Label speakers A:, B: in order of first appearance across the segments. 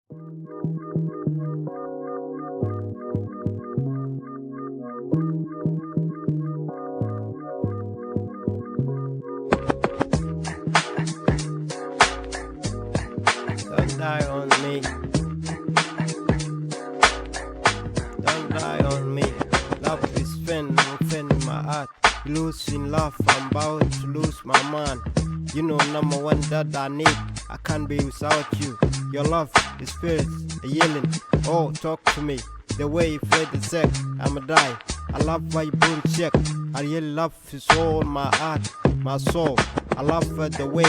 A: Don't die on me. Don't die on me. Love is fen, fen in my heart. Losing love, I'm about to lose my mind. You know, number one that I need. I can't be without you. Your love, the spirit, the yelling. Oh, talk to me. The way you play the sex, I'ma die. I love why you booty check. I really love his soul, my heart, my soul. I love the way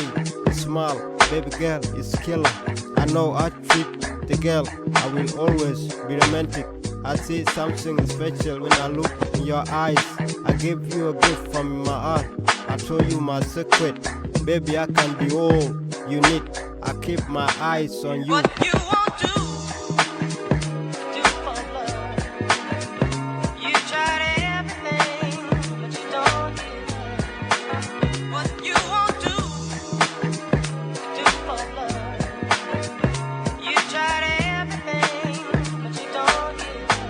A: you smile. Baby girl, it's killer. I know I treat the girl. I will always be romantic. I see something special when I look in your eyes. I give you a gift from my heart. I told you my secret. Baby, I can be all you need. I keep my eyes on you.
B: What you want to do for love? You tried everything, but you don't give up. What you want to do for love? You tried everything, but you don't give up.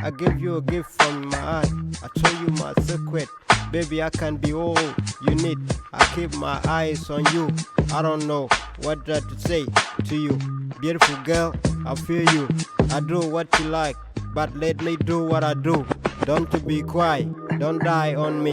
A: I give you a gift from my heart. I told you my secret. Baby, I can be all you need. I keep my eyes on you. I don't know what to say to you. Beautiful girl, I feel you. I do what you like, but let me do what I do. Don't be quiet, don't die on me.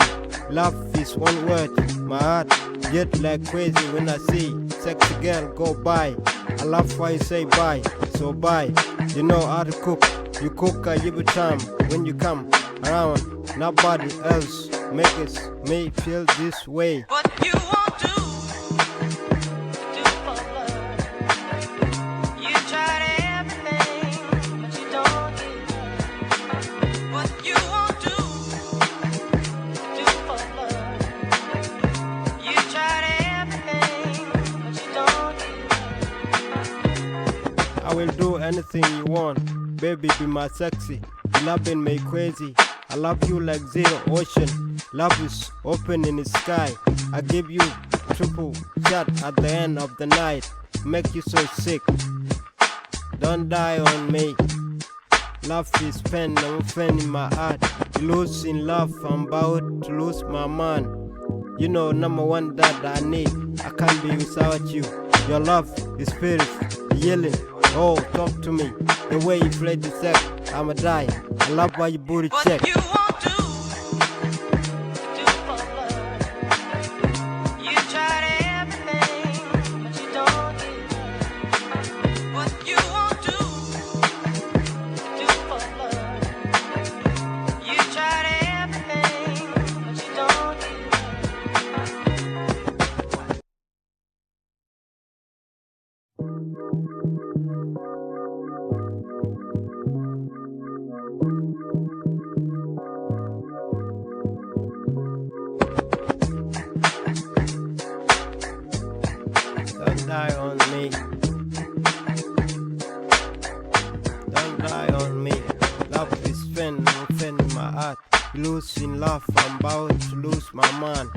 A: Love is one word. My heart get like crazy when I see sexy girl go by. I love why you say bye, so bye. You know how to cook. You cook every time when you come around. Nobody else makes me feel this way.
B: What you want to do for love? You tried everything, but you don't give up. What you want to do for love? You tried everything, but you don't give up.
A: I will do anything you want. Baby, be my sexy. Loving me crazy. I love you like zero ocean. Love is open in the sky. I give you triple shot at the end of the night. Make you so sick. Don't die on me. Love is pen, I'm pen in my heart. Losing love, I'm about to lose my mind. You know, number one that I need. I can't be without you. Your love, the spirit, yelling. Oh, talk to me. The way you play the sex, I'ma die. I love why you booty check.
B: What you want to do for love? You tried everything, but you don't give up. What you want to do for love? You tried everything, but you don't give up.
A: Don't die on me. Don't die on me. Love is fen, fen in my heart. Losing love, I'm about to lose my mind.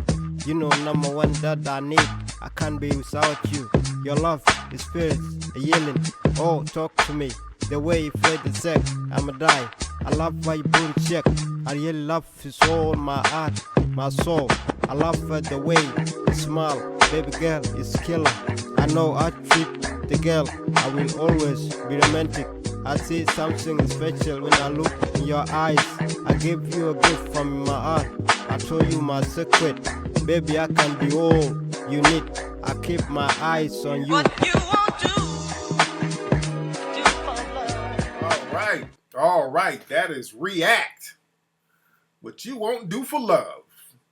A: You know, number one that I need. I can't be without you. Your love, the spirit, the yelling. Oh, talk to me. The way you play the sex, I'ma die. I love why you booty check. I really love his soul, my heart, my soul. I love the way you smile. Baby girl, it's killer. I know I treat the girl. I will always be romantic. I see something special when I look in your eyes. I give you a gift from my heart. I told you my secret. Baby, I can be all you need. I keep my eyes on you.
B: What you want to do for love?
C: All right. That is React. What you won't do for love.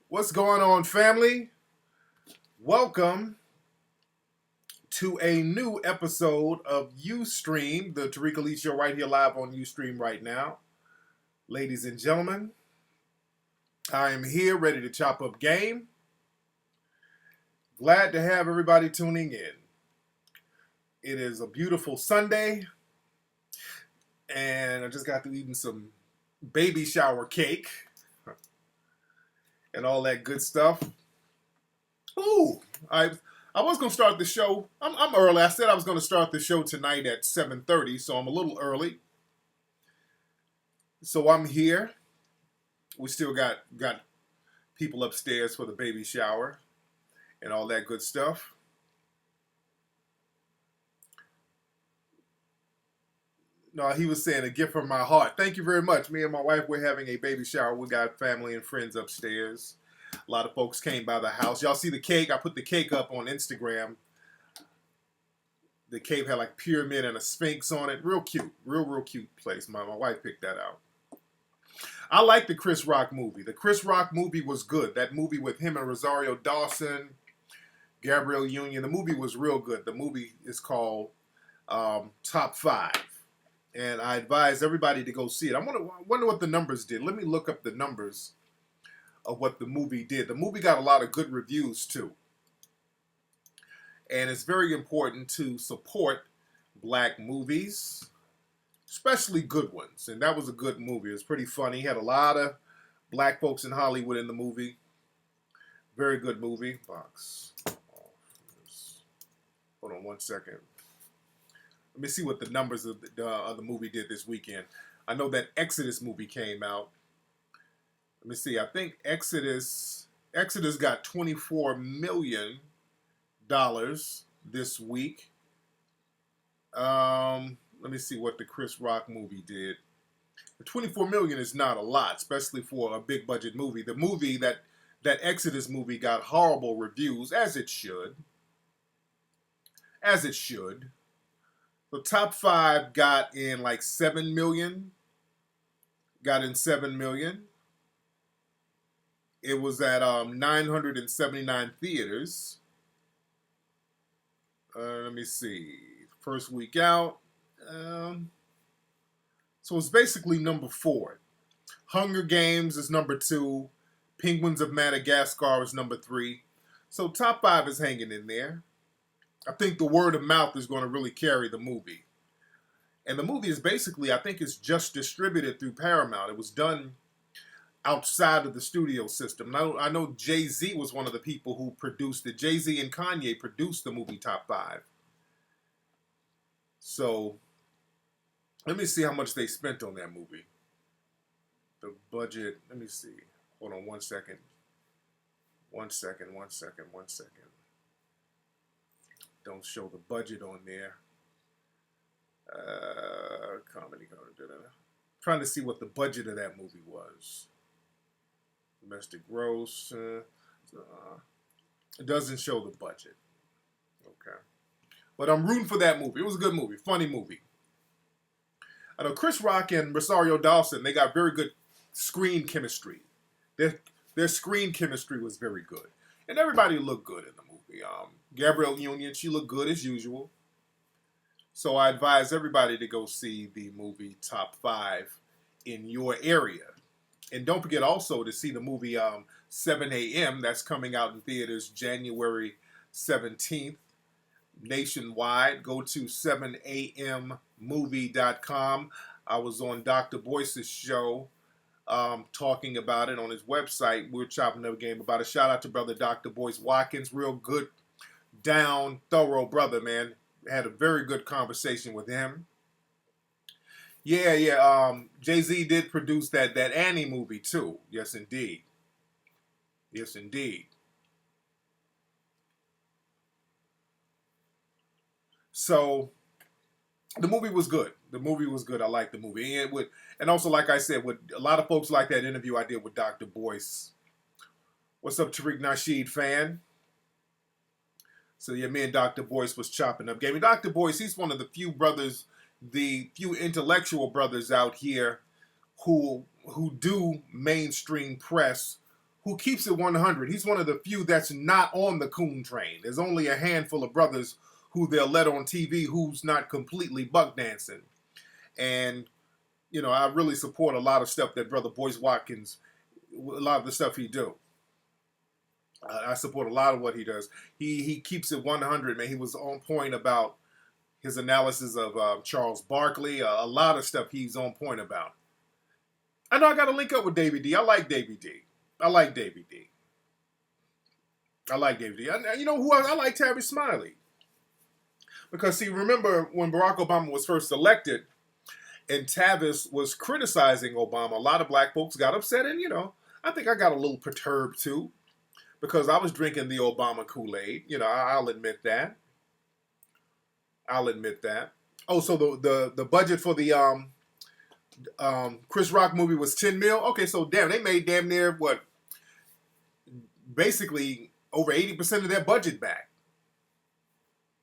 C: What's going on, family? Welcome to a new episode of Ustream, the Tariq Elite Show right here live on Ustream right now. Ladies and gentlemen, I am here ready to chop up game. Glad to have everybody tuning in. It is a beautiful Sunday, and I just got through eating some baby shower cake and all that good stuff. Ooh, I was gonna start the show. I'm early. I said I was gonna start the show tonight at 7:30, so I'm a little early. So I'm here. We still got people upstairs for the baby shower and all that good stuff. No, he was saying a gift from my heart. Thank you very much. Me and my wife, we're having a baby shower. We got family and friends upstairs. A lot of folks came by the house. Y'all see the cake? I put the cake up on Instagram. The cake had like pyramid and a sphinx on it. Real cute. Real cute place. My wife picked that out. I like the Chris Rock movie. The Chris Rock movie was good. That movie with him and Rosario Dawson, Gabrielle Union. The movie was real good. The movie is called Top 5. And I advise everybody to go see it. I wonder what the numbers did. Let me look up the numbers of what the movie did. The movie got a lot of good reviews too. And it's very important to support black movies, especially good ones. And that was a good movie. It was pretty funny. Had a lot of black folks in Hollywood in the movie. Very good movie. Box. Hold on one second. Let me see what the numbers of the movie did this weekend. I know that Exodus movie came out. Let me see. I think Exodus got $24 million this week. Let me see what the Chris Rock movie did. The $24 million is not a lot, especially for a big budget movie. The movie that Exodus movie got horrible reviews, as it should. As it should. The Top 5 got in like 7 million. Got in 7 million. It was at 979 theaters. Let me see. First week out. So it's basically number 4. Hunger Games is number 2. Penguins of Madagascar is number 3. So Top 5 is hanging in there. I think the word of mouth is going to really carry the movie. And the movie is basically, I think it's just distributed through Paramount. It was done outside of the studio system. I know Jay-Z was one of the people who produced it. Jay-Z and Kanye produced the movie Top 5. So, let me see how much they spent on that movie. The budget, let me see. Hold on one second. One second. Don't show the budget on there. Comedy. Trying to see what the budget of that movie was. Domestic gross. It doesn't show the budget. Okay. But I'm rooting for that movie. It was a good movie. Funny movie. I know Chris Rock and Rosario Dawson, they got very good screen chemistry. Their screen chemistry was very good. And everybody looked good in the movie. Gabrielle Union, she looked good as usual. So I advise everybody to go see the movie Top 5 in your area. And don't forget also to see the movie 7 a.m. that's coming out in theaters January 17th nationwide. Go to 7ammovie.com. I was on Dr. Boyce's show talking about it on his website. We were chopping up a game about it. Shout out to brother Dr. Boyce Watkins. Real good, down, thorough brother, man. Had a very good conversation with him. Yeah. Jay-Z did produce that Annie movie too. Yes, indeed. So the movie was good. I liked the movie. And also, like I said, with a lot of folks like that interview I did with Dr. Boyce. What's up, Tariq Nasheed fan? So yeah, me and Dr. Boyce was chopping up game. And Dr. Boyce, he's one of the few brothers, the few intellectual brothers out here who do mainstream press, who keeps it 100. He's one of the few that's not on the coon train. There's only a handful of brothers who they'll let on TV who's not completely buck dancing. And, you know, I really support a lot of stuff that Brother Boyce Watkins, a lot of the stuff he do. I support a lot of what he does. He keeps it 100, man. He was on point about his analysis of Charles Barkley. A lot of stuff he's on point about. I know I got to link up with Davey D. I like Davey D. I like David. You know who else? I like Tavis Smiley. Because, see, remember when Barack Obama was first elected and Tavis was criticizing Obama, a lot of black folks got upset. And, you know, I think I got a little perturbed, too, because I was drinking the Obama Kool-Aid. You know, I'll admit that. I'll admit that. Oh, so the budget for the Chris Rock movie was 10 mil? Okay, so damn, they made damn near, what, basically over 80% of their budget back.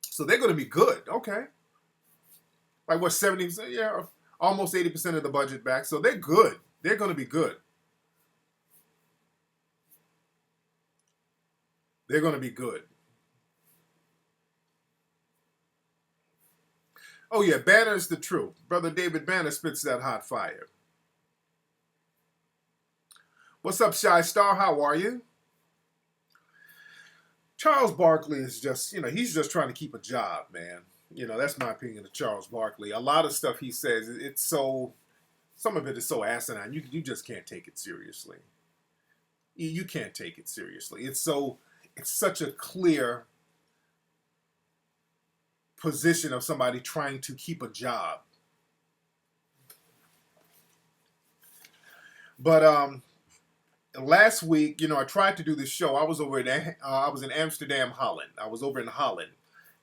C: So they're going to be good. Okay. Like what, 70%? Yeah, almost 80% of the budget back. So they're good. They're going to be good. They're going to be good. Oh yeah, Banner's the truth. Brother David Banner spits that hot fire. What's up, Shy Star? How are you? Charles Barkley is just, you know, he's just trying to keep a job, man. You know, that's my opinion of Charles Barkley. A lot of stuff he says, it's so, some of it is so asinine. You just can't take it seriously. You can't take it seriously. It's such a clear position of somebody trying to keep a job. But last week, you know, I tried to do this show. I was in Amsterdam, Holland. I was over in Holland.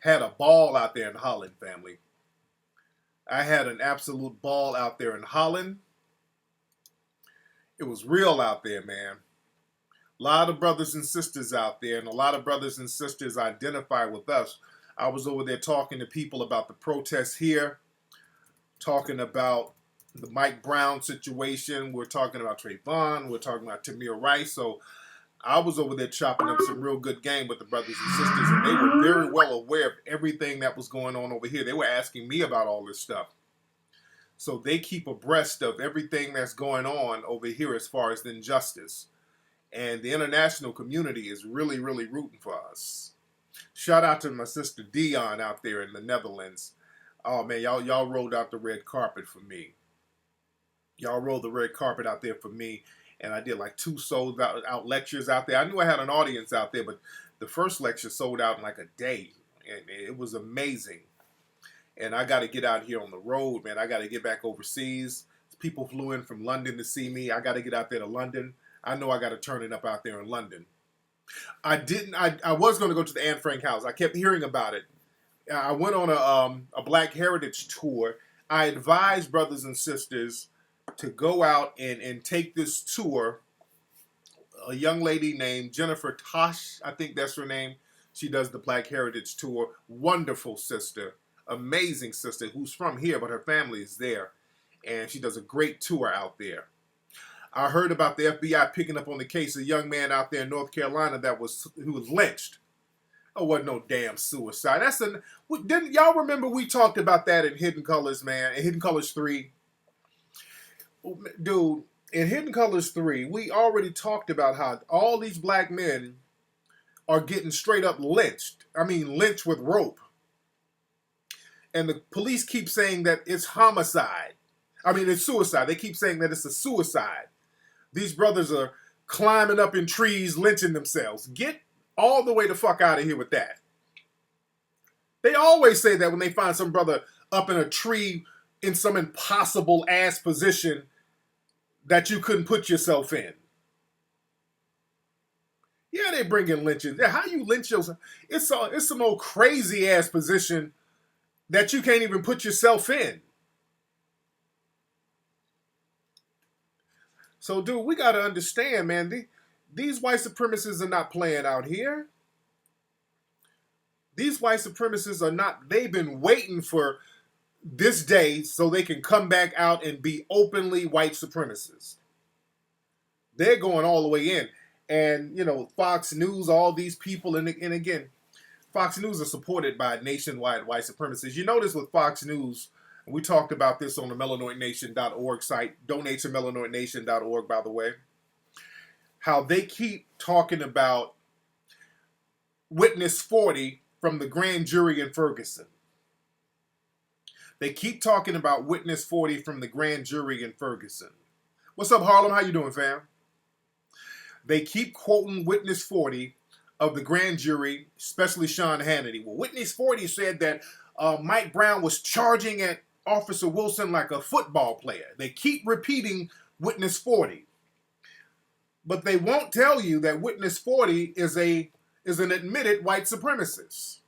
C: Had a ball out there in Holland, family. I had an absolute ball out there in Holland. It was real out there, man. A lot of brothers and sisters out there, and a lot of brothers and sisters identify with us. I was over there talking to people about the protests here, talking about the Mike Brown situation. We're talking about Trayvon. We're talking about Tamir Rice. So I was over there chopping up some real good game with the brothers and sisters, and they were very well aware of everything that was going on over here. They were asking me about all this stuff. So they keep abreast of everything that's going on over here as far as the injustice. And the international community is really, really rooting for us. Shout out to my sister Dion out there in the Netherlands. Oh man, y'all rolled out the red carpet for me. Y'all rolled the red carpet out there for me, and I did like 2 sold out lectures out there. I knew I had an audience out there, but the first lecture sold out in like a day, and it was amazing. And I got to get out here on the road, man. I got to get back overseas. People flew in from London to see me. I got to get out there to London. I know I got to turn it up out there in London. I was going to go to the Anne Frank house. I kept hearing about it. I went on a Black Heritage tour. I advised brothers and sisters to go out and take this tour. A young lady named Jennifer Tosh, I think that's her name. She does the Black Heritage tour. Wonderful sister. Amazing sister who's from here, but her family is there. And she does a great tour out there. I heard about the FBI picking up on the case of a young man out there in North Carolina who was lynched. Oh, wasn't no damn suicide. Didn't y'all remember we talked about that in Hidden Colors, man? In Hidden Colors 3. Dude, in Hidden Colors 3, we already talked about how all these black men are getting straight up lynched. I mean, lynched with rope. And the police keep saying that it's homicide. I mean, it's suicide. They keep saying that it's a suicide. These brothers are climbing up in trees, lynching themselves. Get all the way the fuck out of here with that. They always say that when they find some brother up in a tree in some impossible ass position that you couldn't put yourself in. Yeah, they bring in lynching. Yeah, how you lynch yourself? It's some old crazy ass position that you can't even put yourself in. So, dude, we got to understand, man, these white supremacists are not playing out here. These white supremacists are not, they've been waiting for this day so they can come back out and be openly white supremacists. They're going all the way in. And, you know, Fox News, all these people, and again, Fox News are supported by nationwide white supremacists. You notice with Fox News, we talked about this on the melanoidnation.org site. Donate to melanoidnation.org, by the way. How they keep talking about Witness 40 from the grand jury in Ferguson. They keep talking about Witness 40 from the grand jury in Ferguson. What's up, Harlem? How you doing, fam? They keep quoting Witness 40 of the grand jury, especially Sean Hannity. Well, Witness 40 said that Mike Brown was charging at Officer Wilson like a football player. They keep repeating Witness 40. But they won't tell you that Witness 40 is an admitted white supremacist.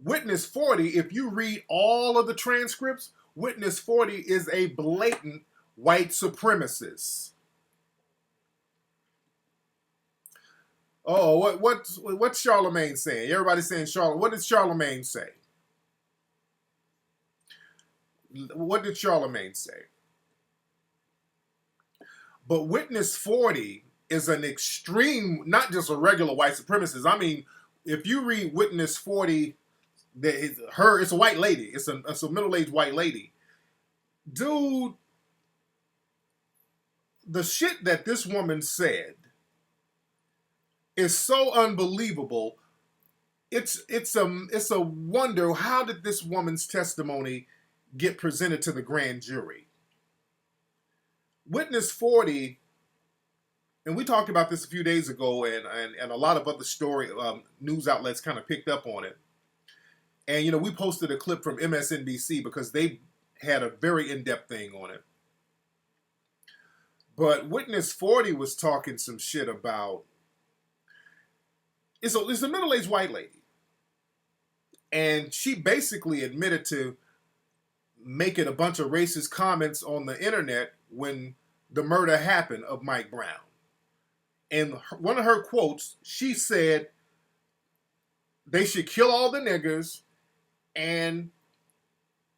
C: Witness 40, if you read all of the transcripts, Witness 40 is a blatant white supremacist. Oh, what's Charlemagne saying? Everybody's saying Charlemagne. What did Charlemagne say? What did Charlemagne say? But Witness 40 is an extreme, not just a regular white supremacist. I mean, if you read Witness 40, it's a white lady. It's a middle-aged white lady. Dude, the shit that this woman said is so unbelievable. It's a wonder, how did this woman's testimony get presented to the grand jury? Witness 40, and we talked about this a few days ago, and a lot of other news outlets kind of picked up on it. And we posted a clip from MSNBC because they had a very in-depth thing on it. But Witness 40 was talking some shit about, it's a middle-aged white lady. And she basically admitted to making a bunch of racist comments on the internet when the murder happened of Mike Brown. And one of her quotes, she said, they should kill all the niggers and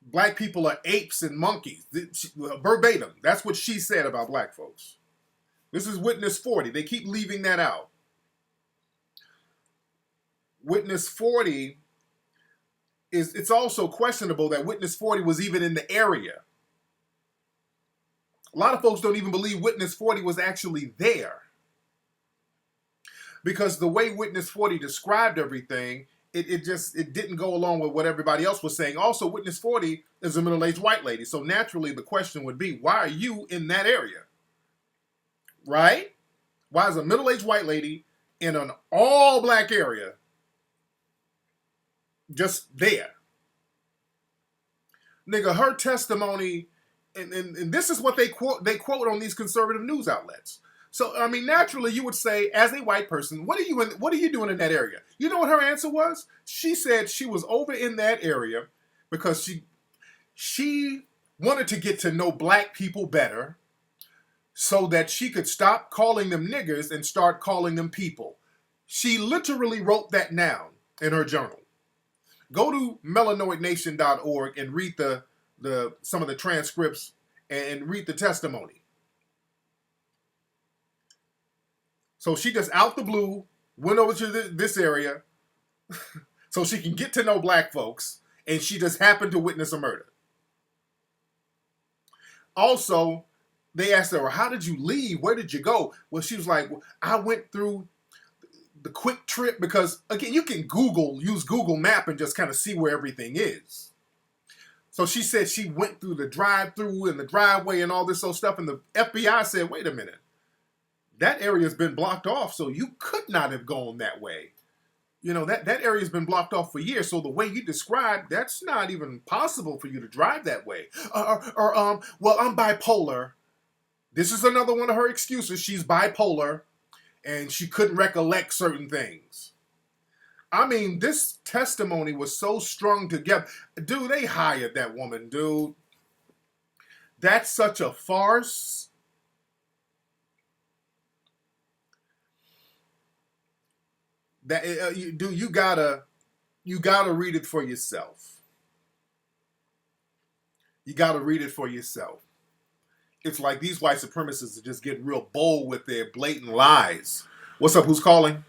C: black people are apes and monkeys. Verbatim. That's what she said about black folks. This is Witness 40. They keep leaving that out. Witness 40 it's also questionable that Witness 40 was even in the area. A lot of folks don't even believe Witness 40 was actually there. Because the way Witness 40 described everything, it didn't go along with what everybody else was saying. Also, Witness 40 is a middle-aged white lady. So naturally, the question would be, why are you in that area? Right? Why is a middle-aged white lady in an all-black area just there? Nigga, her testimony, and this is what they quote on these conservative news outlets. So, I mean, naturally, you would say, as a white person, what are you doing in that area? You know what her answer was? She said she was over in that area because she wanted to get to know black people better so that she could stop calling them niggers and start calling them people. She literally wrote that down in her journal. Go to melanoidnation.org and read some of the transcripts and read the testimony. So she just out the blue went over to this area so she can get to know black folks, and she just happened to witness a murder. Also, they asked her, well, how did you leave? Where did you go? Well, she was like, well, I went through the quick trip because, again, you can use Google Map and just kind of see where everything is. So she said she went through the drive-through and the driveway and all this old stuff, and the FBI said, wait a minute. That area has been blocked off, so you could not have gone that way. That area has been blocked off for years, so the way you described, that's not even possible for you to drive that way. Well, I'm bipolar. This is another one of her excuses. She's bipolar, and she couldn't recollect certain things. I mean, this testimony was so strung together. Dude, they hired that woman, dude. That's such a farce. That you gotta read it for yourself. You gotta read it for yourself. It's like these white supremacists are just getting real bold with their blatant lies. What's up? Who's calling?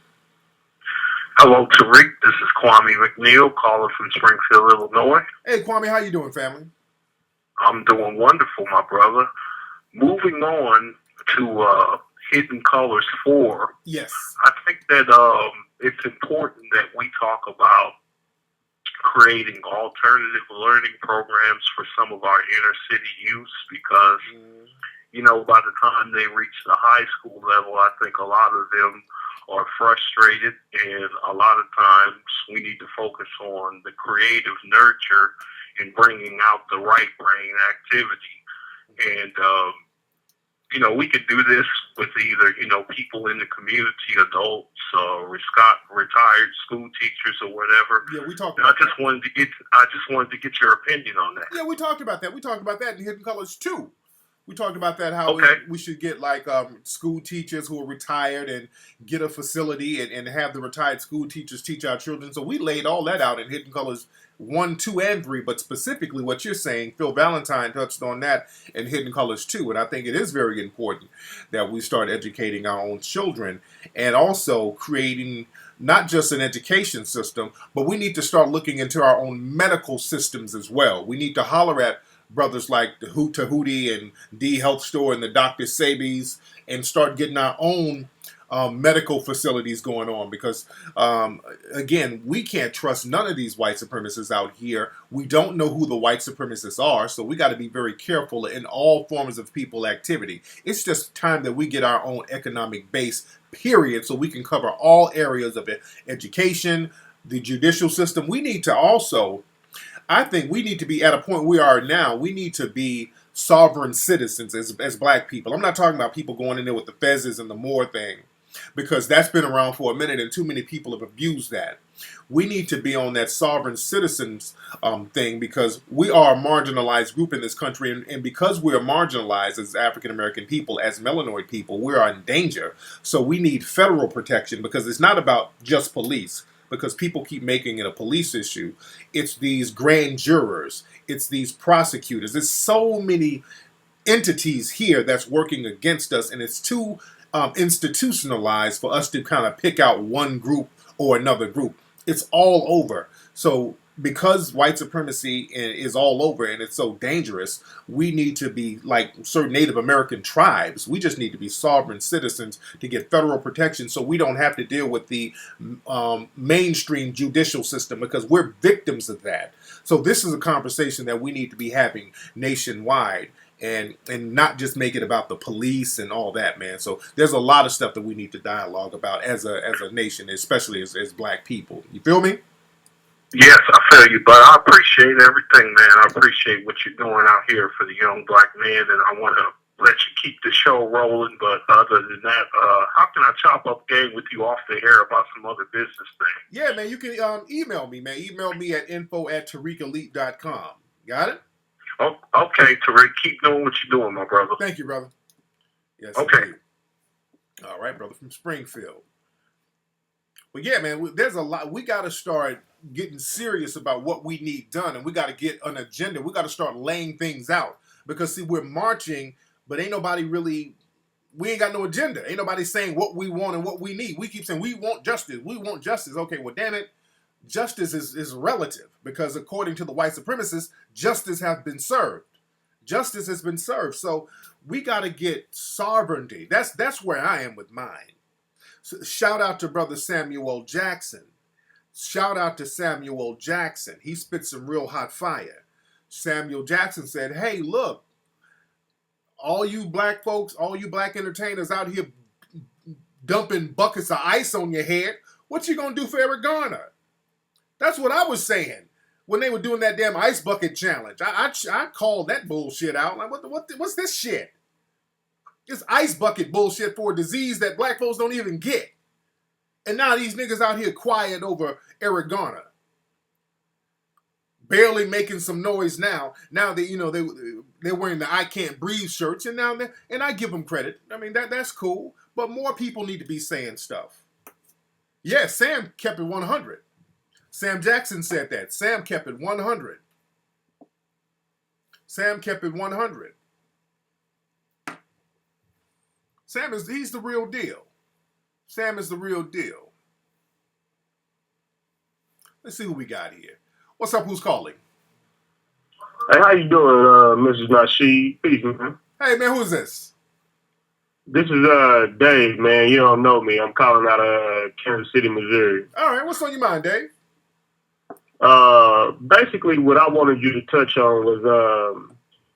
D: Hello, Tariq. This is Kwame McNeil calling from Springfield, Illinois.
C: Hey, Kwame, how you doing, family?
D: I'm doing wonderful, my brother. Moving on to Hidden Colors 4.
C: Yes.
D: I think that it's important that we talk about creating alternative learning programs for some of our inner city youth because, by the time they reach the high school level, I think a lot of them are frustrated, and a lot of times we need to focus on the creative nurture and bringing out the right brain activity. And we could do this with either people in the community, adults, retired school teachers, or whatever.
C: Yeah, we talked
D: And I
C: about
D: just wanted to get your opinion on that.
C: Yeah, we talked about that. We talked about that in Hidden Colors too. We talked about that, how
D: Okay.
C: we should get like school teachers who are retired and get a facility and have the retired school teachers teach our children. So we laid all that out in Hidden Colors 1, 2, and 3. But specifically what you're saying, Phil Valentine touched on that in Hidden Colors 2. And I think it is very important that we start educating our own children and also creating not just an education system, but we need to start looking into our own medical systems as well. We need to holler at brothers like the Hoot Tahootie and D Health Store and the Dr. Sabies and start getting our own medical facilities going on because, again, we can't trust none of these white supremacists out here. We don't know who the white supremacists are, so we got to be very careful in all forms of people activity. It's just time that we get our own economic base, period, so we can cover all areas of it. Education, the judicial system. We need to also... I think we need to be at a point we are now. We need to be sovereign citizens as black people. I'm not talking about people going in there with the fezzes and the Moore thing, because that's been around for a minute and too many people have abused that. We need to be on that sovereign citizens thing because we are a marginalized group in this country. And because we are marginalized as African American people, as melanoid people, we are in danger. So we need federal protection because it's not about just police. Because people keep making it a police issue. It's these grand jurors. It's these prosecutors. There's so many entities here that's working against us, and it's too institutionalized for us to kind of pick out one group or another group. It's all over. So because white supremacy is all over and it's so dangerous, we need to be like certain Native American tribes. We just need to be sovereign citizens to get federal protection so we don't have to deal with the mainstream judicial system because we're victims of that. So this is a conversation that we need to be having nationwide and not just make it about the police and all that, man. So there's a lot of stuff that we need to dialogue about as a nation, especially as black people. You feel me?
D: Yes, I feel you, but I appreciate everything, man. I appreciate what you're doing out here for the young black man, and I want to let you keep the show rolling. But other than that, how can I chop up game with you off the air about some other business thing?
C: Yeah, man, you can email me, man. Email me at info@tariqelite.com. Got it?
D: Oh, okay, Tariq, keep doing what you're doing, my brother.
C: Thank you, brother. Yes,
D: okay.
C: Indeed. All right, brother, from Springfield. But yeah, man, there's a lot. We got to start getting serious about what we need done, and we got to get an agenda. We got to start laying things out because see, we're marching, but ain't nobody really. We ain't got no agenda. Ain't nobody saying what we want and what we need. We keep saying we want justice. We want justice. Okay, well, damn it, justice is relative because according to the white supremacists, justice has been served. Justice has been served. So we got to get sovereignty. That's where I am with mine. So shout out to brother Samuel Jackson. Shout out to Samuel Jackson. He spit some real hot fire. Samuel Jackson said, hey, look, all you black folks, all you black entertainers out here dumping buckets of ice on your head, what you gonna do for Eric Garner? That's what I was saying when they were doing that damn ice bucket challenge. I called that bullshit out. Like, what's this shit? It's ice bucket bullshit for a disease that black folks don't even get. And now these niggas out here quiet over Eric Garner. Barely making some noise now. Now that they're wearing the I Can't Breathe shirts, and I give them credit. I mean that's cool. But more people need to be saying stuff. Yeah, Sam kept it 100. Sam Jackson said that. Sam kept it 100. Sam kept it 100. He's the real deal. Sam is the real deal. Let's see who we got here. What's up? Who's calling?
E: Hey, how you doing, Mrs. Nasheed? Peace, man.
C: Hey, man, who is this?
E: This is Dave, man. You don't know me. I'm calling out of Kansas City, Missouri.
C: All right, what's on your mind, Dave?
E: Basically, what I wanted you to touch on was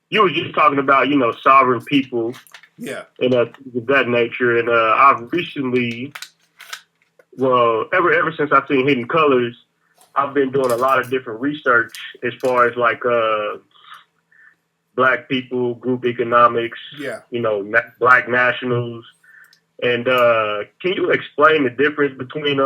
E: you were just talking about, sovereign people.
C: Yeah.
E: And of that nature. And I've recently well, ever since I've seen Hidden Colors, I've been doing a lot of different research as far as like black people, group economics,
C: Yeah.
E: black nationals. And can you explain the difference between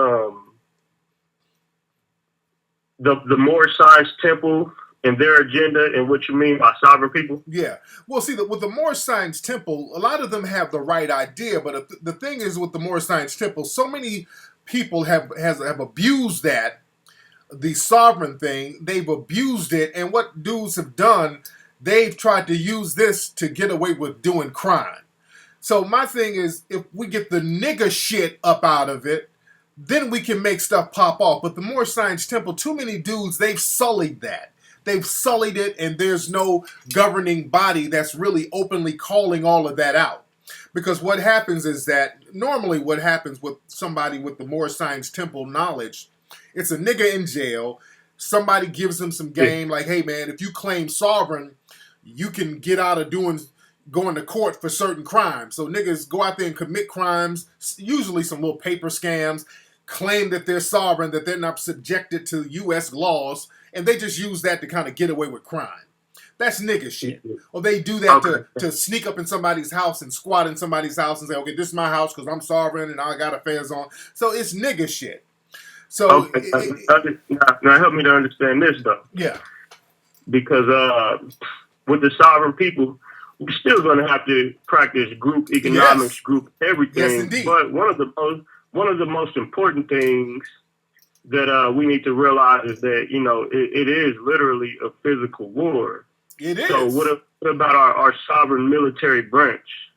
E: the Moore Science Temple and their agenda and what you mean by sovereign people?
C: Yeah. Well, see, with the Moorish Science Temple, a lot of them have the right idea, but the thing is with the Moorish Science Temple, so many people have abused that, the sovereign thing. They've abused it, and what dudes have done, they've tried to use this to get away with doing crime. So my thing is, if we get the nigger shit up out of it, then we can make stuff pop off. But the Moorish Science Temple, too many dudes, they've sullied that. They've sullied it, and there's no governing body that's really openly calling all of that out. Because what happens is that, normally what happens with somebody with the Moorish Science Temple knowledge, it's a nigga in jail, somebody gives them some game, like, hey man, if you claim sovereign, you can get out of going to court for certain crimes. So niggas go out there and commit crimes, usually some little paper scams, claim that they're sovereign, that they're not subjected to U.S. laws, and they just use that to kind of get away with crime. That's nigga shit. Or they do that to sneak up in somebody's house and squat in somebody's house and say, okay, this is my house because I'm sovereign and I got affairs on. So it's nigga shit. So
E: now help me to understand this though.
C: Yeah.
E: Because with the sovereign people, we're still going to have to practice group economics, group everything.
C: Yes, indeed.
E: But one of the most important things that we need to realize is that it is literally a physical war.
C: It is.
E: So what about our sovereign military branch?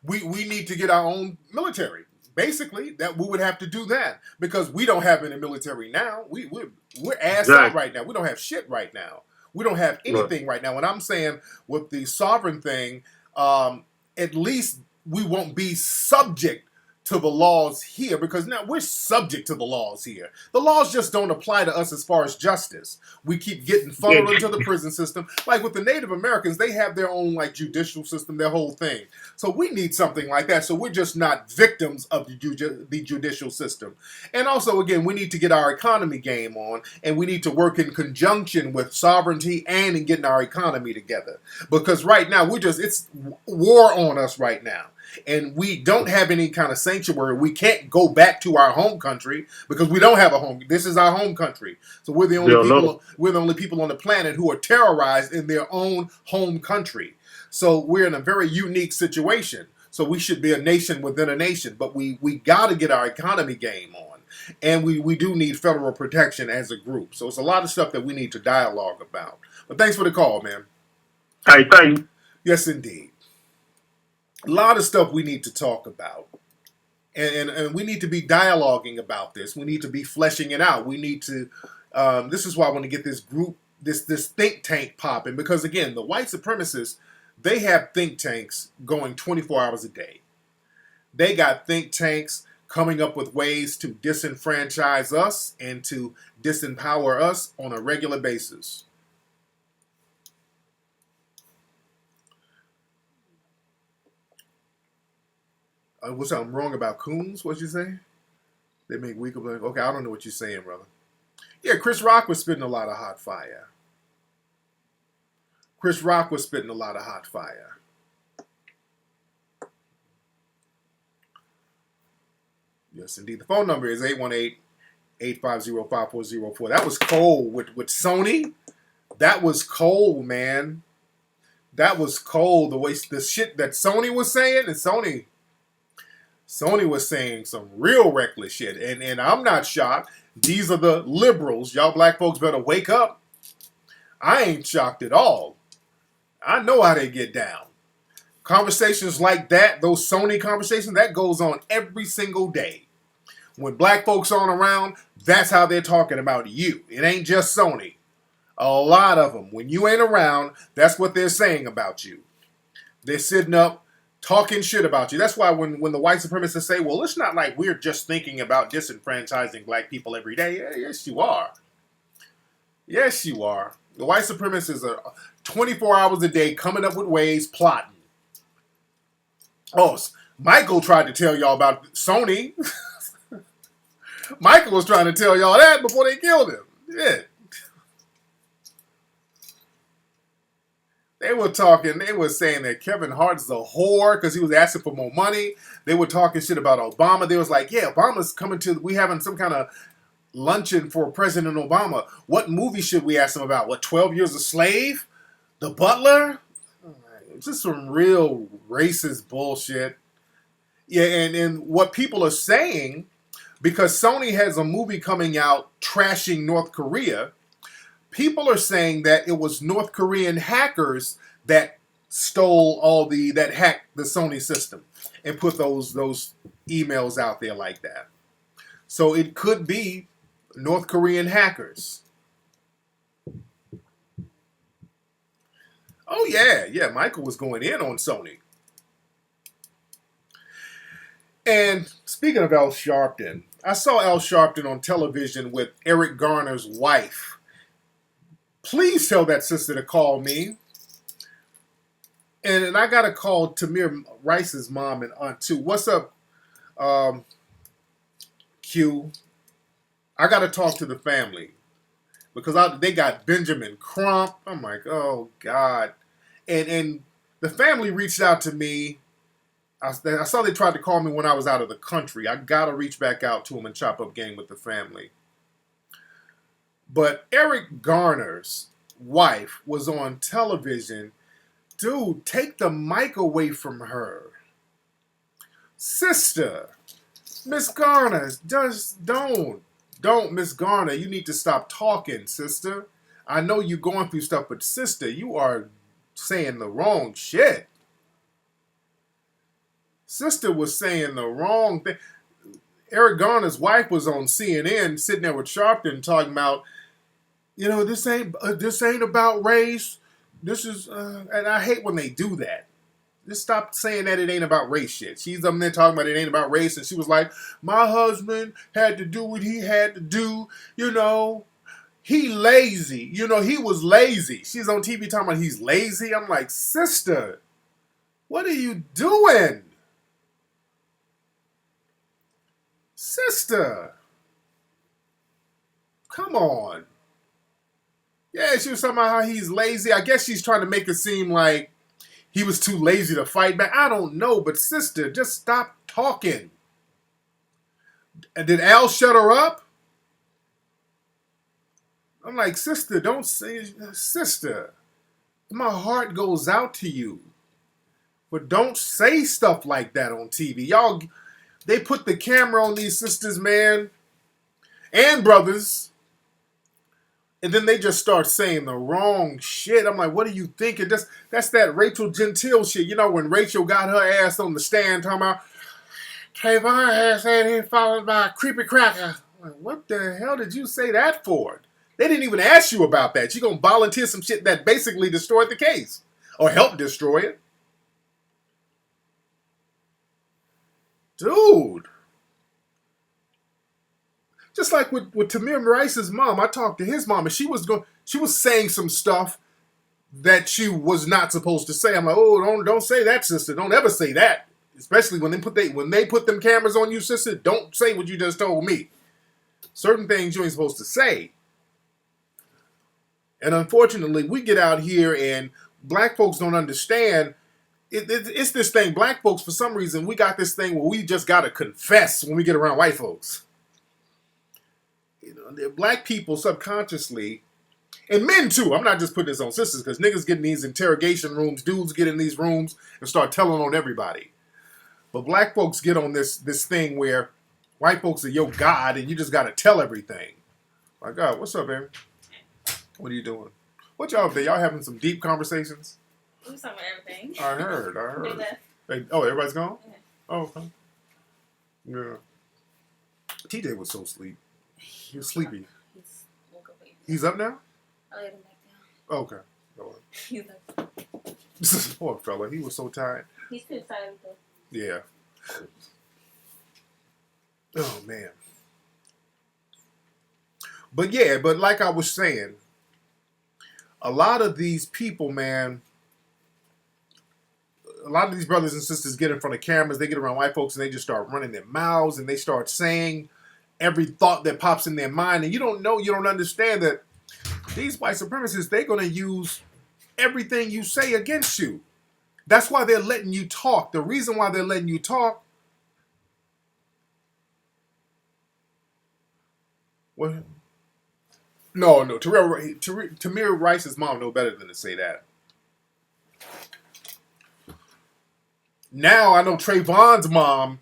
C: We need to get our own military. Basically, that we would have to do that because we don't have any military now. We're ass out right now. We don't have shit right now. We don't have anything right now. And I'm saying with the sovereign thing, at least we won't be subject to the laws here because now we're subject to the laws here. The laws just don't apply to us as far as justice. We keep getting funneled into the prison system. Like with the Native Americans, they have their own like judicial system, their whole thing. So we need something like that. So we're just not victims of the judicial system. And also, again, we need to get our economy game on, and we need to work in conjunction with sovereignty and in getting our economy together. Because right now, it's war on us right now. And we don't have any kind of sanctuary. We can't go back to our home country because we don't have a home. This is our home country. So we're the only people. We're the only people on the planet who are terrorized in their own home country. So we're in a very unique situation. So we should be a nation within a nation. But we got to get our economy game on, and we do need federal protection as a group. So it's a lot of stuff that we need to dialogue about. But thanks for the call, man.
E: Hey, thank you.
C: Yes, indeed. A lot of stuff we need to talk about. And we need to be dialoguing about this. We need to be fleshing it out. We need to, this is why I want to get this group, this think tank popping. Because again, the white supremacists, they have think tanks going 24 hours a day. They got think tanks coming up with ways to disenfranchise us and to disempower us on a regular basis. What's something wrong about coons? What you say? They make weak. Okay, I don't know what you're saying, brother. Yeah, Chris Rock was spitting a lot of hot fire. Chris Rock was spitting a lot of hot fire. Yes, indeed. The phone number is 818-850-5404. That was cold with Sony. That was cold, man. That was cold. The shit that Sony was saying, and Sony was saying some real reckless shit. And I'm not shocked. These are the liberals. Y'all black folks better wake up. I ain't shocked at all. I know how they get down. Conversations like that, those Sony conversations, that goes on every single day. When black folks aren't around, that's how they're talking about you. It ain't just Sony. A lot of them. When you ain't around, that's what they're saying about you. They're sitting up talking shit about you. That's why when the white supremacists say, well, it's not like we're just thinking about disenfranchising black people every day. Yeah, yes, you are. Yes, you are. The white supremacists are 24 hours a day coming up with ways, plotting. Oh, Michael tried to tell y'all about Sony. Michael was trying to tell y'all that before they killed him. Yeah. They were talking, they were saying that Kevin Hart is a whore because he was asking for more money. They were talking shit about Obama. They was like, yeah, Obama's coming to, we having some kind of luncheon for President Obama. What movie should we ask him about? What, 12 Years a Slave? The Butler? Just some real racist bullshit. Yeah, and what people are saying, because Sony has a movie coming out trashing North Korea, people are saying that it was North Korean hackers that that hacked the Sony system and put those emails out there like that. So it could be North Korean hackers. Oh yeah, Michael was going in on Sony. And speaking of Al Sharpton, I saw Al Sharpton on television with Eric Garner's wife. Please tell that sister to call me. And I got to call Tamir Rice's mom and aunt too. What's up, Q? I got to talk to the family. Because they got Benjamin Crump. I'm like, oh, God. And the family reached out to me. I saw they tried to call me when I was out of the country. I got to reach back out to them and chop up game with the family. But Eric Garner's wife was on television. Dude, take the mic away from her. Sister, Miss Garner, just don't. Don't, Miss Garner. You need to stop talking, sister. I know you're going through stuff, but sister, you are saying the wrong shit. Sister was saying the wrong thing. Eric Garner's wife was on CNN sitting there with Sharpton talking about, you know, this ain't about race. This is, and I hate when they do that. Just stop saying that it ain't about race shit. She's up there talking about it ain't about race, and she was like, my husband had to do what he had to do, you know. He lazy. You know, he was lazy. She's on TV talking about he's lazy. I'm like, sister, what are you doing? Sister. Come on. Yeah, she was talking about how he's lazy. I guess she's trying to make it seem like he was too lazy to fight back. I don't know, but sister, just stop talking. And did Al shut her up? I'm like, sister, don't say, sister, my heart goes out to you. But don't say stuff like that on TV. Y'all, they put the camera on these sisters, man, and brothers, and then they just start saying the wrong shit. I'm like, what are you thinking? That's that Rachel Gentile shit. You know, when Rachel got her ass on the stand talking about, Trayvon has said he followed by a creepy cracker. I'm like, what the hell did you say that for? They didn't even ask you about that. You're going to volunteer some shit that basically destroyed the case. Or helped destroy it. Dude. Just like with Tamir Rice's mom. I talked to his mom and she was saying some stuff that she was not supposed to say. I'm like, oh, don't say that, sister. Don't ever say that. Especially when they put them cameras on you, sister. Don't say what you just told me. Certain things you ain't supposed to say. And unfortunately, we get out here and black folks don't understand. It's this thing. Black folks, for some reason, we got this thing where we just got to confess when we get around white folks. You know, black people subconsciously, and men too. I'm not just putting this on sisters because niggas get in these interrogation rooms, dudes get in these rooms and start telling on everybody. But black folks get on this thing where white folks are your God and you just got to tell everything. My God, what's up, baby? What are you doing? What y'all up there? Y'all having some deep conversations?
F: We was talking about everything.
C: I heard.
F: They left.
C: Everybody's gone?
F: Yeah.
C: Oh, okay. Yeah. TJ was so asleep. He was sleepy.
F: He's woke up.
C: He's up now?
F: I laid him back down.
C: Oh, okay. Oh.
F: He's like,
C: Poor fella. He was so tired.
F: he's too excited though.
C: Yeah. Oh, man. But yeah, but like I was saying, a lot of these people, man, a lot of these brothers and sisters get in front of cameras, they get around white folks and they just start running their mouths and they start saying every thought that pops in their mind, and you don't understand that these white supremacists, they're going to use everything you say against you. That's why they're letting you talk. The reason why they're letting you talk, well, no, Tamir Rice's mom know better than to say that. Now I know Trayvon's mom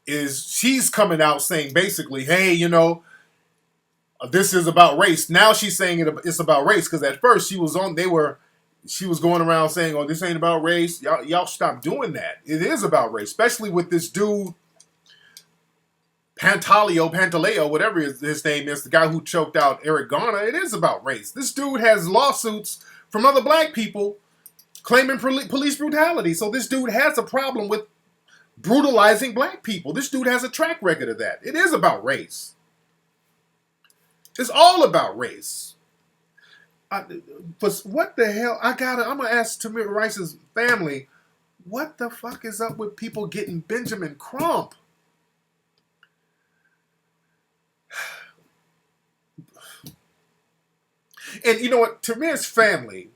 C: she's coming out saying basically, hey, this is about race. Now she's saying it's about race, because at first she was going around saying, oh, this ain't about race. Y'all stop doing that. It is about race, especially with this dude Pantaleo, whatever his name is, the guy who choked out Eric Garner. It is about race. This dude has lawsuits from other black people claiming police brutality. So this dude has a problem with brutalizing black people. This dude has a track record of that. It is about race. It's all about race. But what the hell? I'm gonna ask Tamir Rice's family, what the fuck is up with people getting Benjamin Crump? And you know what? Tamir's family,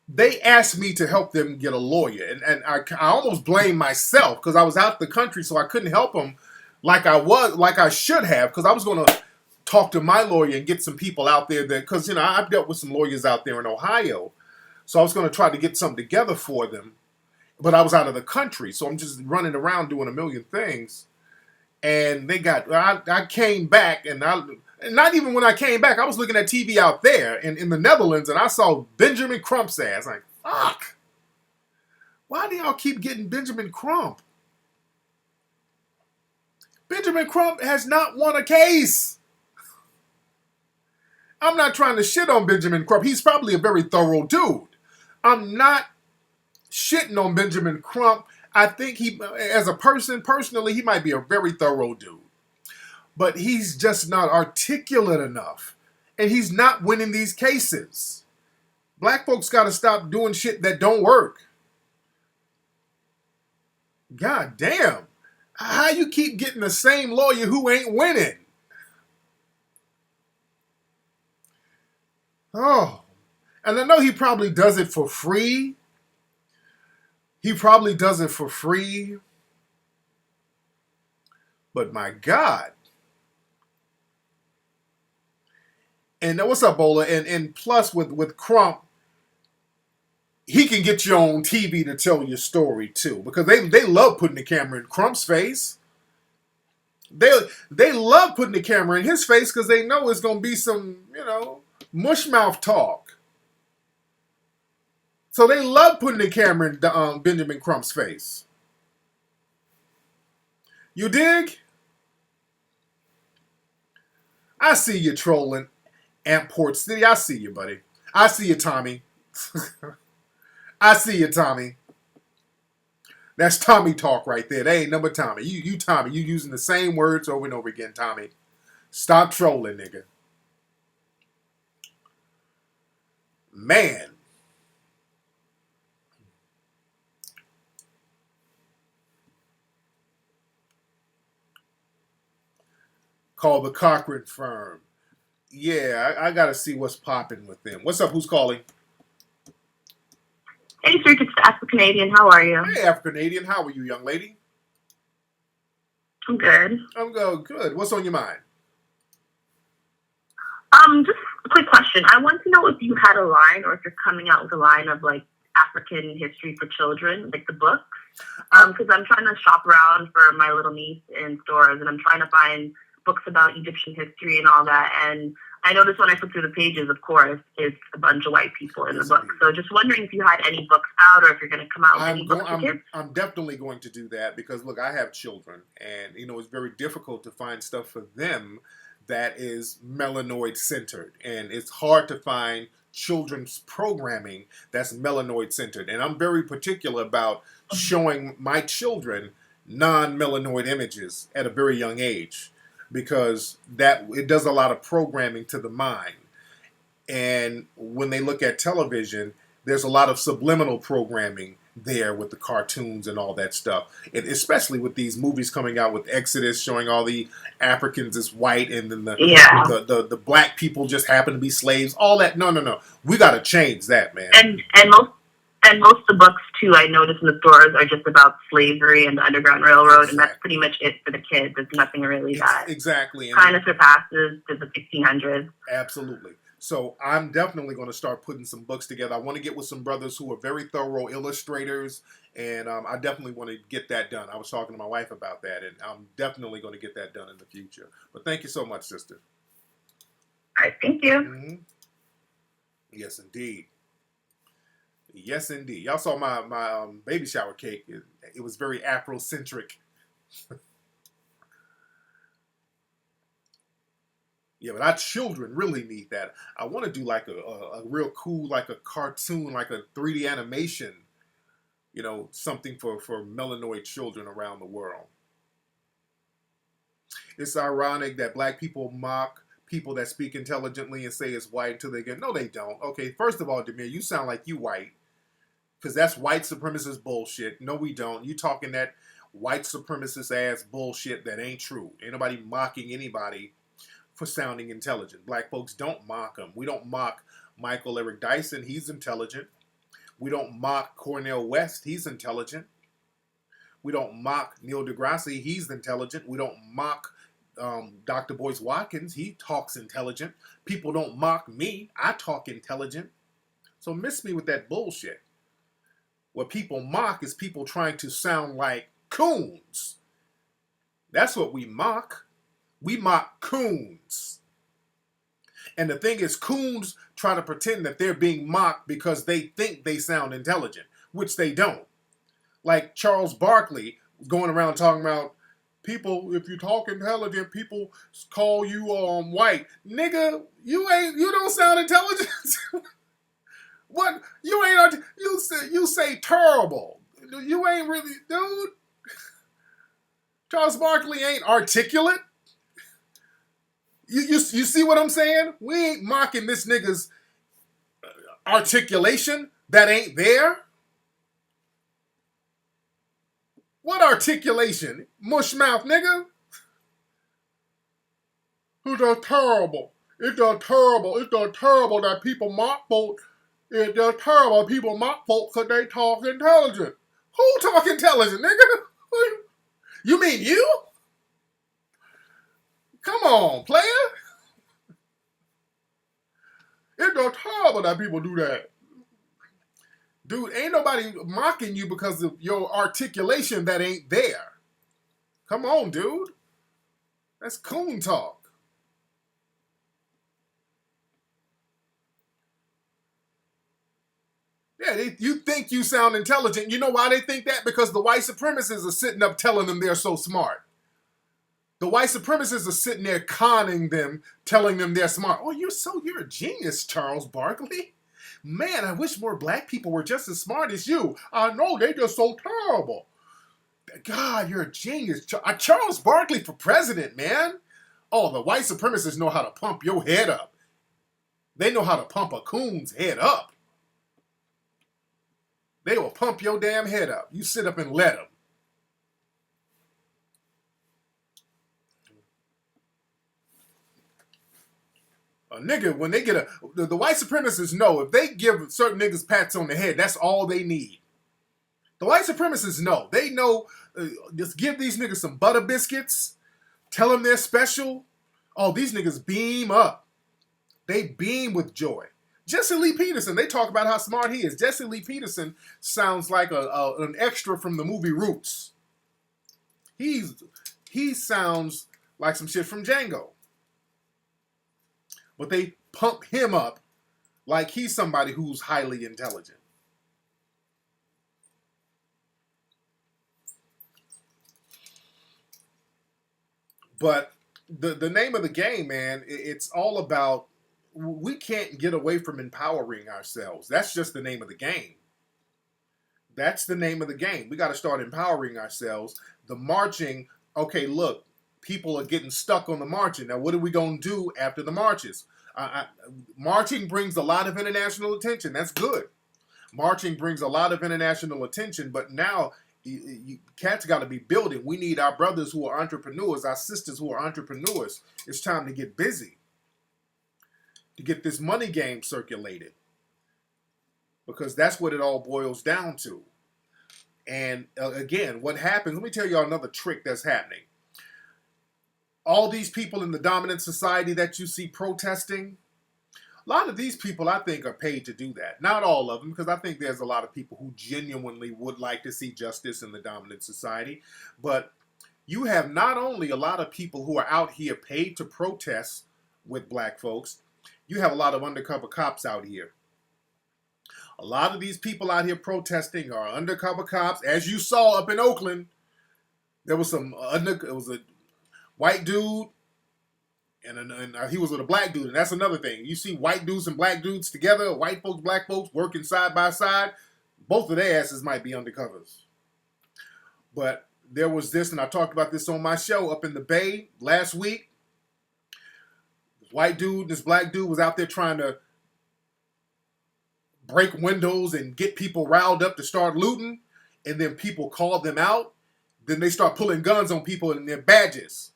C: they asked me to help them get a lawyer. And I almost blame myself, because I was out the country, so I couldn't help them like I should have, because I was going to talk to my lawyer and get some people out there because, I've dealt with some lawyers out there in Ohio. So I was going to try to get something together for them. But I was out of the country, so I'm just running around doing a million things. And I came back, and not even when I came back, I was looking at TV out there in the Netherlands, and I saw Benjamin Crump's ass. Like, fuck. Why do y'all keep getting Benjamin Crump? Benjamin Crump has not won a case. I'm not trying to shit on Benjamin Crump. He's probably a very thorough dude. I'm not shitting on Benjamin Crump. I think as a person, personally, he might be a very thorough dude. But he's just not articulate enough. And he's not winning these cases. Black folks got to stop doing shit that don't work. God damn. How you keep getting the same lawyer who ain't winning? Oh. And I know he probably does it for free. But my God. And what's up, Bola? And plus with Crump, he can get you on TV to tell your story too, because they love putting the camera in Crump's face. They love putting the camera in his face because they know it's gonna be some mushmouth talk. So they love putting the camera in Benjamin Crump's face. You dig? I see you trolling. Amport City, I see you, buddy. I see you, Tommy. I see you, Tommy. That's Tommy talk right there. That ain't number Tommy. You Tommy, you using the same words over and over again, Tommy. Stop trolling, nigga. Man. Call the Cochran firm. Yeah, I got to see what's popping with them. What's up? Who's calling?
G: Hey, Tariq, it's the Afro-Canadian. How are you?
C: Hey, Afro-Canadian. How are you, young lady?
G: I'm good.
C: I'm good. What's on your mind?
G: Just a quick question. I want to know if you had a line, or if you're coming out with a line of like African history for children, like the books. Because I'm trying to shop around for my little niece in stores, and I'm trying to find books about Egyptian history and all that. And I noticed when I flipped through the pages, of course, it's a bunch of white people in the book. So just wondering if you had any books out, or if you're going to come out with any books for kids.
C: I'm definitely going to do that, because, look, I have children, and, it's very difficult to find stuff for them that is melanoid-centered. And it's hard to find children's programming that's melanoid-centered. And I'm very particular about showing my children non-melanoid images at a very young age, because it does a lot of programming to the mind. And when they look at television, there's a lot of subliminal programming there with the cartoons and all that stuff. And especially with these movies coming out with Exodus showing all the Africans as white and then
G: Yeah.
C: the black people just happen to be slaves. All that. No. We got to change that, man.
G: And most of the books too, I noticed in the stores are just about slavery and the Underground Railroad, and that's pretty much it for the kids. There's nothing really that
C: exactly
G: kind of surpasses to the 1600s.
C: Absolutely. So I'm definitely going to start putting some books together. I want to get with some brothers who are very thorough illustrators, and I definitely want to get that done. I was talking to my wife about that, and I'm definitely going to get that done in the future. But thank you so much, sister.
G: All right, thank you.
C: Mm-hmm. Yes, indeed. Yes, indeed. Y'all saw my baby shower cake. It was very Afrocentric. Yeah, but our children really need that. I want to do like a real cool, like a cartoon, like a 3D animation, something for melanoid children around the world. It's ironic that black people mock people that speak intelligently and say it's white until they get, no, they don't. Okay, first of all, Demir, you sound like you white. Because that's white supremacist bullshit. No, we don't. You talking that white supremacist ass bullshit that ain't true. Ain't nobody mocking anybody for sounding intelligent. Black folks don't mock them. We don't mock Michael Eric Dyson. He's intelligent. We don't mock Cornel West. He's intelligent. We don't mock Neil deGrasse. He's intelligent. We don't mock Dr. Boyce Watkins. He talks intelligent. People don't mock me. I talk intelligent. So miss me with that bullshit. What people mock is people trying to sound like coons. That's what we mock. We mock coons. And the thing is, coons try to pretend that they're being mocked because they think they sound intelligent, which they don't. Like Charles Barkley going around talking about people, if you talk intelligent, people call you white. Nigga, you don't sound intelligent. What? You ain't, you say terrible. You ain't really, dude. Charles Barkley ain't articulate. You see what I'm saying? We ain't mocking this nigga's articulation that ain't there. What articulation? Mushmouth nigga? It's terrible. It's terrible. It's terrible that people mock folks. It's terrible people mock folks because they talk intelligent. Who talk intelligent, nigga? You mean you? Come on, player. It's terrible that people do that. Dude, ain't nobody mocking you because of your articulation that ain't there. Come on, dude. That's coon talk. Yeah, you think you sound intelligent. You know why they think that? Because the white supremacists are sitting up telling them they're so smart. The white supremacists are sitting there conning them, telling them they're smart. Oh, you're a genius, Charles Barkley. Man, I wish more black people were just as smart as you. I know, they just so terrible. God, you're a genius. Charles Barkley for president, man. Oh, the white supremacists know how to pump your head up. They know how to pump a coon's head up. They will pump your damn head up. You sit up and let them. A nigga, when they get the white supremacists know if they give certain niggas pats on the head, that's all they need. The white supremacists know. They know, just give these niggas some butter biscuits, tell them they're special. Oh, these niggas beam up. They beam with joy. Jesse Lee Peterson, they talk about how smart he is. Jesse Lee Peterson sounds like an extra from the movie Roots. He sounds like some shit from Django. But they pump him up like he's somebody who's highly intelligent. But the name of the game, man, it's all about, we can't get away from empowering ourselves. That's just the name of the game. That's the name of the game. We got to start empowering ourselves. The marching, okay, look, people are getting stuck on the marching. Now, what are we going to do after the marches? Marching brings a lot of international attention. That's good. Marching brings a lot of international attention, but now cats got to be building. We need our brothers who are entrepreneurs, our sisters who are entrepreneurs. It's time to get busy, to get this money game circulated, because that's what it all boils down to. And again, what happens, let me tell y'all another trick that's happening. All these people in the dominant society that you see protesting, a lot of these people, I think, are paid to do that. Not all of them, because I think there's a lot of people who genuinely would like to see justice in the dominant society. But you have not only a lot of people who are out here paid to protest with black folks, you have a lot of undercover cops out here. A lot of these people out here protesting are undercover cops. As you saw up in Oakland, there was it was a white dude, and he was with a black dude, and that's another thing. You see white dudes and black dudes together, white folks, black folks working side by side. Both of their asses might be undercovers. But there was this, and I talked about this on my show up in the Bay last week. This white dude and this black dude was out there trying to break windows and get people riled up to start looting, and then people called them out. Then they start pulling guns on people and their badges.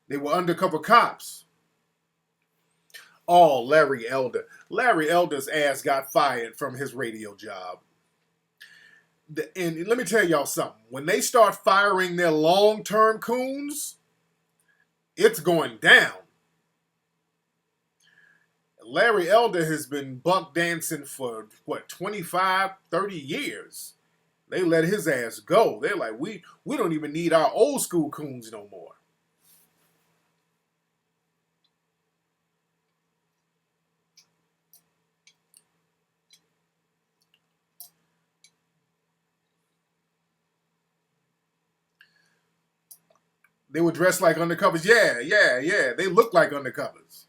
C: They were undercover cops. Oh, Larry Elder. Larry Elder's ass got fired from his radio job. And let me tell y'all something. When they start firing their long-term coons, it's going down. Larry Elder has been buck dancing for, 25, 30 years. They let his ass go. They're like, we don't even need our old school coons no more. They were dressed like undercovers. Yeah. They looked like undercovers.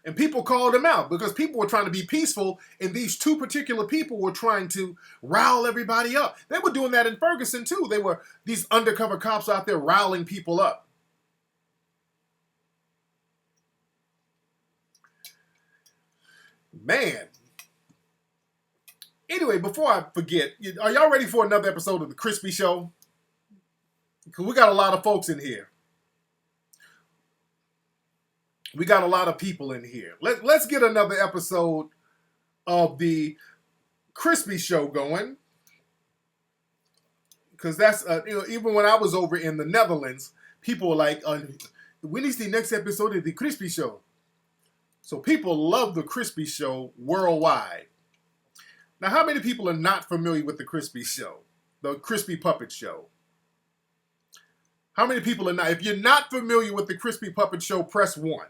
C: And people called them out because people were trying to be peaceful, and these two particular people were trying to rile everybody up. They were doing that in Ferguson too. They were these undercover cops out there riling people up. Man. Anyway, before I forget, are y'all ready for another episode of The Crispy Show? Because we got a lot of folks in here. We got a lot of people in here. Let's get another episode of The Crispy Show going. Because that's, even when I was over in the Netherlands, people were like, when is the next episode of The Crispy Show? So people love The Crispy Show worldwide. Now, how many people are not familiar with The Crispy Show? The Crispy Puppet Show. How many people are not? If you're not familiar with The Crispy Puppet Show, press 1.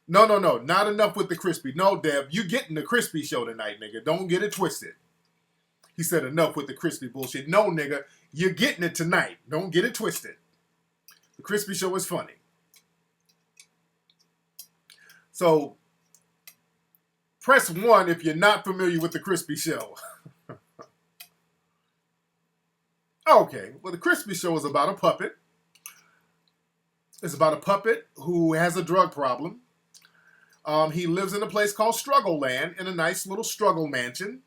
C: No. Not enough with the Crispy. No, Dev, you getting the Crispy Show tonight, nigga. Don't get it twisted. He said enough with the Crispy bullshit. No, nigga, you're getting it tonight. Don't get it twisted. The Crispy Show is funny. So, press 1 if you're not familiar with the Crispy Show. Okay, well, the Crispy Show is about a puppet. It's about a puppet who has a drug problem. He lives in a place called Struggle Land in a nice little struggle mansion.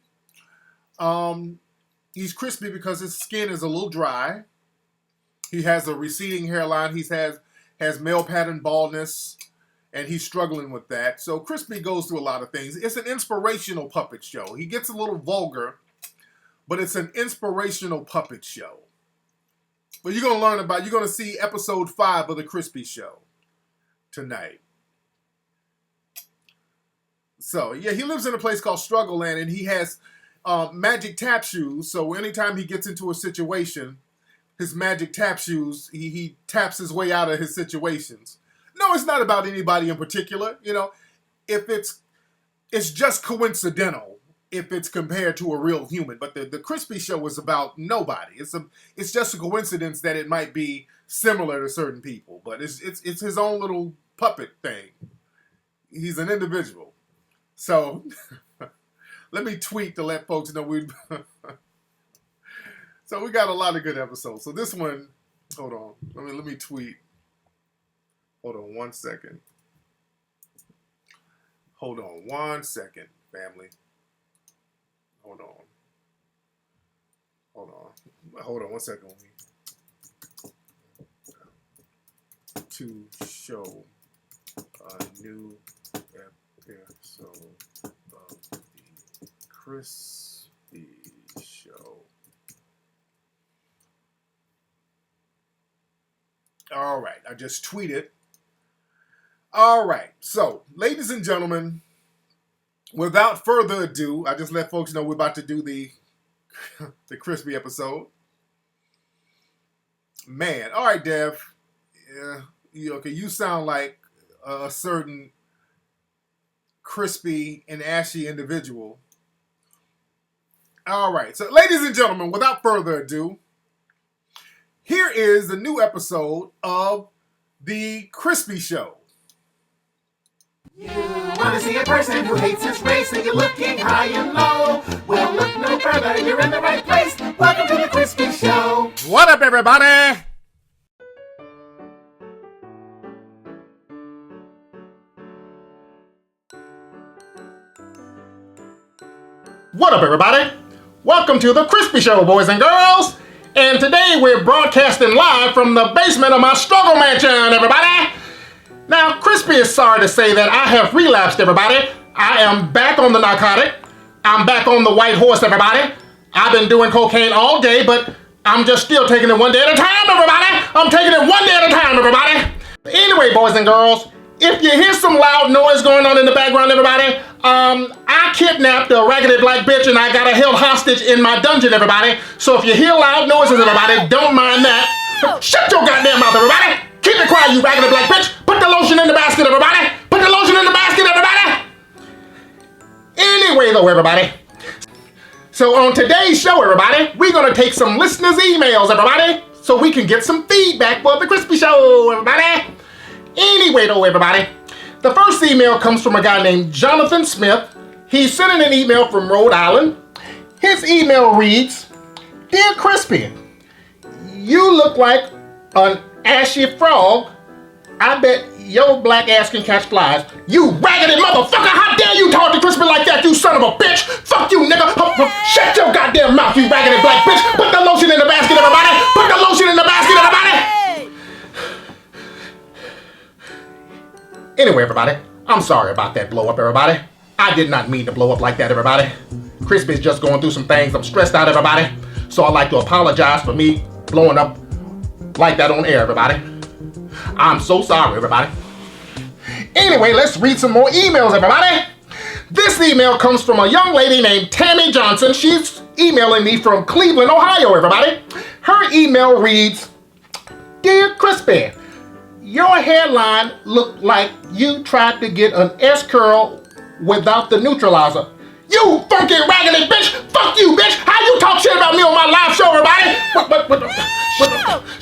C: He's crispy because his skin is a little dry. He has a receding hairline. He has male pattern baldness, and he's struggling with that. So Crispy goes through a lot of things. It's an inspirational puppet show. He gets a little vulgar, but it's an inspirational puppet show. But you're going to see episode 5 of The Crispy Show tonight. So, yeah, he lives in a place called Struggle Land, and he has magic tap shoes. So anytime he gets into a situation, his magic tap shoes, he taps his way out of his situations. No, it's not about anybody in particular. If it's just coincidental if it's compared to a real human. But the Crispy Show is about nobody. It's just a coincidence that it might be similar to certain people. But it's his own little puppet thing. He's an individual. So, let me tweet to let folks know So we got a lot of good episodes. So this one, hold on. Let me tweet. Hold on 1 second. Hold on 1 second, family. Hold on 1 second. To show a new episode of the Crispy Show. All right, I just tweeted. All right, so ladies and gentlemen, without further ado, I just let folks know we're about to do the Crispy episode. Man, all right, Dev. Yeah, you sound like a certain crispy and ashy individual. All right, so ladies and gentlemen, without further ado, here is the new episode of the Crispy Show.
H: You want to see a person who hates his race and you're looking high and low? Well, look no further, you're in the right place. Welcome to the Crispy Show.
C: What up, everybody? What up, everybody? Welcome to the Crispy Show, boys and girls. And today we're broadcasting live from the basement of my struggle mansion, everybody. Now, Crispy is sorry to say that I have relapsed, everybody. I am back on the narcotic. I'm back on the white horse, everybody. I've been doing cocaine all day, but I'm just still taking it one day at a time, everybody. I'm taking it one day at a time, everybody. Anyway, boys and girls, if you hear some loud noise going on in the background, everybody, I kidnapped a raggedy black bitch and I got her held hostage in my dungeon, everybody. So if you hear loud noises, everybody, don't mind that. Shut your goddamn mouth, everybody. Keep it quiet, you raggedy black bitch. Put the lotion in the basket, everybody. Put the lotion in the basket, everybody. Anyway, though, everybody. So on today's show, everybody, we're going to take some listeners' emails, everybody, so we can get some feedback for the Crispy Show, everybody. Anyway, though, everybody, the first email comes from a guy named Jonathan Smith. He's sending an email from Rhode Island. His email reads, Dear Crispy, you look like an ashy frog. I bet your black ass can catch flies. You raggedy motherfucker! How dare you talk to Crispy like that, you son of a bitch! Fuck you, nigga! Shut your goddamn mouth, you raggedy black bitch! Put the lotion in the basket, everybody! Put the lotion in the basket, everybody! Anyway, everybody, I'm sorry about that blow up, everybody. I did not mean to blow up like that, everybody. Crispy's just going through some things. I'm stressed out, everybody. So I'd like to apologize for me blowing up like that on air, everybody. I'm so sorry, everybody. Anyway, let's read some more emails, everybody. This email comes from a young lady named Tammy Johnson. She's emailing me from Cleveland, Ohio, everybody. Her email reads, Dear Crispy, your hairline looked like you tried to get an S-curl without the neutralizer. You funky raggedy bitch! Fuck you, bitch! How you talk shit about me on my live show, everybody?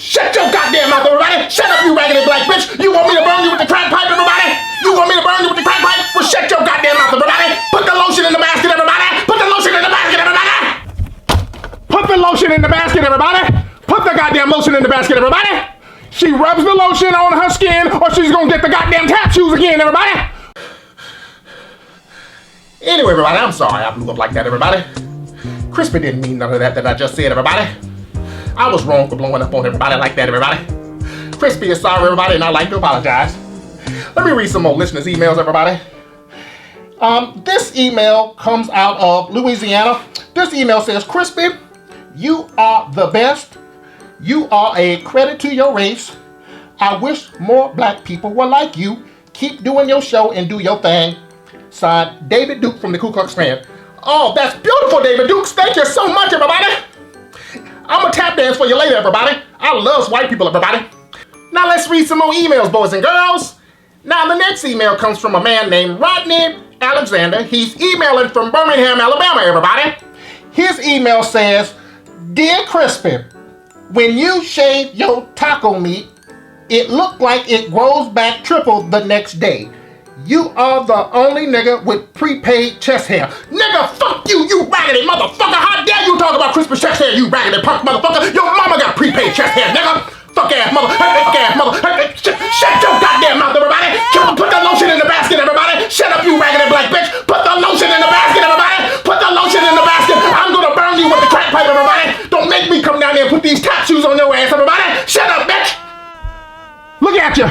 C: Shut your goddamn mouth, everybody! Shut up, you raggedy black bitch! You want me to burn you with the crack pipe, everybody? You want me to burn you with the crack pipe? Well, shut your goddamn mouth, everybody! Put the lotion in the basket, everybody! Put the lotion in the basket, everybody! Put the lotion in the basket, everybody! Put the goddamn lotion in the basket, everybody! She rubs the lotion on her skin or she's gonna get the goddamn tap shoes again, everybody! Anyway, everybody, I'm sorry I blew up like that, everybody. Crispy didn't mean none of that I just said, everybody. I was wrong for blowing up on everybody like that, everybody. Crispy is sorry, everybody, and I'd like to apologize. Let me read some more listeners' emails, everybody. This email comes out of Louisiana. This email says, Crispy, you are the best. You are a credit to your race. I wish more black people were like you. Keep doing your show and do your thing. Signed, David Duke from the Ku Klux Klan. Oh, that's beautiful, David Dukes. Thank you so much, everybody. I'm gonna tap dance for you later, everybody. I love white people, everybody. Now let's read some more emails, boys and girls. Now the next email comes from a man named Rodney Alexander. He's emailing from Birmingham, Alabama, everybody. His email says, Dear Crispy, when you shave your taco meat, it looked like it grows back triple the next day. You are the only nigga with prepaid chest hair. Nigga, fuck you, you raggedy motherfucker. How dare you talk about Crispy chest hair, you raggedy punk motherfucker. Your mama got prepaid chest hair, nigga. Fuck ass mother. Shut your goddamn mouth, everybody. Put the lotion in the basket, everybody. Shut up, you raggedy black bitch. Put the lotion in the basket, everybody. Put the lotion in the basket. I'm gonna burn you with the crack pipe, everybody. Don't make me
H: these tap shoes on your ass, everybody. Shut up, bitch. Look at you.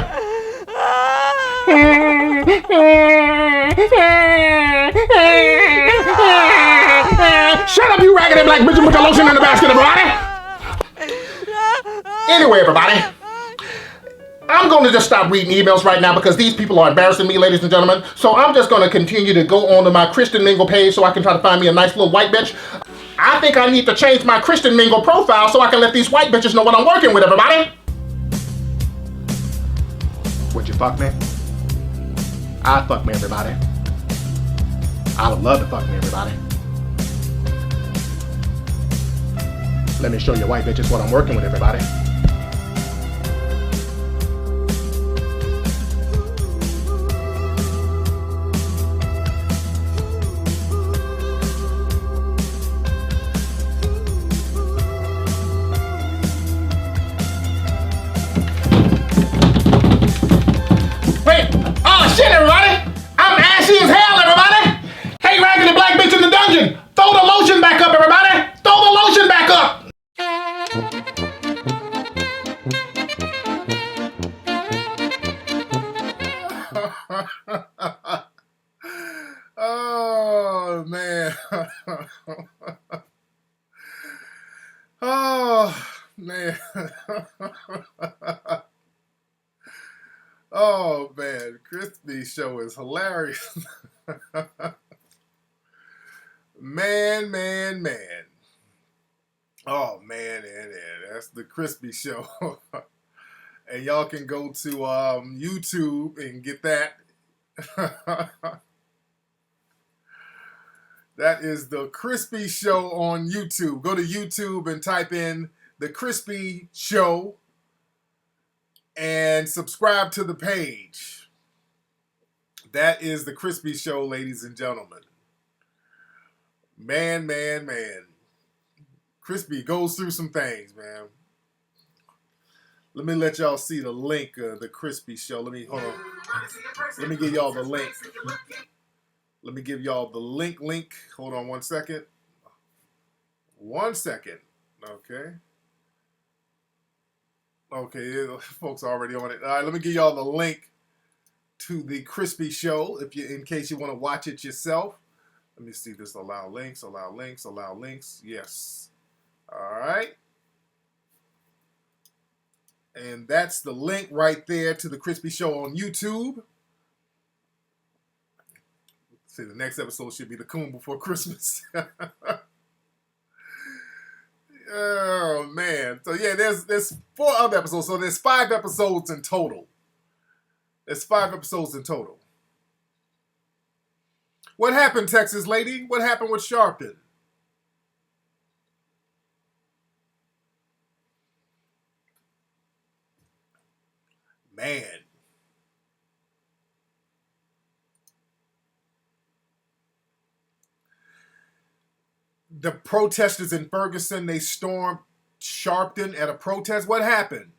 H: Shut up, you raggedy black bitch, and put your lotion in the basket, everybody. Anyway, everybody, I'm going to just stop reading emails right now because these people are embarrassing me, ladies and gentlemen. So I'm just going to continue to go onto my Christian Mingle page so I can try to find me a nice little white bitch. I think I need to change my Christian Mingle profile so I can let these white bitches know what I'm working with, everybody. Would you fuck me? I'd fuck me, everybody. I would love to fuck me, everybody. Let me show you white bitches what I'm working with, everybody. Wait! Oh shit, everybody! I'm ashy as hell, everybody! Hey, raggedy black bitch in the dungeon! Throw the lotion back up, everybody! Throw the lotion back up!
C: Oh man. Oh man. Oh man, Crispy show is hilarious. Man. Oh man, that's the Crispy show. And y'all can go to YouTube and get that. That is the Crispy Show on YouTube. Go to YouTube and type in the Crispy Show and subscribe to the page. That is the Crispy Show, ladies and gentlemen. Man. Crispy goes through some things, man. Let me let y'all see the link of the Crispy Show. Hold on. Let me give y'all the link. Let me give y'all the link. Hold on 1 second. 1 second. Okay, folks are already on it. All right, let me give y'all the link to the Crispy Show in case you want to watch it yourself. Let me see this. Allow links. Yes. All right. And that's the link right there to the Crispy Show on YouTube. See, the next episode should be the Coon Before Christmas. Oh man. So yeah, there's 4 other episodes. So there's 5 episodes in total. What happened, Texas lady? What happened with Sharpton? Man. The protesters in Ferguson, they stormed Sharpton at a protest. What happened?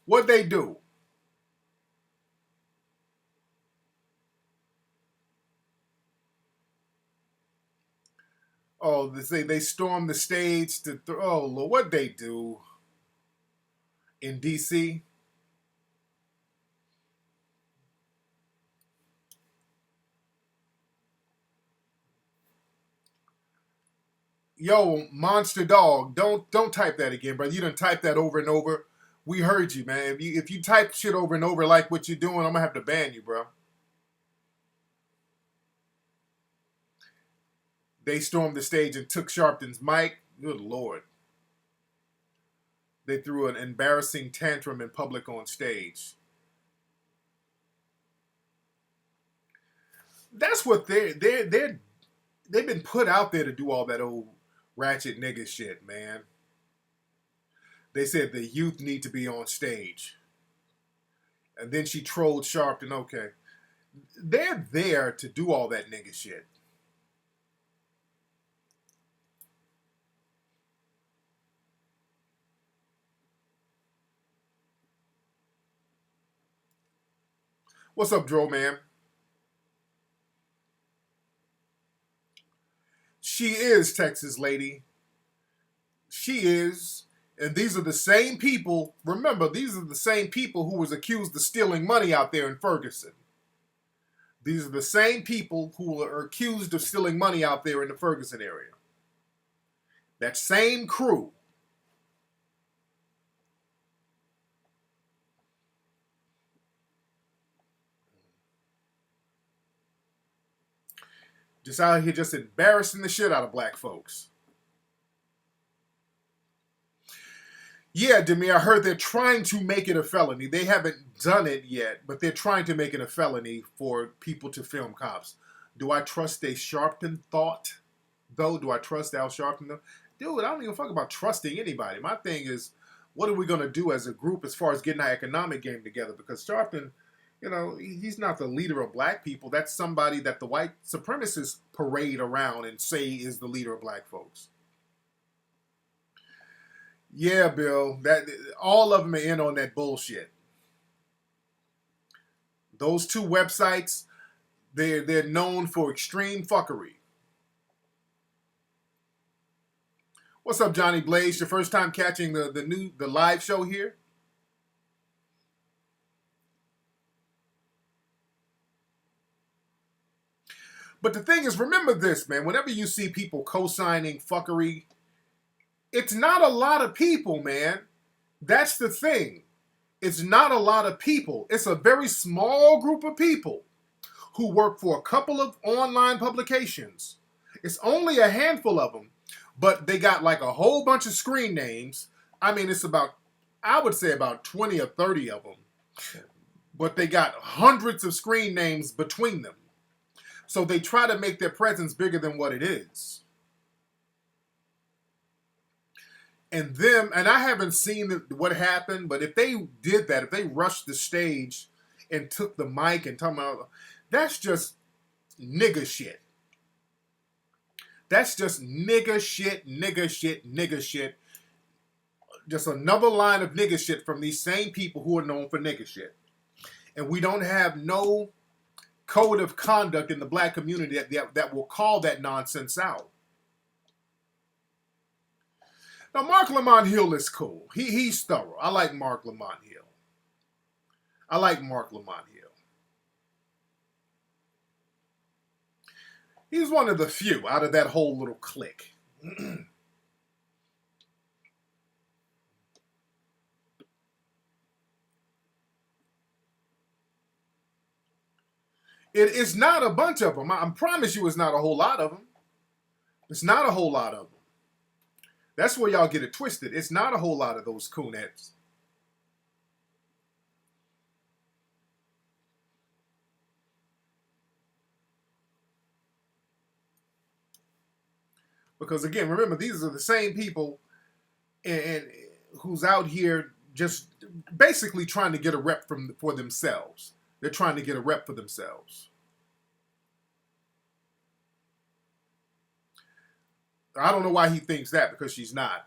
C: What'd they do? Oh, they stormed the stage to oh Lord, what'd they do? In DC? Yo, Monster Dog, don't type that again, bro. You done type that over and over. We heard you, man. If you type shit over and over like what you're doing, I'm gonna have to ban you, bro. They stormed the stage and took Sharpton's mic. Good Lord. They threw an embarrassing tantrum in public on stage. That's what they've been put out there to do all that old ratchet nigga shit, man. They said the youth need to be on stage. And then she trolled Sharpton. Okay. They're there to do all that nigga shit. What's up, Dro Man? She is, Texas lady. She is. And these are the same people, remember, these are the same people who was accused of stealing money out there in Ferguson. These are the same people who are accused of stealing money out there in the Ferguson area. That same crew. Just out here just embarrassing the shit out of black folks. Yeah, Demir, I heard they're trying to make it a felony. They haven't done it yet, but they're trying to make it a felony for people to film cops. Do I trust a Sharpton thought, though? Do I trust Al Sharpton, though? Dude, I don't even fuck about trusting anybody. My thing is, what are we going to do as a group as far as getting our economic game together? Because Sharpton, you know, he's not the leader of black people. That's somebody that the white supremacists parade around and say is the leader of black folks. Yeah, Bill, that all of them are in on that bullshit. Those two websites, they're known for extreme fuckery. What's up, Johnny Blaze? Your first time catching the live show here? But the thing is, remember this, man. Whenever you see people co-signing fuckery, it's not a lot of people, man. That's the thing. It's not a lot of people. It's a very small group of people who work for a couple of online publications. It's only a handful of them, but they got like a whole bunch of screen names. I mean, it's about, I would say about 20 or 30 of them. But they got hundreds of screen names between them. So they try to make their presence bigger than what it is. And I haven't seen what happened, but if they did that, if they rushed the stage and took the mic and talking about, that's just nigga shit. That's just nigga shit, nigga shit, nigga shit. Just another line of nigga shit from these same people who are known for nigga shit. And we don't have no code of conduct in the black community that will call that nonsense out. Now, Mark Lamont Hill is cool. He's thorough. I like Mark Lamont Hill. I like Mark Lamont Hill. He's one of the few out of that whole little clique. It is not a bunch of them. I promise you it's not a whole lot of them. It's not a whole lot of them. That's where y'all get it twisted. It's not a whole lot of those coonheads. Because again, remember, these are the same people and who's out here just basically trying to get a rep for themselves. They're trying to get a rep for themselves. I don't know why he thinks that, because she's not.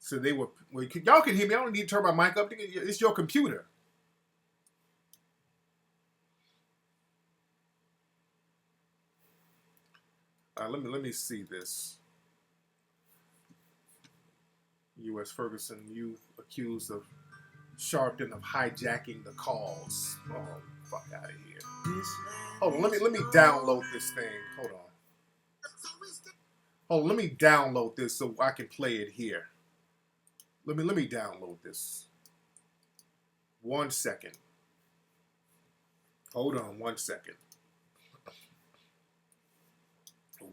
C: So they were, well, y'all can hear me. I don't need to turn my mic up. It's your computer. Let me see this. U.S. Ferguson youth accused of Sharpton of hijacking the calls. Oh, fuck out of here. Hold on, let me download this thing. Hold on, let me download this so I can play it here. Let me download this. 1 second. Hold on 1 second.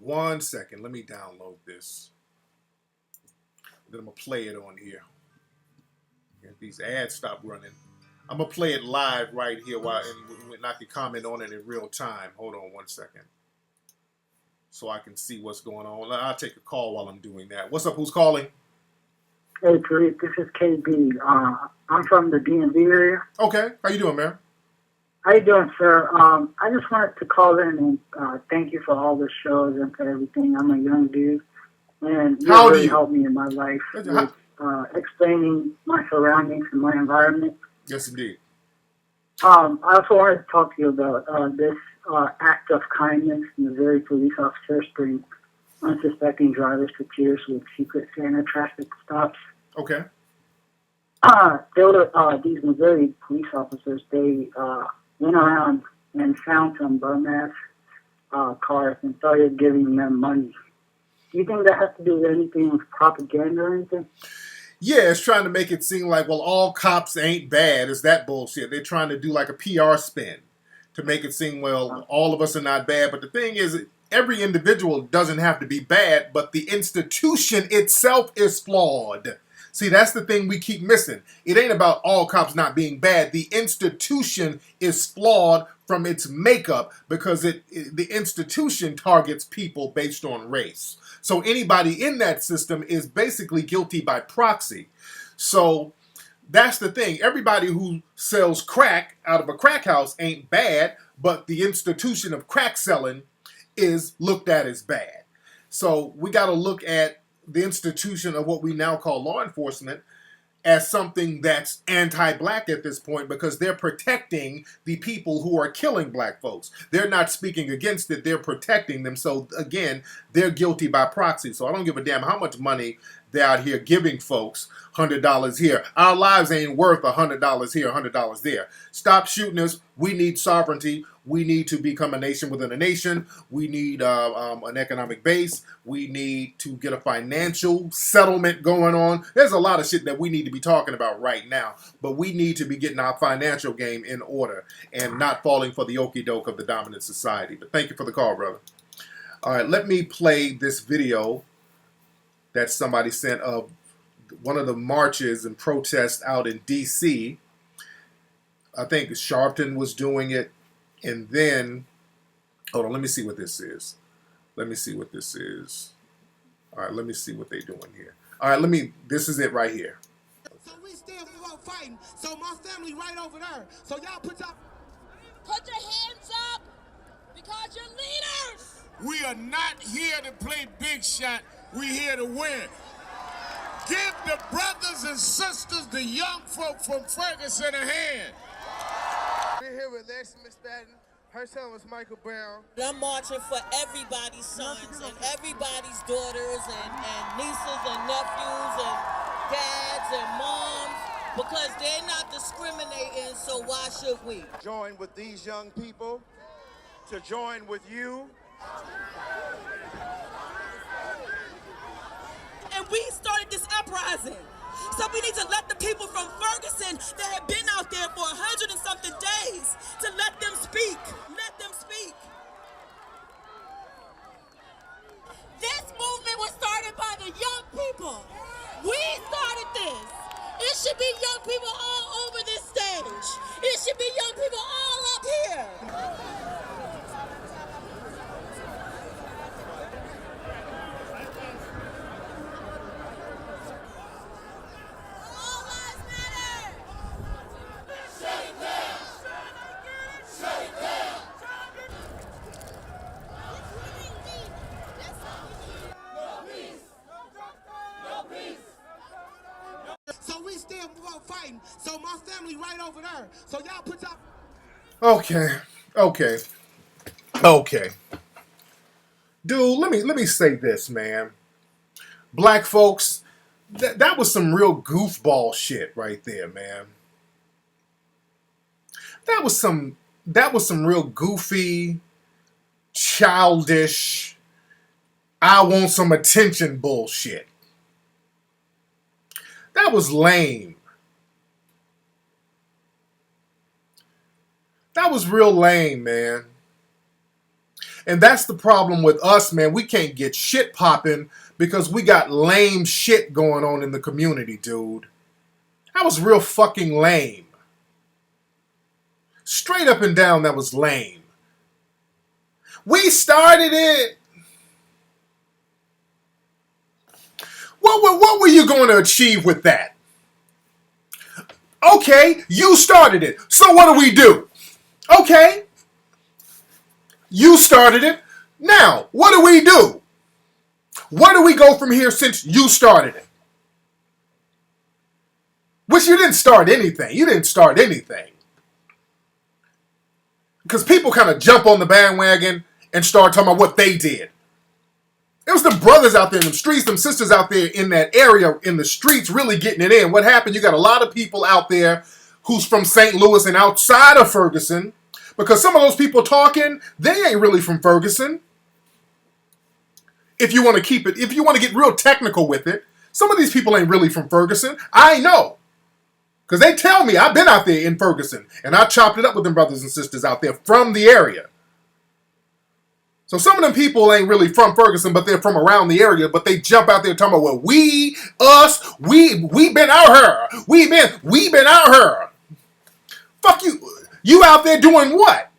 C: 1 second. Let me download this. Then I'm going to play it on here. If these ads stop running, I'm going to play it live right here and I can comment on it in real time. Hold on 1 second. So I can see what's going on. I'll take a call while I'm doing that. What's up? Who's calling?
I: Hey, Tariq, this is KB. I'm from the DMV area.
C: Okay. How you doing, man?
I: How you doing, sir? I just wanted to call in and thank you for all the shows and for everything. I'm a young dude, and
C: How
I: you
C: old are
I: really
C: you?
I: helped me in my life with explaining my surroundings and my environment.
C: Yes, indeed.
I: I also wanted to talk to you about this act of kindness Missouri police officers bring unsuspecting drivers to tears with Secret Santa traffic stops.
C: Okay.
I: There were these Missouri police officers. They went around and found some bum-ass cars and started giving them money. Do you think that has to do with anything with propaganda or anything?
C: Yeah, it's trying to make it seem like, well, all cops ain't bad. It's that bullshit. They're trying to do like a PR spin to make it seem, well, all of us are not bad. But the thing is, every individual doesn't have to be bad, but the institution itself is flawed. See, that's the thing we keep missing. It ain't about all cops not being bad. The institution is flawed from its makeup because the institution targets people based on race. So anybody in that system is basically guilty by proxy. So that's the thing. Everybody who sells crack out of a crack house ain't bad, but the institution of crack selling is looked at as bad. So we got to look at the institution of what we now call law enforcement as something that's anti-black at this point because they're protecting the people who are killing black folks. They're not speaking against it, they're protecting them. So again, they're guilty by proxy. So I don't give a damn how much money they're out here giving folks. $100 here. Our lives ain't worth $100 here, $100 there. Stop shooting us. We need sovereignty. We need to become a nation within a nation. We need an economic base. We need to get a financial settlement going on. There's a lot of shit that we need to be talking about right now. But we need to be getting our financial game in order and not falling for the okie doke of the dominant society. But thank you for the call, brother. All right, let me play this video that somebody sent of one of the marches and protests out in D.C. I think Sharpton was doing it. And then, hold on, let me see what this is. Let me see what this is. All right, let me see what they're doing here. All right, this is it right here.
J: So we still out fighting. So my family right over there. So y'all put your hands up because you're leaders. We are not here to play big shot. We're here to win. Give the brothers and sisters, the young folk from Ferguson, a hand.
K: We're here with Lexi McSpadden. Her son was Michael Brown.
L: I'm marching for everybody's sons and everybody's daughters and nieces and nephews and dads and moms because they're not discriminating, so why should we?
K: Join with these young people to join with you.
L: And we started this uprising. So we need to let the people from Ferguson that have been out there for 100 and something days, to let them speak. Let them speak.
M: This movement was started by the young people. We started this. It should be young people all over this stage. It should be young people all up here.
J: So we still out fighting. So my family right over there. So y'all put your...
C: Okay. Dude, let me say this, man. Black folks, that was some real goofball shit right there, man. That was some real goofy, childish, I want some attention bullshit. That was lame. That was real lame, man. And that's the problem with us, man. We can't get shit popping because we got lame shit going on in the community, dude. That was real fucking lame. Straight up and down, that was lame. We started it. What were you going to achieve with that? Okay, you started it. So what do we do? Okay, you started it. Now, what do we do? Where do we go from here since you started it? Which you didn't start anything. You didn't start anything. Because people kind of jump on the bandwagon and start talking about what they did. It was the brothers out there in the streets, them sisters out there in that area, in the streets, really getting it in. What happened? You got a lot of people out there who's from St. Louis and outside of Ferguson, because some of those people talking, they ain't really from Ferguson. If you want to keep it, if you want to get real technical with it, some of these people ain't really from Ferguson. I know. Because they tell me, I've been out there in Ferguson, and I chopped it up with them brothers and sisters out there from the area. So some of them people ain't really from Ferguson, but they're from around the area, but they jump out there talking about, well, we been out here. We been out here. Fuck you. You out there doing what?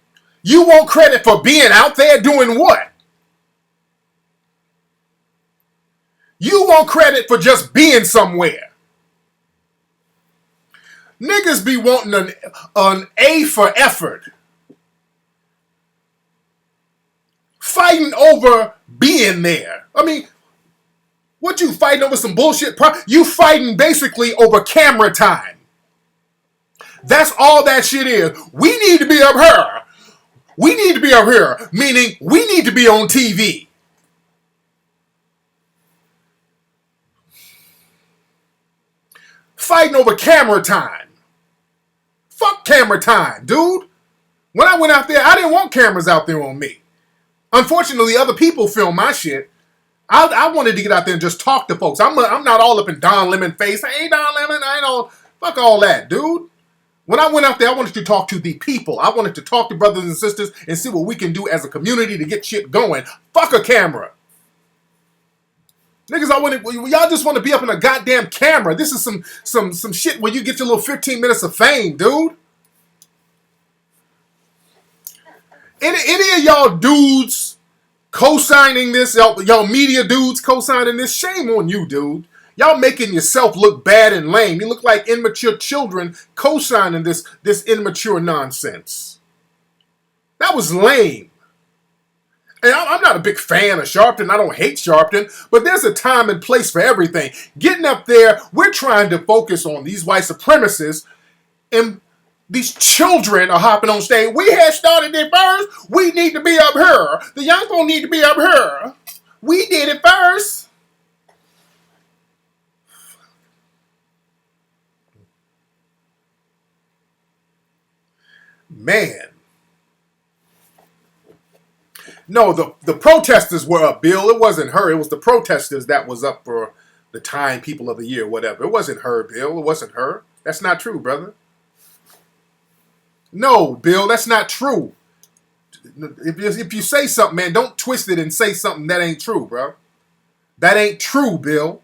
C: You want credit for being out there doing what? You want credit for just being somewhere. Niggas be wanting an A for effort. Fighting over being there. I mean, what you fighting over some bullshit? You fighting basically over camera time. That's all that shit is. We need to be up here. We need to be up here, meaning we need to be on TV. Fighting over camera time. Fuck camera time, dude. When I went out there, I didn't want cameras out there on me. Unfortunately, other people film my shit. I wanted to get out there and just talk to folks. I'm not all up in Don Lemon face. Hey, Don Lemon, I ain't all... Fuck all that, dude. When I went out there, I wanted to talk to the people. I wanted to talk to brothers and sisters and see what we can do as a community to get shit going. Fuck a camera. Niggas, y'all just want to be up in a goddamn camera. This is some shit where you get your little 15 minutes of fame, dude. Any of y'all dudes co-signing this, y'all media dudes co-signing this, shame on you, dude. Y'all making yourself look bad and lame. You look like immature children co-signing this immature nonsense. That was lame. And I'm not a big fan of Sharpton. I don't hate Sharpton. But there's a time and place for everything. Getting up there, we're trying to focus on these white supremacists. And these children are hopping on stage. We had started it first. We need to be up here. The young folk need to be up here. We did it first. Man. No, the protesters were up, Bill. It wasn't her. It was the protesters that was up for the Time People of the Year, whatever. It wasn't her, Bill. It wasn't her. That's not true, brother. No, Bill, that's not true. If you say something, man, don't twist it and say something that ain't true, bro. That ain't true, Bill.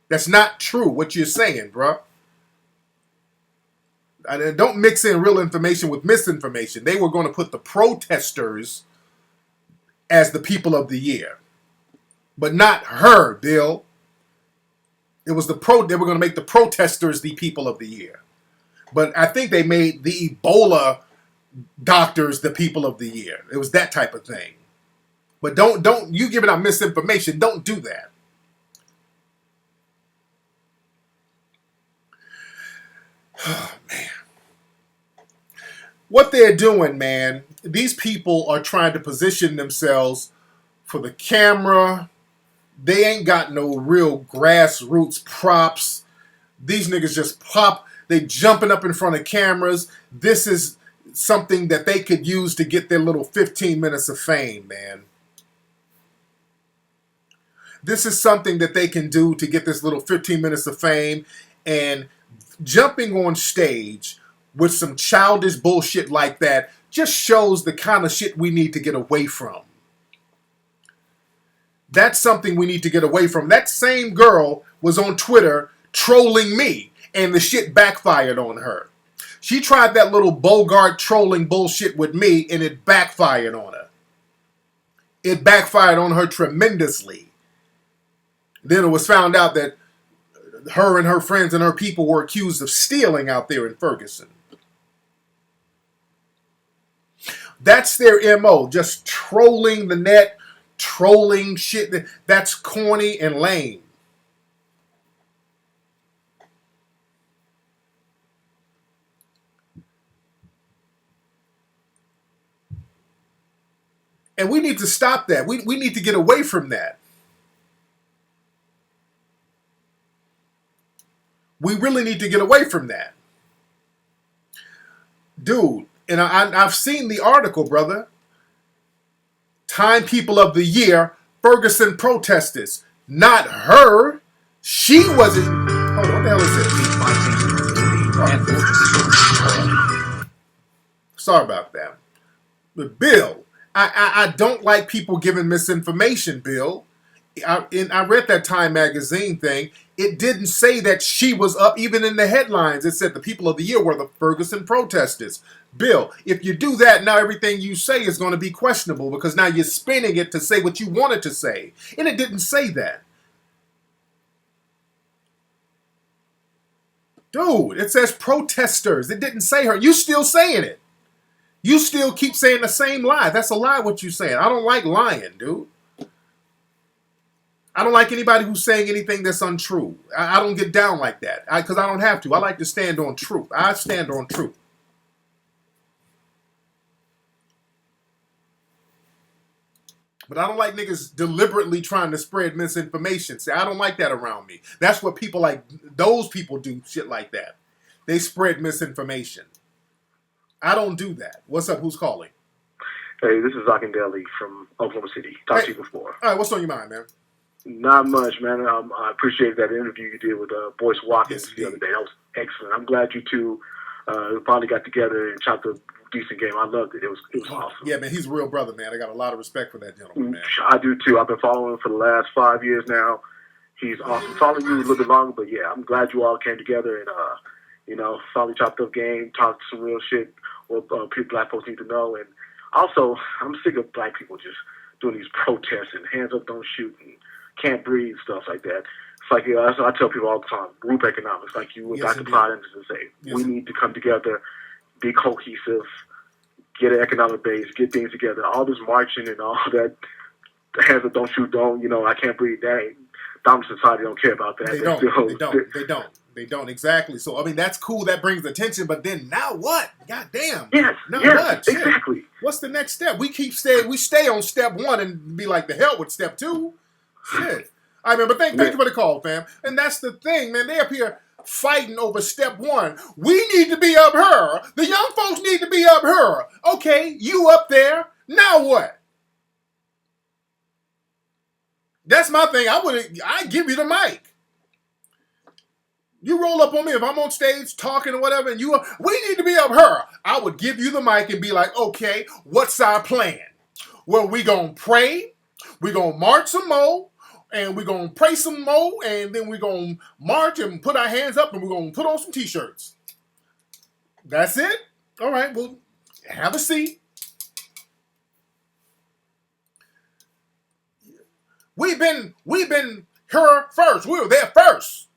C: That's not true, what you're saying, bro. Don't mix in real information with misinformation. They were going to put the protesters as the people of the year. But not her, Bill. It was they were going to make the protesters the people of the year. But I think they made the Ebola doctors the people of the year. It was that type of thing. But don't you giving out misinformation. Don't do that. Oh, man. What they're doing, man, these people are trying to position themselves for the camera. They ain't got no real grassroots props. These niggas just pop. They jumping up in front of cameras. This is something that they could use to get their little 15 minutes of fame, man. This is something that they can do to get this little 15 minutes of fame, and jumping on stage with some childish bullshit like that just shows the kind of shit we need to get away from. That's something we need to get away from. That same girl was on Twitter trolling me, and the shit backfired on her. She tried that little Bogart trolling bullshit with me, and it backfired on her. It backfired on her tremendously. Then it was found out that her and her friends and her people were accused of stealing out there in Ferguson. That's their MO. Just trolling the net, trolling shit. That's corny and lame. And we need to stop that. We need to get away from that. We really need to get away from that. Dude, and I've seen the article, brother. Time People of the Year, Ferguson protesters. Not her. She wasn't. Hold on, what the hell is this? Sorry about that. But Bill, I don't like people giving misinformation, Bill. I read that Time magazine thing. It didn't say that she was up, even in the headlines. It said the people of the year were the Ferguson protesters. Bill, if you do that, now everything you say is going to be questionable because now you're spinning it to say what you wanted to say. And it didn't say that. Dude, it says protesters. It didn't say her. You still saying it. You still keep saying the same lie. That's a lie what you're saying. I don't like lying, dude. I don't like anybody who's saying anything that's untrue. I don't get down like that because I don't have to. I like to stand on truth. I stand on truth. But I don't like niggas deliberately trying to spread misinformation. See, I don't like that around me. That's what people like, those people do shit like that. They spread misinformation. I don't do that. What's up? Who's calling?
N: Hey, this is Akindele from Oklahoma City. Talked to you before.
C: All right, what's on your mind, man?
N: Not much, man. I appreciate that interview you did with Boyce Watkins the other day. That was excellent. I'm glad you two finally got together and chopped a decent game. I loved it. It was awesome.
C: Yeah, man, he's a real brother, man. I got a lot of respect for that gentleman, man.
N: I do too. I've been following him for the last 5 years now. He's awesome. Following you a little bit longer, but yeah, I'm glad you all came together and finally chopped up game, talked some real shit what black folks need to know. And also, I'm sick of black people just doing these protests and hands up, don't shoot, and can't breathe, stuff like that. It's like, I tell people all the time, group economics, like you and Dr. Clyde Anderson say. We need to come together, be cohesive, get an economic base, get things together. All this marching and all that, hands up, don't shoot, don't, I can't breathe. That ain't, dominant society don't care about that.
C: They don't, exactly. So, I mean, that's cool. That brings attention. But then now what? God damn.
N: Yes,
C: now
N: yes,
C: what? Shit.
N: Exactly.
C: What's the next step? We stay on step one and be like, the hell with step two. Shit. I mean, but thank you for the call, fam. And that's the thing, man. They up here fighting over step one. We need to be up her. The young folks need to be up her. Okay, you up there. Now what? That's my thing. I'd give you the mic. You roll up on me if I'm on stage talking or whatever, and we need to be up her. I would give you the mic and be like, okay, what's our plan? Well, we gonna pray, we gonna march some more, and we gonna pray some more, and then we gonna march and put our hands up, and we're gonna put on some t-shirts. That's it? All right, well, have a seat. We've been her first. We were there first.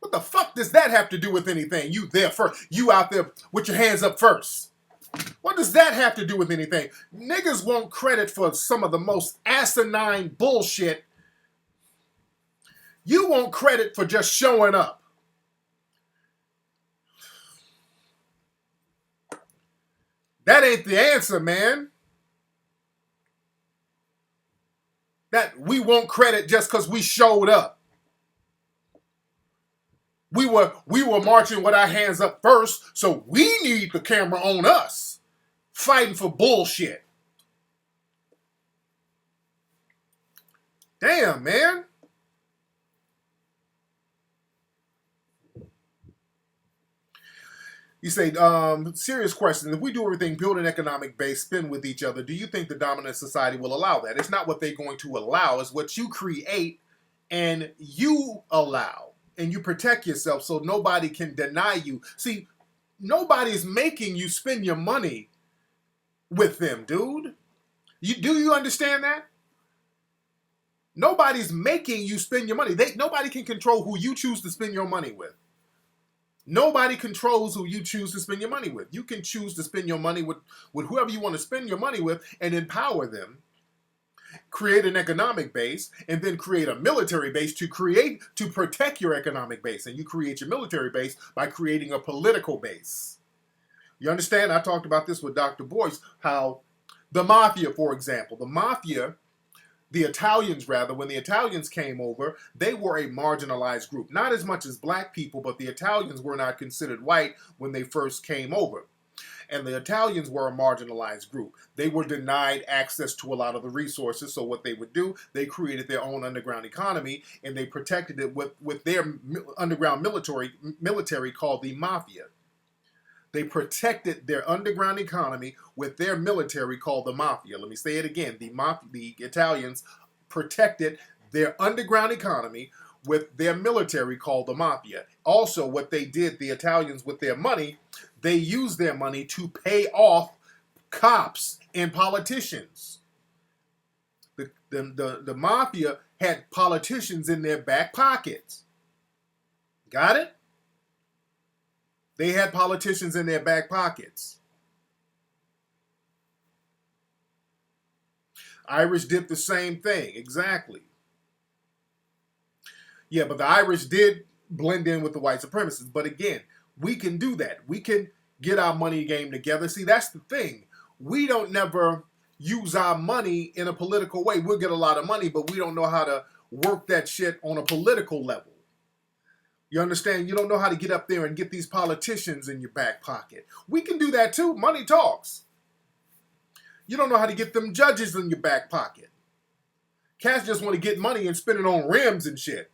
C: What the fuck does that have to do with anything? You there first. You out there with your hands up first. What does that have to do with anything? Niggas want credit for some of the most asinine bullshit. You want credit for just showing up. That ain't the answer, man. That we want credit just because we showed up. We were marching with our hands up first, so we need the camera on us, fighting for bullshit. Damn, man. You say, serious question. If we do everything, build an economic base, spin with each other, do you think the dominant society will allow that? It's not what they're going to allow. It's what you create and you allow. And you protect yourself so nobody can deny you. See, nobody's making you spend your money with them, dude. Do you understand that? Nobody's making you spend your money. Nobody can control who you choose to spend your money with. Nobody controls who you choose to spend your money with. You can choose to spend your money with whoever you want to spend your money with and empower them, create an economic base, and then create a military base to protect your economic base. And you create your military base by creating a political base. You understand? I talked about this with Dr. Boyce, how the mafia, for example, the Italians rather, when the Italians came over, they were a marginalized group. Not as much as black people, but the Italians were not considered white when they first came over. And the Italians were a marginalized group. They were denied access to a lot of the resources. So what they would do, they created their own underground economy, and they protected it with their underground military called the mafia. They protected their underground economy with their military called the mafia. Let me say it again. The Italians protected their underground economy with their military called the mafia. Also, what they did, the Italians, with their money, they used their money to pay off cops and politicians. The mafia had politicians in their back pockets. Got it? They had politicians in their back pockets. Irish did the same thing, exactly. Yeah, but the Irish did blend in with the white supremacists. But again, we can do that. We can get our money game together. See, that's the thing. We don't never use our money in a political way. We'll get a lot of money, but we don't know how to work that shit on a political level. You understand? You don't know how to get up there and get these politicians in your back pocket. We can do that too. Money talks. You don't know how to get them judges in your back pocket. Cats just want to get money and spend it on rims and shit.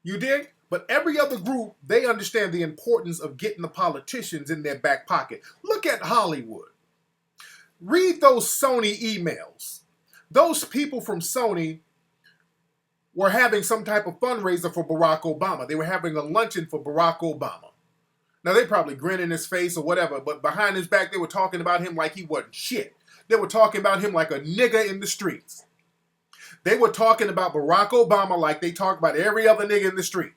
C: You dig? But every other group, they understand the importance of getting the politicians in their back pocket. Look at Hollywood. Read those Sony emails. Those people from Sony were having some type of fundraiser for Barack Obama. They were having a luncheon for Barack Obama. Now, they probably grin in his face or whatever, but behind his back, they were talking about him like he wasn't shit. They were talking about him like a nigga in the streets. They were talking about Barack Obama like they talk about every other nigga in the street.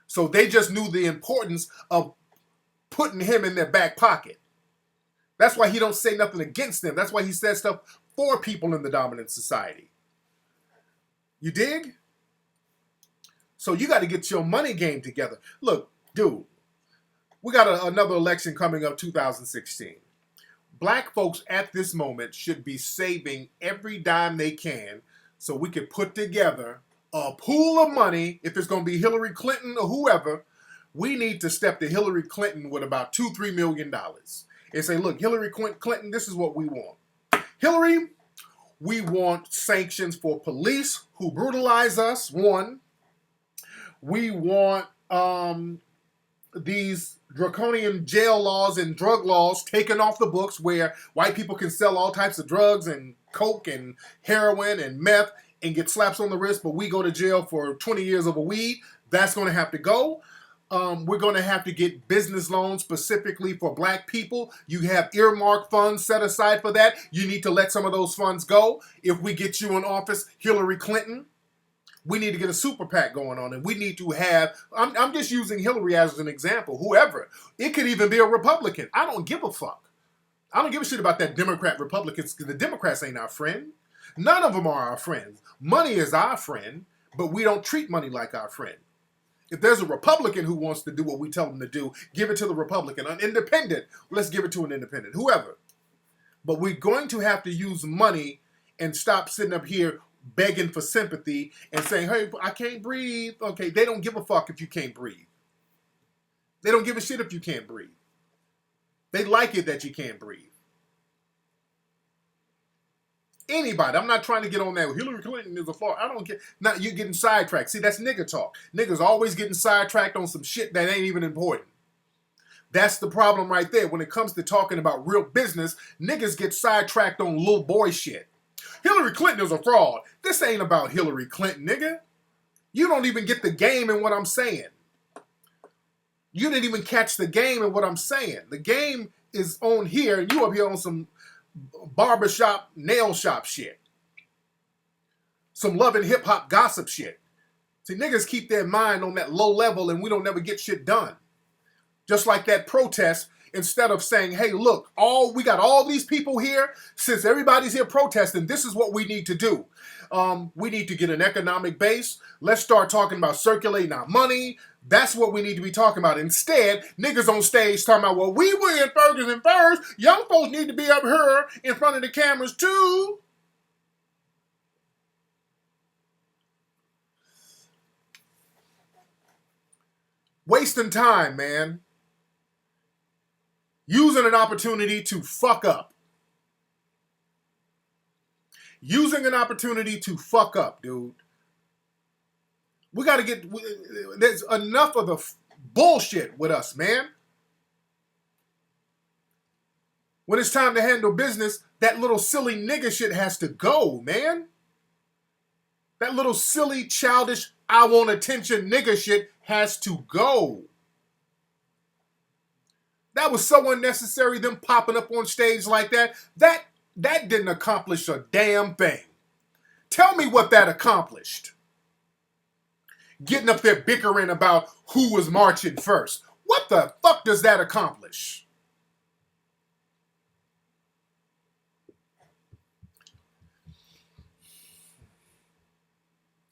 C: So they just knew the importance of putting him in their back pocket. That's why he don't say nothing against them. That's why he says stuff for people in the dominant society. You dig? So you got to get your money game together. Look, dude, we got another election coming up, 2016. Black folks at this moment should be saving every dime they can so we can put together a pool of money. If it's going to be Hillary Clinton or whoever, we need to step to Hillary Clinton with about $2-3 million and say, look, Hillary Clinton, this is what we want. Hillary, we want sanctions for police who brutalize us, one. We want these draconian jail laws and drug laws taken off the books where white people can sell all types of drugs and coke and heroin and meth and get slaps on the wrist, but we go to jail for 20 years of a weed. That's going to have to go. We're going to have to get business loans specifically for black people. You have earmark funds set aside for that. You need to let some of those funds go. If we get you in office, Hillary Clinton, we need to get a super PAC going on, and we need to have, I'm just using Hillary as an example, whoever. It could even be a Republican. I don't give a fuck. I don't give a shit about that Democrat Republicans, because the Democrats ain't our friend. None of them are our friends. Money is our friend, but we don't treat money like our friend. If there's a Republican who wants to do what we tell them to do, give it to the Republican. An independent, let's give it to an independent, whoever. But we're going to have to use money and stop sitting up here begging for sympathy and saying, hey, I can't breathe. Okay, they don't give a fuck if you can't breathe. They don't give a shit if you can't breathe. They like it that you can't breathe. Anybody, I'm not trying to get on that. Hillary Clinton is a fraud. I don't care. Now you're getting sidetracked. See, that's nigga talk. Niggas always getting sidetracked on some shit that ain't even important. That's the problem right there. When it comes to talking about real business, niggas get sidetracked on little boy shit. Hillary Clinton is a fraud. This ain't about Hillary Clinton, nigga. You don't even get the game in what I'm saying. You didn't even catch the game in what I'm saying. The game is on here, and you up here on some barbershop, nail shop shit. Some love and hip-hop gossip shit. See, niggas keep their mind on that low level and we don't never get shit done. Just like that protest, instead of saying, hey, look, we got all these people here. Since everybody's here protesting, this is what we need to do. We need to get an economic base. Let's start talking about circulating our money. That's what we need to be talking about. Instead, niggas on stage talking about, well, we were in Ferguson first. Young folks need to be up here in front of the cameras too. Wasting time, man. Using an opportunity to fuck up. Using an opportunity to fuck up, dude. We got to get... There's enough of the bullshit with us, man. When it's time to handle business, that little silly nigga shit has to go, man. That little silly, childish, I want attention nigga shit has to go. That was so unnecessary, them popping up on stage like that. That didn't accomplish a damn thing. Tell me what that accomplished. Getting up there bickering about who was marching first. What the fuck does that accomplish?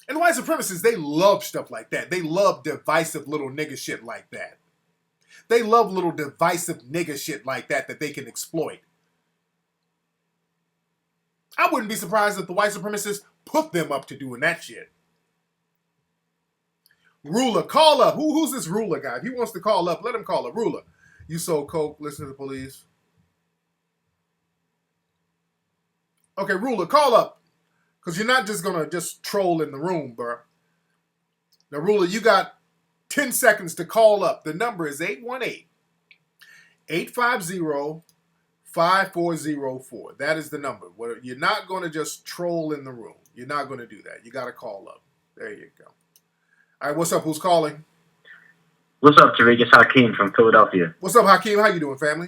C: And white supremacists, they love stuff like that. They love divisive little nigga shit like that. They love little divisive nigga shit like that they can exploit. I wouldn't be surprised if the white supremacists put them up to doing that shit. Ruler, call up. Who's this Ruler guy? If he wants to call up, let him call up. Ruler, you sold coke, listen to the police. Okay, Ruler, call up. Because you're not just going to just troll in the room, bro. Now, Ruler, you got 10 seconds to call up. The number is 818-850-5404. That is the number. You're not going to just troll in the room. You're not going to do that. You got to call up. There you go. All right, what's up? Who's calling?
O: What's up, Tariq? It's Hakeem from Philadelphia.
C: What's up, Hakeem? How you doing, family?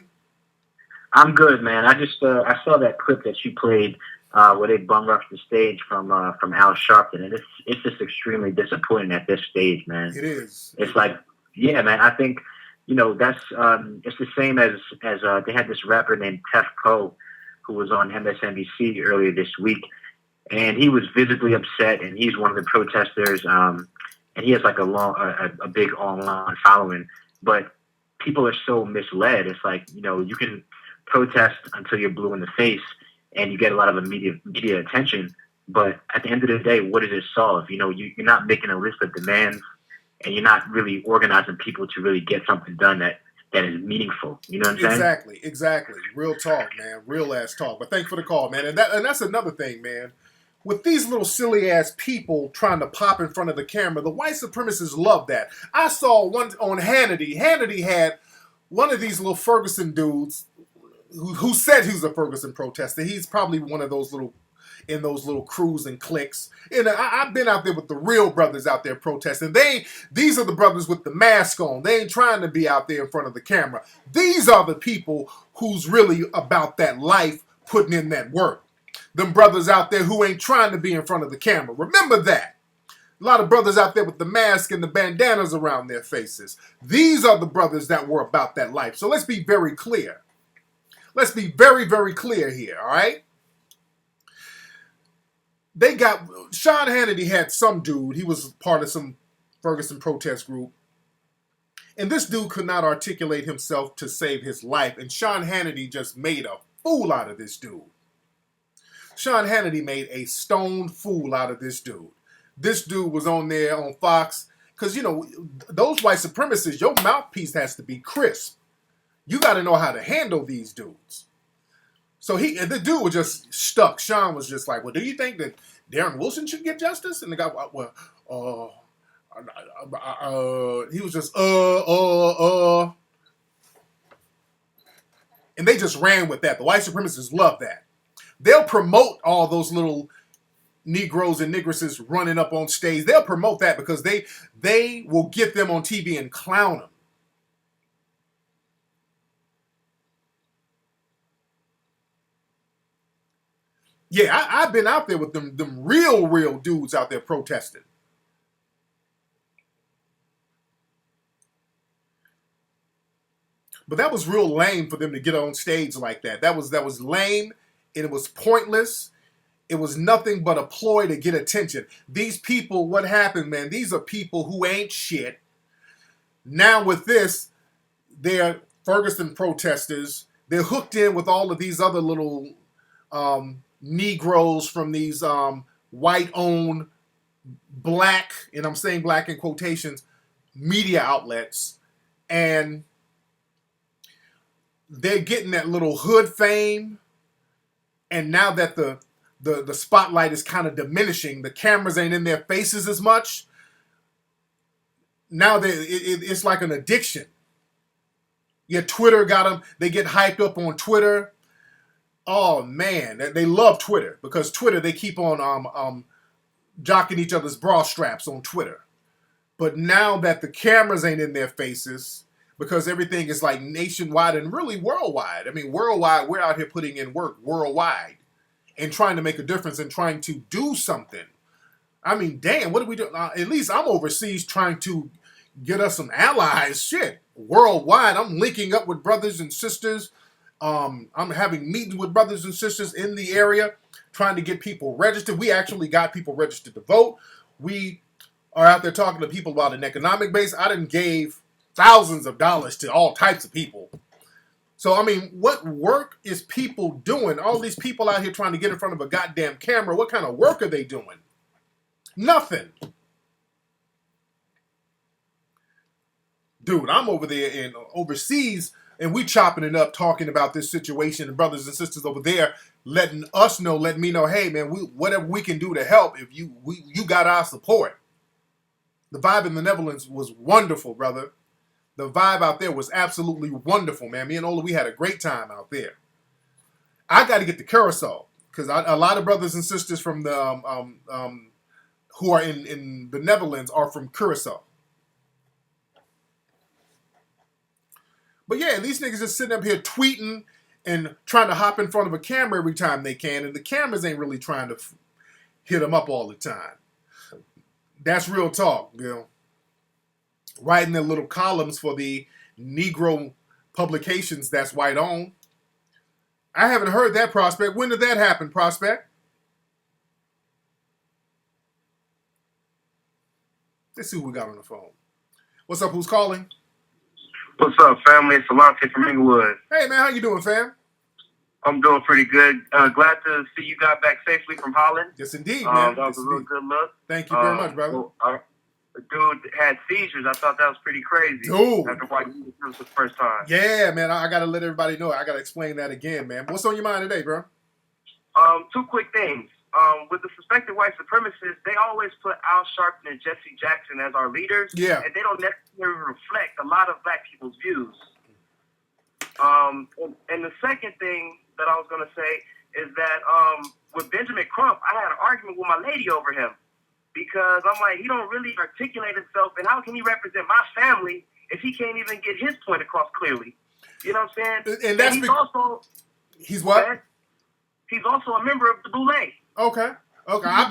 O: I'm good, man. I saw that clip that you played where they bum rushed the stage from Al Sharpton, and it's just extremely disappointing at this stage, man.
C: It is.
O: It's like, yeah, man. I think that's it's the same as they had this rapper named Tef Poe who was on MSNBC earlier this week, and he was visibly upset, and he's one of the protesters. And he has like a big online following, but people are so misled. It's like, you can protest until you're blue in the face and you get a lot of media attention. But at the end of the day, what does it solve? You're not making a list of demands and you're not really organizing people to really get something done that is meaningful. You know what I'm saying?
C: Exactly. Real talk, man. Real ass talk. But thanks for the call, man. And that's another thing, man. With these little silly ass people trying to pop in front of the camera, the white supremacists love that. I saw one on Hannity. Hannity had one of these little Ferguson dudes who said he was a Ferguson protester. He's probably one of those little crews and cliques. And I've been out there with the real brothers out there protesting. These are the brothers with the mask on. They ain't trying to be out there in front of the camera. These are the people who's really about that life, putting in that work. Them brothers out there who ain't trying to be in front of the camera. Remember that. A lot of brothers out there with the mask and the bandanas around their faces. These are the brothers that were about that life. So let's be very clear. Let's be very, very clear here, all right? Sean Hannity had some dude. He was part of some Ferguson protest group. And this dude could not articulate himself to save his life. And Sean Hannity just made a fool out of this dude. Sean Hannity made a stoned fool out of this dude. This dude was on there on Fox. Because, those white supremacists, your mouthpiece has to be crisp. You got to know how to handle these dudes. So the dude was just stuck. Sean was just like, well, do you think that Darren Wilson should get justice? And the guy, he was just, And they just ran with that. The white supremacists love that. They'll promote all those little Negroes and Negresses running up on stage. They'll promote that because they will get them on TV and clown them. Yeah, I've been out there with them real dudes out there protesting. But that was real lame for them to get on stage like that. That was lame, and it was pointless. It was nothing but a ploy to get attention. These people, what happened, man? These are people who ain't shit. Now with this, they're Ferguson protesters. They're hooked in with all of these other little Negroes from these white-owned black, and I'm saying black in quotations, media outlets. And they're getting that little hood fame. And now that the spotlight is kind of diminishing, the cameras ain't in their faces as much. Now it's like an addiction. Yeah, Twitter got them. They get hyped up on Twitter. Oh man, they love Twitter because Twitter, they keep on jocking each other's bra straps on Twitter. But now that the cameras ain't in their faces, because everything is like nationwide and really worldwide. I mean, worldwide, we're out here putting in work worldwide and trying to make a difference and trying to do something. I mean, damn, what do we do? At least I'm overseas trying to get us some allies. Shit, worldwide, I'm linking up with brothers and sisters. I'm having meetings with brothers and sisters in the area, trying to get people registered. We actually got people registered to vote. We are out there talking to people about an economic base. I done gave thousands of dollars to all types of people. So, I mean, what work is people doing? All these people out here trying to get in front of a goddamn camera, what kind of work are they doing? Nothing. Dude, I'm over there in overseas, and we chopping it up, talking about this situation, and brothers and sisters over there letting me know, hey, man, whatever we can do to help, if you got our support. The vibe in the Netherlands was wonderful, brother. The vibe out there was absolutely wonderful, man. Me and Ola, we had a great time out there. I got to get to Curacao because a lot of brothers and sisters from the who are in the Netherlands are from Curacao. But yeah, these niggas just sitting up here tweeting and trying to hop in front of a camera every time they can, and the cameras ain't really trying to hit them up all the time. That's real talk, Bill. Writing their little columns for the Negro publications that's white owned. I haven't heard that, Prospect. When did that happen, Prospect? Let's see who we got on the phone. What's up? Who's calling?
P: What's up, family? It's Alante from Inglewood.
C: Hey, man. How you doing, fam?
P: I'm doing pretty good. Glad to see you got back safely from Holland.
C: Yes, indeed, man.
P: That was a real good look.
C: Thank you very much, brother.
P: The dude had seizures. I thought that was pretty crazy.
C: Dude.
P: After watching the first time.
C: Yeah, man. I got to let everybody know. I got to explain that again, man. What's on your mind today, bro?
P: Two quick things. With the suspected white supremacists, they always put Al Sharpton and Jesse Jackson as our leaders.
C: Yeah.
P: And they don't necessarily reflect a lot of black people's views. And the second thing that I was going to say is that with Benjamin Crump, I had an argument with my lady over him. Because I'm like, he don't really articulate himself, and how can he represent my family if he can't even get his point across clearly? You know what I'm saying?
C: And that's he's what?
P: He's also a member of the Boulay.
C: Okay. I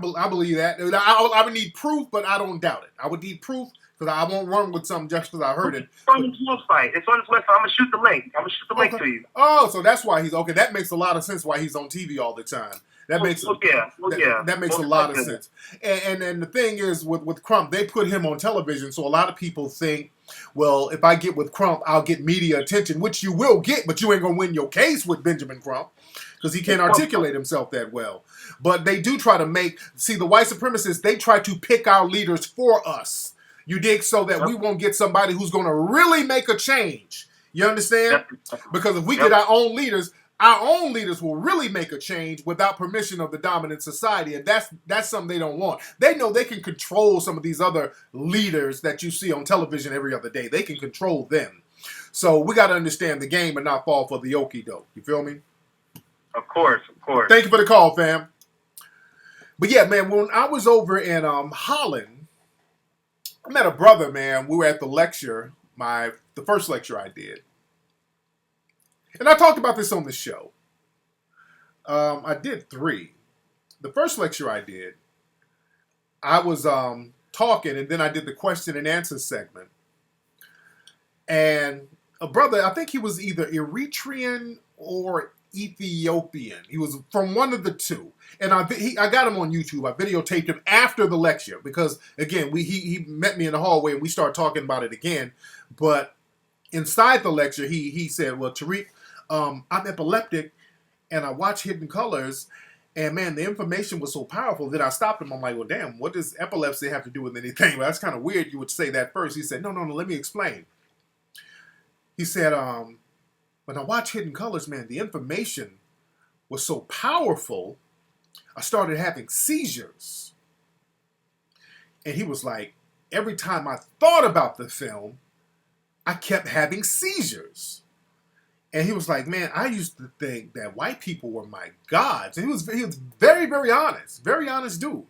C: believe that. I would need proof, but I don't doubt it. I would need proof because I won't run with something just because I heard it.
P: It's on his website. I'm going to shoot the link. I'm going to shoot the link to you.
C: Oh, so that's why he's okay. That makes a lot of sense why he's on TV all the time. That makes that makes a lot of sense. And the thing is with Crump, they put him on television, so a lot of people think, well, if I get with Crump, I'll get media attention, which you will get, but you ain't gonna win your case with Benjamin Crump because he can't articulate himself that well. But they do try to the white supremacists, they try to pick our leaders for us. You dig? So that we won't get somebody who's gonna really make a change. You understand? Because if we get our own leaders will really make a change without permission of the dominant society, and that's something they don't want. They know they can control some of these other leaders that you see on television every other day. They can control them. So we got to understand the game and not fall for the okie doke. You feel me?
P: Of course.
C: Thank you for the call, fam. But yeah, man, when I was over in Holland, I met a brother, man. We were at the lecture, the first lecture I did. And I talked about this on the show. I did 3. The first lecture I did, I was talking, and then I did the question and answer segment. And a brother, I think he was either Eritrean or Ethiopian. He was from one of the two. And I got him on YouTube. I videotaped him after the lecture because, again, he met me in the hallway and we started talking about it again. But inside the lecture, he said, well, Tariq, I'm epileptic and I watch Hidden Colors. And, man, the information was so powerful that I stopped him. I'm like, well, damn, what does epilepsy have to do with anything? Well, that's kind of weird you would say that first. He said, no, let me explain. He said, when I watch Hidden Colors, man, the information was so powerful, I started having seizures. And he was like, every time I thought about the film, I kept having seizures. And he was like, man, I used to think that white people were my gods. And he was very, very honest dude.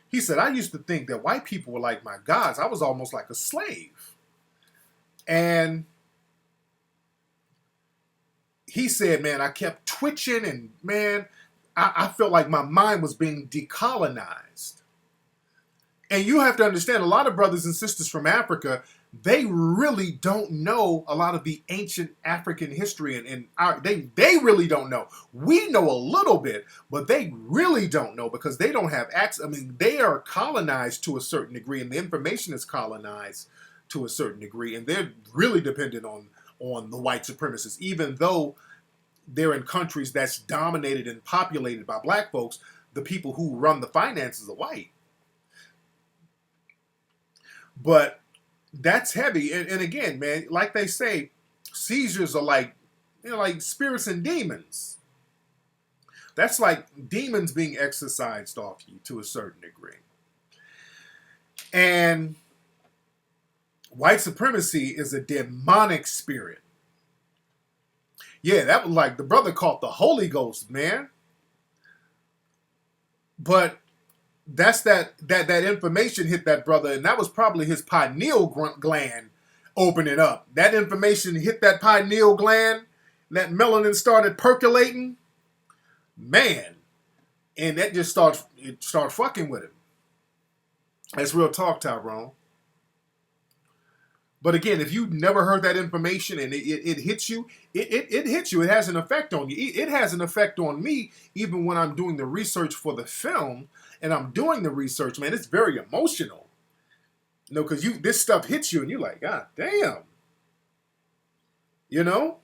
C: He said, I used to think that white people were like my gods. I was almost like a slave. And he said, man, I kept twitching and, man, I felt like my mind was being decolonized. And you have to understand, a lot of brothers and sisters from Africa, they really don't know a lot of the ancient African history. And they really don't know. We know a little bit, but they really don't know because they don't have access. I mean, they are colonized to a certain degree, and the information is colonized to a certain degree. And they're really dependent on the white supremacists, even though they're in countries that's dominated and populated by black folks. The people who run the finances are white. But that's heavy. And again, man, like they say, seizures are like, like spirits and demons. That's like demons being exorcised off you to a certain degree. And white supremacy is a demonic spirit. Yeah, that was like the brother caught the Holy Ghost, man. But that's that information hit that brother, and that was probably his pineal gland opening up. That information hit that pineal gland, that melanin started percolating, man, and that just started fucking with him. That's real talk, Tyrone. But again, if you never heard that information and it hits you, it hits you. It has an effect on you. It has an effect on me even when I'm doing the research for the film and I'm doing the research, man. It's very emotional. You know, because this stuff hits you and you're like, God damn. You know?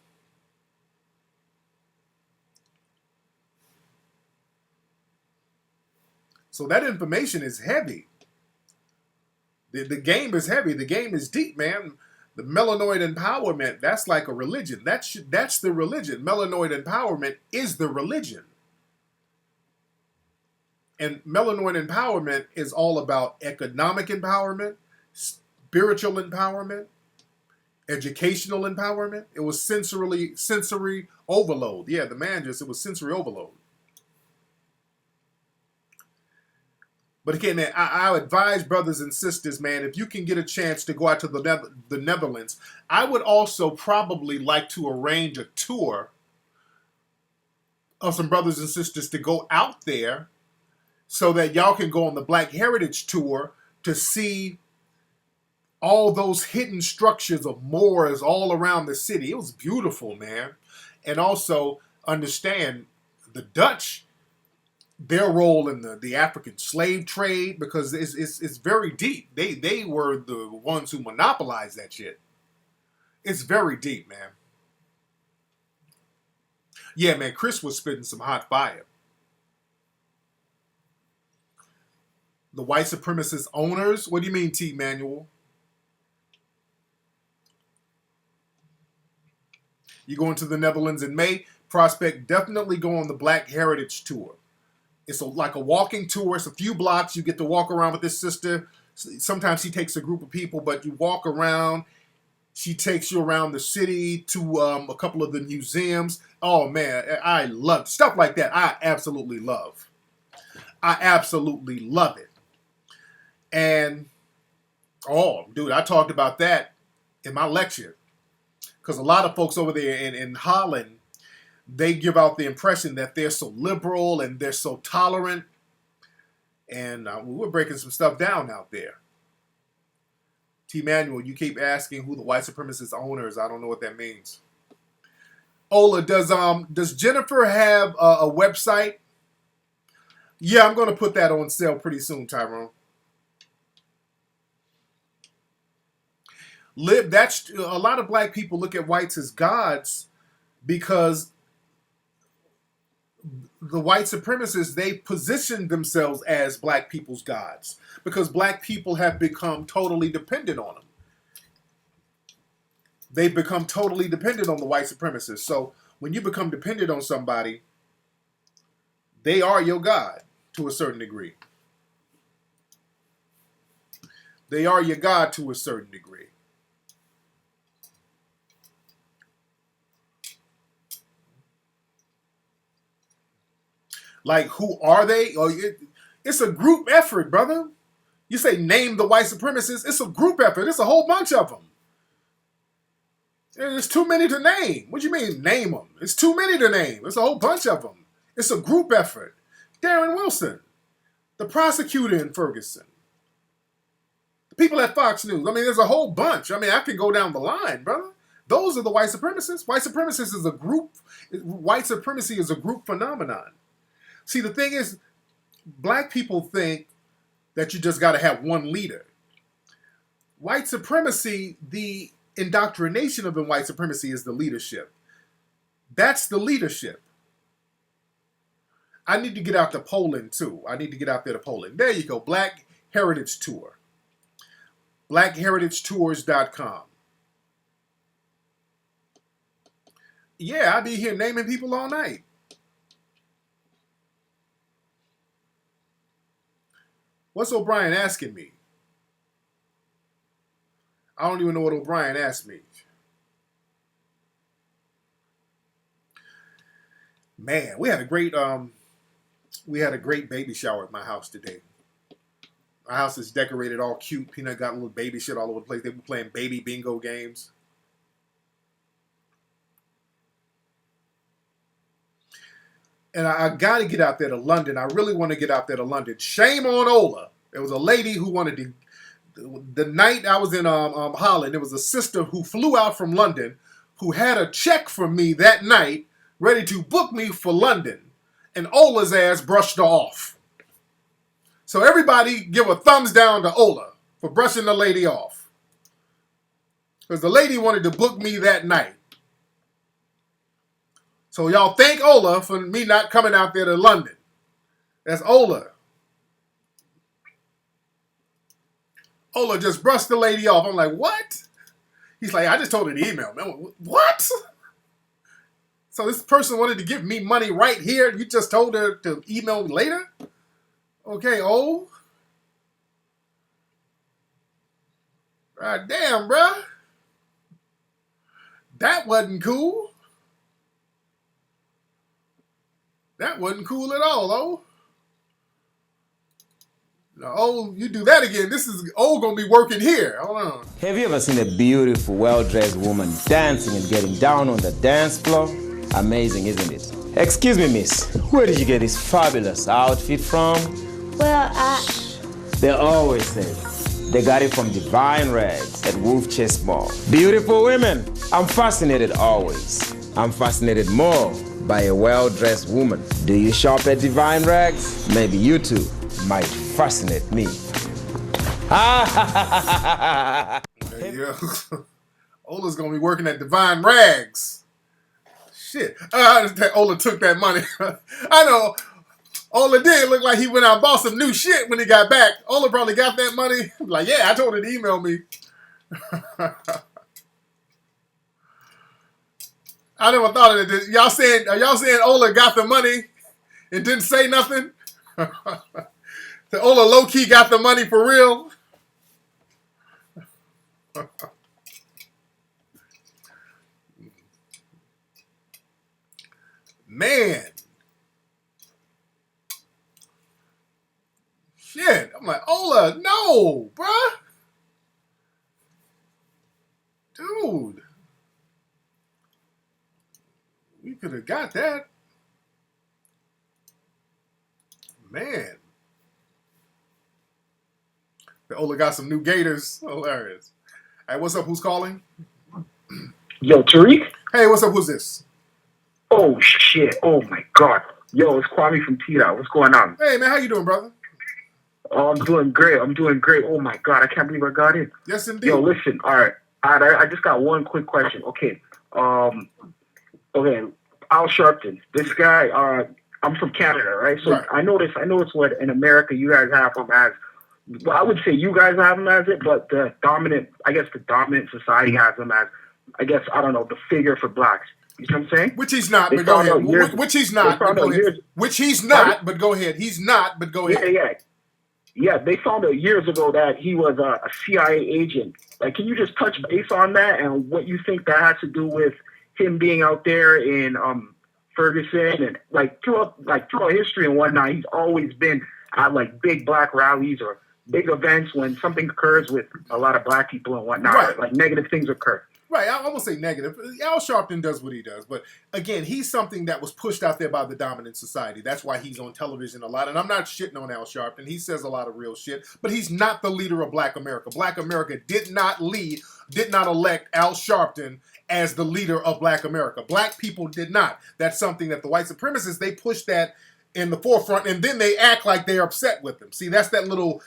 C: So that information is heavy. The game is heavy. The game is deep, man. The melanoid empowerment, that's like a religion. That's the religion. Melanoid empowerment is the religion. And melanoid empowerment is all about economic empowerment, spiritual empowerment, educational empowerment. It was sensory overload. Yeah, it was sensory overload. But again, man, I advise brothers and sisters, man, if you can get a chance to go out to the Netherlands, I would also probably like to arrange a tour of some brothers and sisters to go out there so that y'all can go on the Black Heritage Tour to see all those hidden structures of Moors all around the city. It was beautiful, man. And also understand the Dutch, their role in the African slave trade, because it's very deep. They were the ones who monopolized that shit. It's very deep, man. Yeah, man, Chris was spitting some hot fire. The white supremacist owners? What do you mean, T. Manuel? You going to the Netherlands in May? Prospect, definitely go on the Black Heritage Tour. It's like a walking tour. It's a few blocks. You get to walk around with this sister. Sometimes she takes a group of people, but you walk around. She takes you around the city to a couple of the museums. Oh, man, I love stuff like that. I absolutely love. I absolutely love it. And, oh, dude, I talked about that in my lecture. Because a lot of folks over there in Holland, they give out the impression that they're so liberal and they're so tolerant. And we're breaking some stuff down out there. T. Manuel, you keep asking who the white supremacist owner is. I don't know what that means. Ola, does Jennifer have a website? Yeah, I'm going to put that on sale pretty soon, Tyrone. That's a lot of black people look at whites as gods because the white supremacists, they position themselves as black people's gods because black people have become totally dependent on them. They've become totally dependent on the white supremacists. So when you become dependent on somebody, they are your god to a certain degree. They are your god to a certain degree. Like, who are they? Oh, it's a group effort, brother. You say name the white supremacists. It's a group effort. It's a whole bunch of them. There's too many to name. What do you mean, name them? It's too many to name. It's a whole bunch of them. It's a group effort. Darren Wilson, the prosecutor in Ferguson, the people at Fox News. I mean, there's a whole bunch. I mean, I can go down the line, brother. Those are the white supremacists. White supremacists is a group. White supremacy is a group phenomenon. See, the thing is, black people think that you just got to have one leader. White supremacy, the indoctrination of the white supremacy is the leadership. That's the leadership. I need to get out to Poland, too. I need to get out there to Poland. There you go. Black Heritage Tour. BlackHeritageTours.com. Yeah, I'll be here naming people all night. What's O'Brien asking me? I don't even know what O'Brien asked me. Man, we had a great baby shower at my house today. My house is decorated all cute. Peanut got a little baby shit all over the place. They were playing baby bingo games. And I got to get out there to London. I really want to get out there to London. Shame on Ola. There was a lady who wanted to. The night I was in Holland, there was a sister who flew out from London who had a check from me that night ready to book me for London. And Ola's ass brushed her off. So everybody give a thumbs down to Ola for brushing the lady off. Because the lady wanted to book me that night. So y'all thank Ola for me not coming out there to London. That's Ola. Ola just brushed the lady off. I'm like, what? He's like, I just told her to email me. What? So this person wanted to give me money right here. You just told her to email me later? Okay, oh. God damn, bruh. That wasn't cool. That wasn't cool at all, oh. Now, oh, you do that again. This is gonna be working here. Hold on.
Q: Have you ever seen a beautiful, well-dressed woman dancing and getting down on the dance floor? Amazing, isn't it? Excuse me, miss. Where did you get this fabulous outfit from?
R: Well,
Q: They always say they got it from Divine Rags at Wolf Chase Mall. Beautiful women. I'm fascinated always. I'm fascinated more by a well-dressed woman. Do you shop at Divine Rags? Maybe you too might fascinate me.
C: There you go. Ola's gonna be working at Divine Rags. Shit. Ola took that money. I know. Ola did look like he went out and bought some new shit when he got back. Ola probably got that money. Like, yeah, I told her to email me. I never thought of it. Are y'all saying Ola got the money and didn't say nothing? So Ola low-key got the money for real? Man. Shit. I'm like, Ola, no, bruh. Dude. We could have got that. Man. The Ola got some new gators. Hilarious. Hey, what's up? Who's calling?
R: Yo, Tariq?
C: Hey, what's up? Who's this?
R: Oh, shit. Oh, my God. Yo, it's Kwame from T-Dot. What's going on?
C: Hey, man, how you doing, brother?
R: Oh, I'm doing great. Oh, my God. I can't believe I got in.
C: Yes, indeed.
R: Yo, listen. All right. I just got one quick question. Okay. Okay. Al Sharpton. This guy, I'm from Canada, right? So I noticed what in America you guys have him as. Well, I would say you guys have him as it, but the dominant society has him as, I guess, I don't know, the figure for blacks. You know what I'm saying?
C: Which he's not, but go ahead. Which he's not, but go ahead. Which he's not, but go ahead. He's not, but go ahead.
R: Yeah, they found out years ago that he was a CIA agent. Like, can you just touch base on that and what you think that has to do with him being out there in Ferguson and throughout history and whatnot? He's always been at like big black rallies or big events when something occurs with a lot of black people and whatnot.
C: Right.
R: Like negative things occur.
C: Right, I won't say negative. Al Sharpton does what he does, but again, he's something that was pushed out there by the dominant society. That's why he's on television a lot, and I'm not shitting on Al Sharpton. He says a lot of real shit, but he's not the leader of Black America. Black America did not elect Al Sharpton as the leader of Black America. Black people did not. That's something that the white supremacists, they push that in the forefront, and then they act like they're upset with them. See, that's that little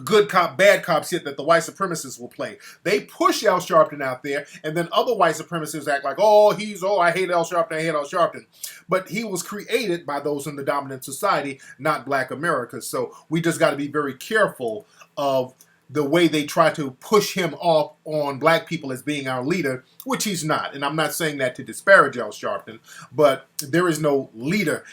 C: good cop, bad cop shit that the white supremacists will play. They push Al Sharpton out there, and then other white supremacists act like, I hate Al Sharpton. But he was created by those in the dominant society, not Black America. So we just got to be very careful of the way they try to push him off on black people as being our leader, which he's not. And I'm not saying that to disparage Al Sharpton, but there is no leader.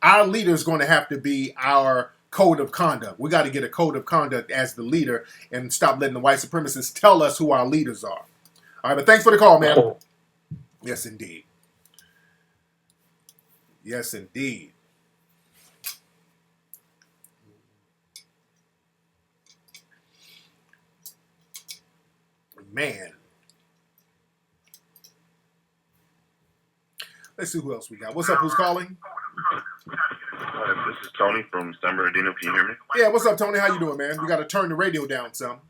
C: Our leader is going to have to be our code of conduct. We got to get a code of conduct as the leader and stop letting the white supremacists tell us who our leaders are. All right, but thanks for the call, man. Yes, indeed. Yes, indeed. Man. Let's see who else we got. What's up? Who's calling?
S: This is Tony from San Bernardino. Can you hear me?
C: Yeah, what's up, Tony? How you doing, man? We got to turn the radio down some.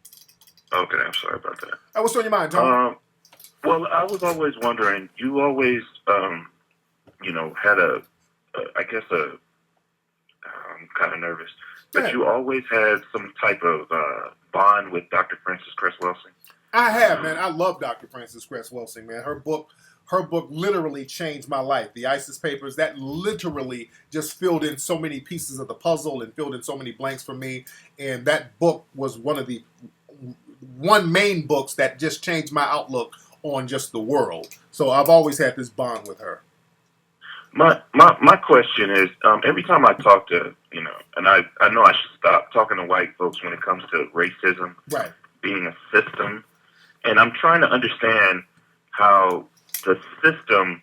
S: Okay, I'm sorry about that.
C: Hey, what's on your mind, Tony?
S: Well, I was always wondering, you always, had I'm kind of nervous, but you always had some type of bond with Dr. Frances Cress Welsing.
C: I have, man. I love Dr. Frances Cress Welsing, man. Her book literally changed my life. The ISIS Papers, that literally just filled in so many pieces of the puzzle and filled in so many blanks for me. And that book was one main books that just changed my outlook on just the world. So I've always had this bond with her.
S: My question is, every time I talk to, and I know I should stop talking to white folks when it comes to racism being a system, and I'm trying to understand how the system,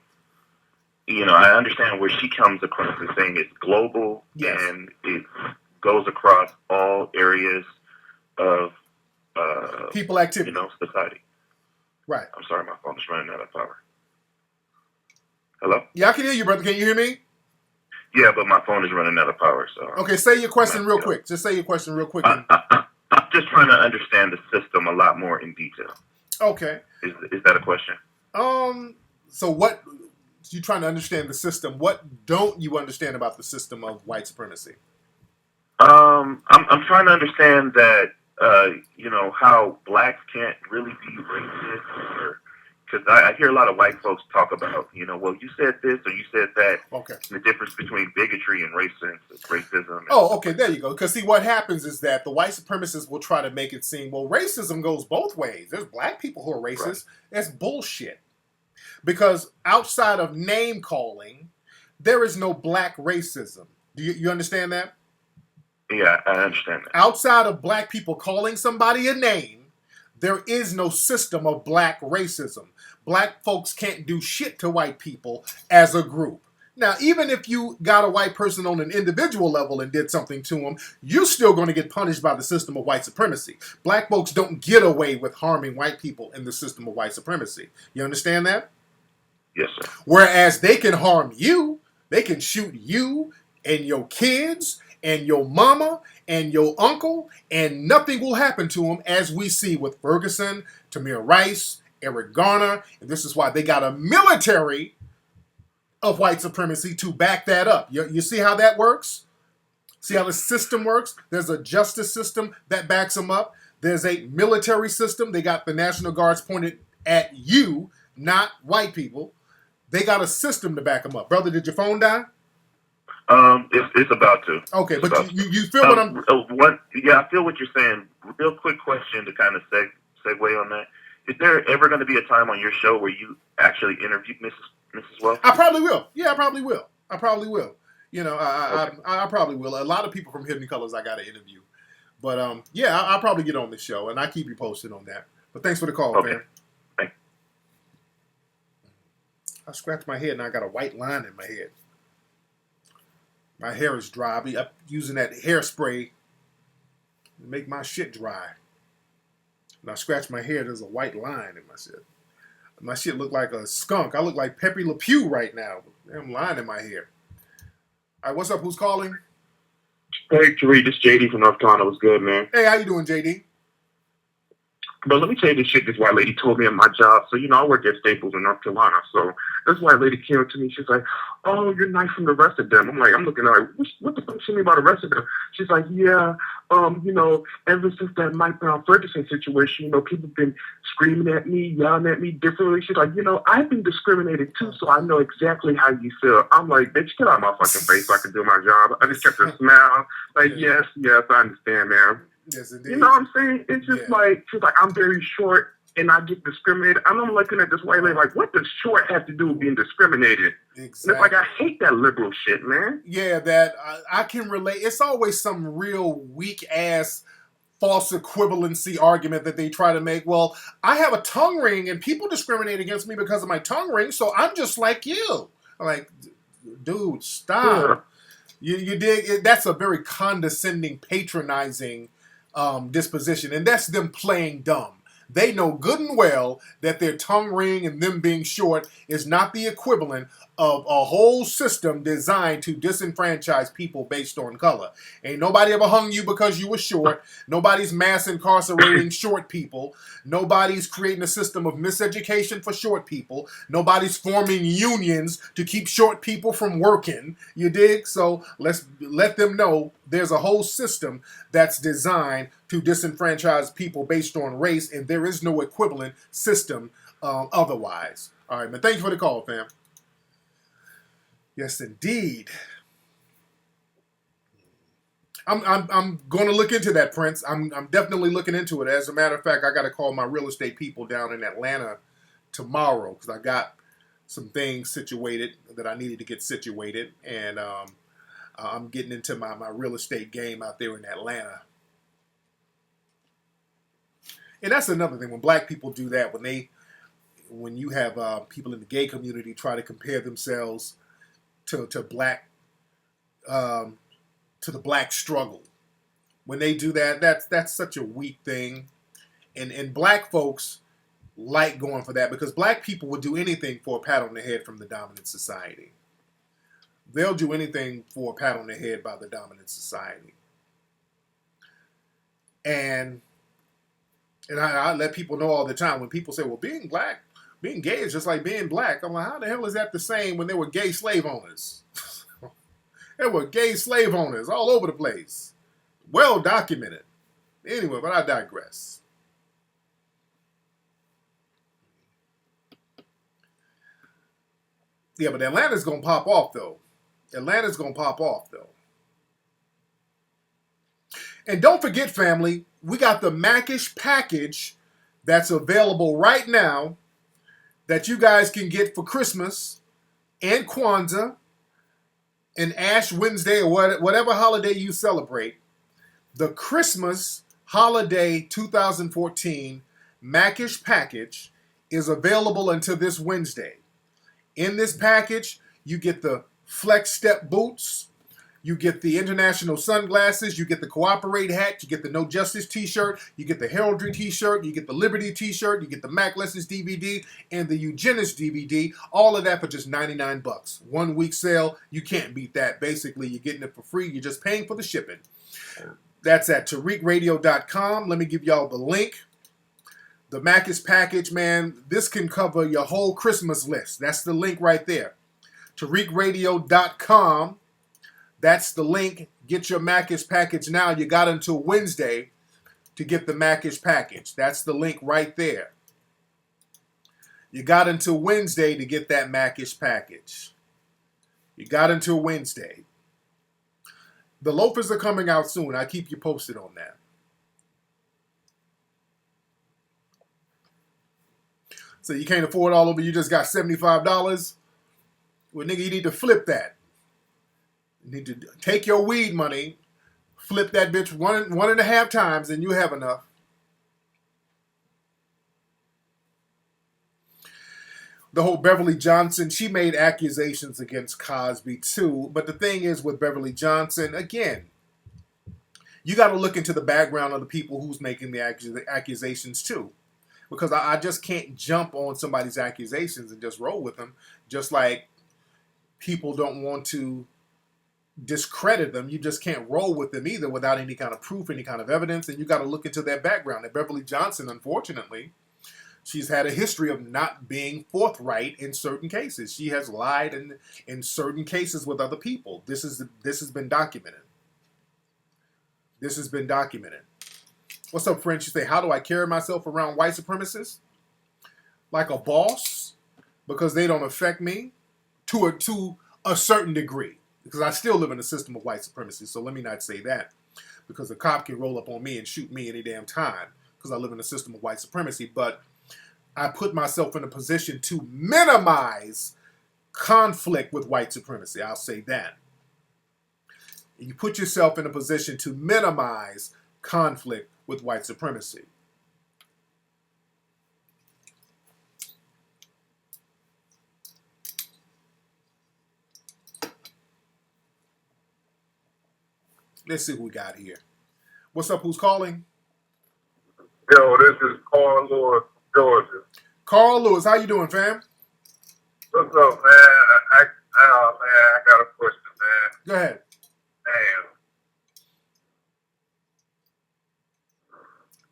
S: I understand where she comes across as saying it's global and it goes across all areas of
C: people activity,
S: society. Right. I'm sorry, my phone is running out of power. Hello?
C: Yeah, I can hear you, brother. Can you hear me?
S: Yeah, but my phone is running out of power. So
C: okay, say your question real quick. Just say your question real quick.
S: I'm just trying to understand the system a lot more in detail.
C: Okay.
S: Is that a question?
C: So what you trying to understand the system? What don't you understand about the system of white supremacy?
S: I'm trying to understand that how blacks can't really be racist, because I hear a lot of white folks talk about well, you said this or you said that.
C: Okay.
S: The difference between bigotry and racism.
C: Oh, okay, there you go. Because see, what happens is that the white supremacists will try to make it seem, well, racism goes both ways. There's black people who are racist. Right. That's bullshit. Because outside of name calling, there is no black racism. Do you understand that?
S: Yeah, I understand that.
C: Outside of black people calling somebody a name, there is no system of black racism. Black folks can't do shit to white people as a group. Now, even if you got a white person on an individual level and did something to them, you're still going to get punished by the system of white supremacy. Black folks don't get away with harming white people in the system of white supremacy. You understand that?
S: Yes, sir.
C: Whereas they can harm you, they can shoot you and your kids and your mama and your uncle, and nothing will happen to them, as we see with Ferguson, Tamir Rice, Eric Garner. And this is why they got a military of white supremacy to back that up. You see how that works? See how the system works? There's a justice system that backs them up. There's a military system. They got the National Guards pointed at you, not white people. They got a system to back them up. Brother, did your phone die?
S: It's about to.
C: Okay, but you feel what I'm...
S: Yeah, I feel what you're saying. Real quick question to kind of segue on that. Is there ever going to be a time on your show where you actually interview Mrs. Wells?
C: I probably will. Yeah, I probably will. You know, I probably will. A lot of people from Hidden Colors I got to interview. But, yeah, I'll probably get on the show, and I'll keep you posted on that. But thanks for the call, man.
S: Thanks.
C: I scratched my head, and I got a white line in my head. My hair is dry. I'm using that hairspray to make my shit dry. And I scratch my hair, there's a white line in my shit. My shit look like a skunk. I look like Pepe Le Pew right now. Damn line in my hair. All right, what's up? Who's calling?
S: Hey, Tariq, this JD from North Carolina. What's good, man?
C: Hey, how you doing, JD?
S: But let me tell you this shit this white lady told me at my job. So, you know, I work at Staples in North Carolina. So this white lady came up to me. She's like, oh, you're nice from the rest of them. I'm looking at her, what the fuck she mean about the rest of them? She's like, yeah, you know, ever since that Mike Brown Ferguson situation, you know, people have been screaming at me, yelling at me differently. She's like, you know, I've been discriminated too, so I know exactly how you feel. I'm like, bitch, get out of my fucking face so I can do my job. I just kept a smile. Like, yes, I understand, man.
C: Yes, indeed.
S: You know what I'm saying? It's just like, she's like, I'm very short and I get discriminated. And I'm looking at this white lady like, what does short have to do with being discriminated?
C: Exactly.
S: And it's like, I hate that liberal shit, man.
C: Yeah, that I can relate. It's always some real weak ass false equivalency argument that they try to make. Well, I have a tongue ring and people discriminate against me because of my tongue ring, so I'm just like you. I'm like, dude, stop. Yeah. You dig? That's a very condescending, patronizing disposition, and that's them playing dumb. They know good and well that their tongue ring and them being short is not the equivalent of a whole system designed to disenfranchise people based on color. Ain't nobody ever hung you because you were short. Nobody's mass incarcerating short people. Nobody's creating a system of miseducation for short people. Nobody's forming unions to keep short people from working. You dig? So let's let them know there's a whole system that's designed to disenfranchise people based on race, and there is no equivalent system otherwise. All right, man. Thank you for the call, fam. Yes, indeed. I'm going to look into that, Prince. I'm definitely looking into it. As a matter of fact, I got to call my real estate people down in Atlanta tomorrow because I got some things situated that I needed to get situated, and I'm getting into my real estate game out there in Atlanta. And that's another thing. When black people do that, when you have people in the gay community try to compare themselves to the black struggle, when they do that, that's such a weak thing. And black folks like going for that because black people would do anything for a pat on the head from the dominant society. They'll do anything for a pat on the head by the dominant society. And I let people know all the time when people say, well, being gay is just like being black. I'm like, how the hell is that the same when there were gay slave owners? There were gay slave owners all over the place. Well documented. Anyway, but I digress. Yeah, but Atlanta's going to pop off, though. And don't forget, family, we got the Macish package that's available right now that you guys can get for Christmas and Kwanzaa and Ash Wednesday or whatever holiday you celebrate. The Christmas Holiday 2014 Macish package is available until this Wednesday. In this package, you get the Flex Step boots, You get the international sunglasses, you get the Cooperate hat, you get the No Justice t-shirt, you get the Heraldry t-shirt, you get the Liberty t-shirt, you get the Mac Lessons DVD, and the Eugenics DVD. All of that for just $99. 1 week sale. You can't beat that. Basically, you're getting it for free. You're just paying for the shipping. That's at TariqRadio.com. Let me give y'all the link. The Mac's package, man, this can cover your whole Christmas list. That's the link right there. TariqRadio.com. That's the link. Get your Mac's package now. You got until Wednesday to get the Mac's package. That's the link right there. You got until Wednesday to get that Mac's package. You got until Wednesday. The loafers are coming out soon. I'll keep you posted on that. So you can't afford all of it. You just got $75? Well, nigga, you need to flip that. You need to take your weed money, flip that bitch one and a half times, and you have enough. The whole Beverly Johnson, she made accusations against Cosby too. But the thing is with Beverly Johnson, again, you got to look into the background of the people who's making the accusations too. Because I just can't jump on somebody's accusations and just roll with them. Just like people don't want to discredit them. You just can't roll with them either without any kind of proof, any kind of evidence. And you got to look into their background. And Beverly Johnson, unfortunately, she's had a history of not being forthright in certain cases. She has lied in certain cases with other people. This has been documented. This has been documented. What's up, friends? You say, how do I carry myself around white supremacists? Like a boss, because they don't affect me to a certain degree. Because I still live in a system of white supremacy, so let me not say that. Because a cop can roll up on me and shoot me any damn time, because I live in a system of white supremacy. But I put myself in a position to minimize conflict with white supremacy. I'll say that. You put yourself in a position to minimize conflict with white supremacy. Let's see who we got here. What's up? Who's calling?
T: Yo, this is Carl Lewis, Georgia.
C: Carl Lewis, how you doing, fam?
T: What's up, man? I got a question, man.
C: Go ahead.
T: Damn.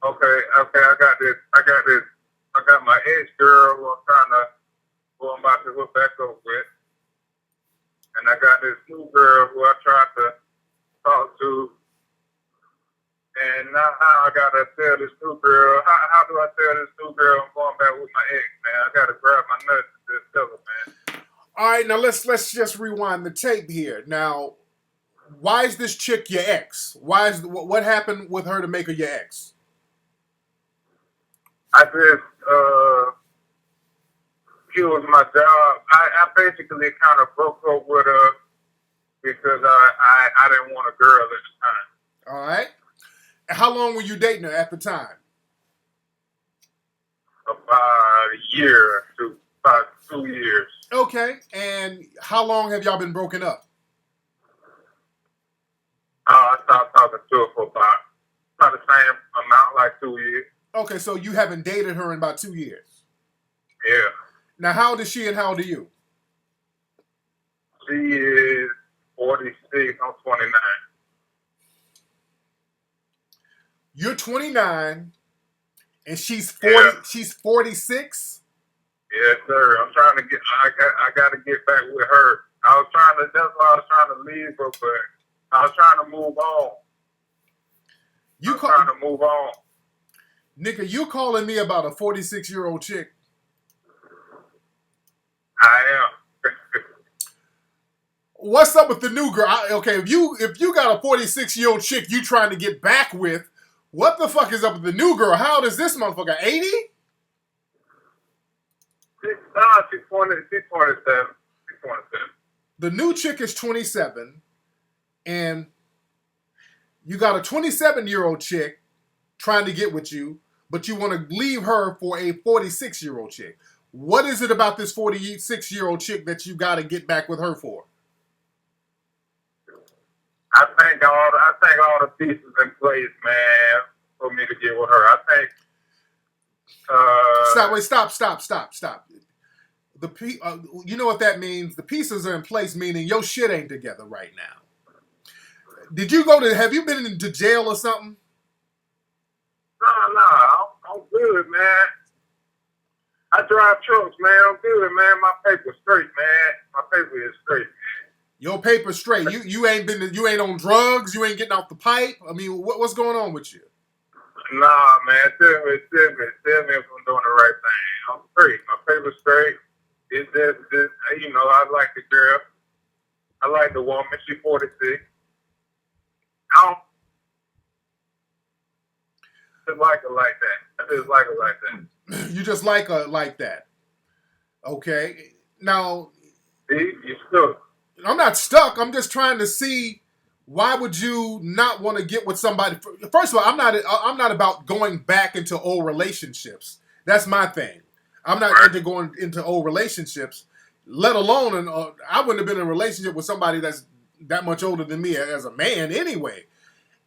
T: Okay, I got my ex-girl who I'm about to hook back up with. And I got this new girl who I tried to talk to. And now I gotta tell this new girl, how do I tell this new girl I'm going back with my ex, man? I gotta grab my nuts and just tell her, man.
C: All right, now let's just rewind the tape here. Now, why is this chick your ex? What happened with her to make her your ex?
T: I just, she was my job. I basically kind of broke up with her because I didn't want a girl at the time.
C: All right. How long were you dating her at the time?
T: About a year or two, about 2 years.
C: Okay. And how long have y'all been broken up?
T: I stopped talking to her for about the same amount, like 2 years.
C: Okay, so you haven't dated her in about 2 years.
T: Yeah.
C: Now, how old is she and how old are you?
T: She is 46. I'm 29.
C: You're 29, and she's 40.
T: Yeah.
C: She's 46.
T: Yes, sir. I'm trying to get. I got to get back with her. That's why I was trying to leave her, but I was trying to move on. Trying to move on.
C: Nigga, you calling me about a 46-year-old chick?
T: I am.
C: What's up with the new girl? Okay, if you got a 46-year-old chick you trying to get back with, what the fuck is up with the new girl? How old is this motherfucker? 80?
T: She's 27. She's 27.
C: The new chick is 27, and you got a 27-year-old chick trying to get with you, but you want to leave her for a 46-year-old chick. What is it about this 46-year-old chick that you got to get back with her for?
T: I think all the pieces in place, man, for me to get with her. I think.
C: Stop. You know what that means? The pieces are in place, meaning your shit ain't together right now. Have you been into jail or something?
T: No, I'm good, man. I drive trucks, man. I'm good, man. My paper's straight, man. My paper is straight.
C: Your paper's straight. You ain't on drugs. You ain't getting off the pipe. I mean, what's going on with you?
T: Nah, man. Tell me if I'm doing the right thing. I'm straight. My paper's straight. It's just, you know, I like the girl. I like the woman. She's 46. I don't just like her like that. I just like her like that.
C: You just like her like that. Okay. Now,
T: see, you're stuck.
C: I'm not stuck. I'm just trying to see why would you not want to get with somebody. First of all, I'm not about going back into old relationships. That's my thing. I'm not into going into old relationships, let alone, and I wouldn't have been in a relationship with somebody that's that much older than me as a man anyway.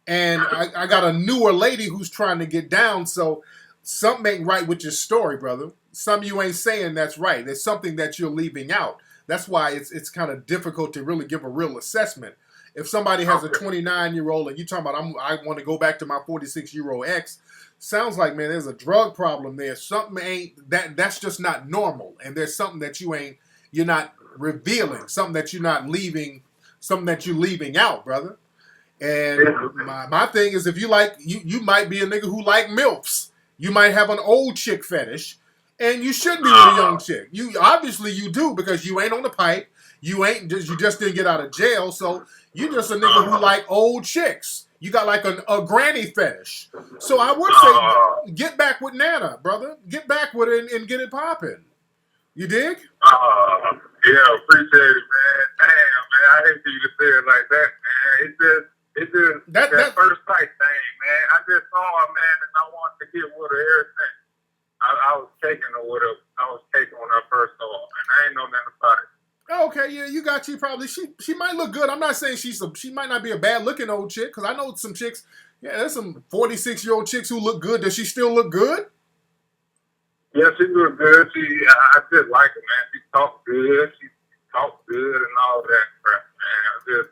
C: And I got a newer lady who's trying to get down, so something ain't right with your story, brother. Something you ain't saying that's right. There's something that you're leaving out. That's why it's kind of difficult to really give a real assessment. If somebody has a 29-year-old and you're talking about I want to go back to my 46-year-old ex, sounds like, man, there's a drug problem there. Something ain't that's just not normal. And there's something that you're not revealing, something that you're not leaving, something that you're leaving out, brother. And my thing is, if you might be a nigga who like MILFs. You might have an old chick fetish, and you shouldn't be with a young chick. You obviously you do, because you ain't on the pipe. You just didn't get out of jail, so you just a nigga who like old chicks. You got like a granny fetish. So I would say get back with Nana, brother. Get back with her and get it popping. You dig?
T: Yeah, appreciate it, man. Damn, man, I hate for you to say it like that, man. It's just that first sight thing, man. I just saw her, man, and I wanted to get with her everything. I was taking her with her. I was taking when I first saw her, and I ain't know nothing about it.
C: Okay, yeah, you got you probably. She might look good. I'm not saying she might not be a bad looking old chick, because I know some chicks. Yeah, there's some 46-year-old chicks who look good. Does she still look good?
T: Yeah, she look good. I just like her, man. She talks good. She talks good and all that crap, man.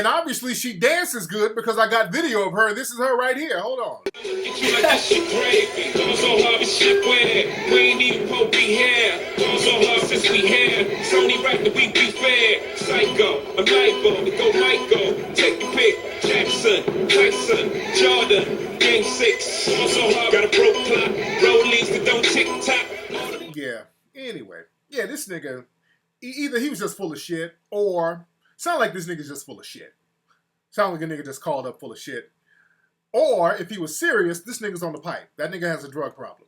C: Obviously she dances good, because I got video of her. This is her right here. Hold on.
J: Psycho, I'm libo, go Michael, take the pick, Jackson, Tyson, Jordan, Game 6, also hard, got a broke clock, rollies that don't tick-tock.
C: Yeah, anyway. Yeah, this nigga, either he was just full of shit, or sound like this nigga's just full of shit. Sound like a nigga just called up full of shit. Or, if he was serious, this nigga's on the pipe. That nigga has a drug problem.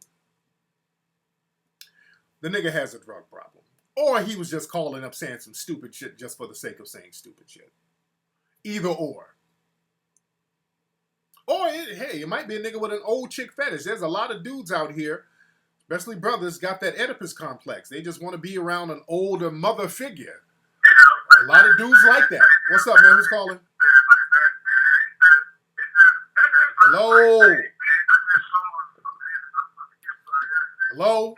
C: The nigga has a drug problem. Or he was just calling up saying some stupid shit just for the sake of saying stupid shit. Either or. Or, it might be a nigga with an old chick fetish. There's a lot of dudes out here, especially brothers, got that Oedipus complex. They just want to be around an older mother figure. A lot of dudes like that. What's up, man? Who's calling? Hello? Hello?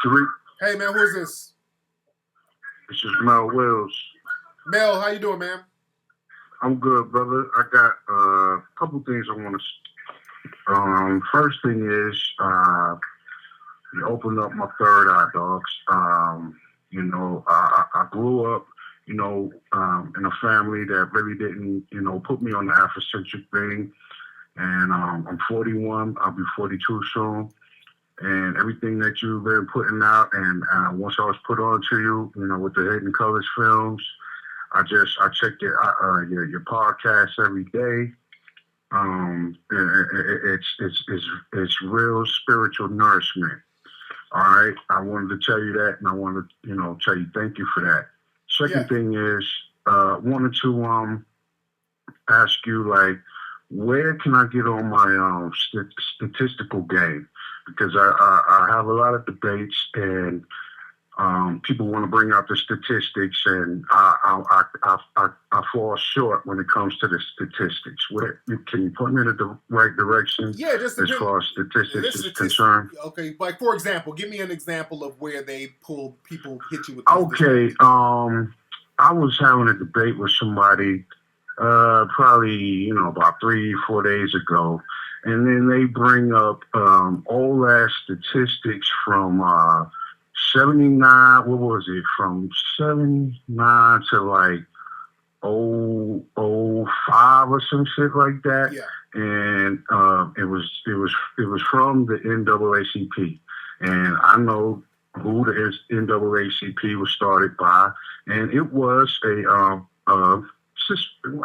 U: Tariq.
C: Hey, man, who's this?
U: This is Mel Wills.
C: Mel, how you doing, man?
U: I'm good, brother. I got a couple things I want to... first thing is, you opened up my third eye, dogs. I grew up, in a family that really didn't, put me on the Afrocentric thing. And I'm 41. I'll be 42 soon. And everything that you've been putting out, and once I was put on to you, with the Hidden Colors films, I check your podcast every day. It's real spiritual nourishment. All right, I wanted to tell you that, and I wanted to, tell you thank you for that. Second thing is, wanted to ask you, like, where can I get on my statistical game? Because I have a lot of debates, and people want to bring out the statistics, and I fall short when it comes to the statistics. Can you point me in the right direction?
C: Yeah, just
U: as far as statistics is concerned.
C: Okay, like for example, give me an example of where they people hit you with.
U: Okay, I was having a debate with somebody, probably about 3-4 days ago, and then they bring up old ass statistics from 79. What was it? From 79 to like 005 or some shit like that.
C: Yeah.
U: And it was from the NAACP, and I know who the NAACP was started by, and it was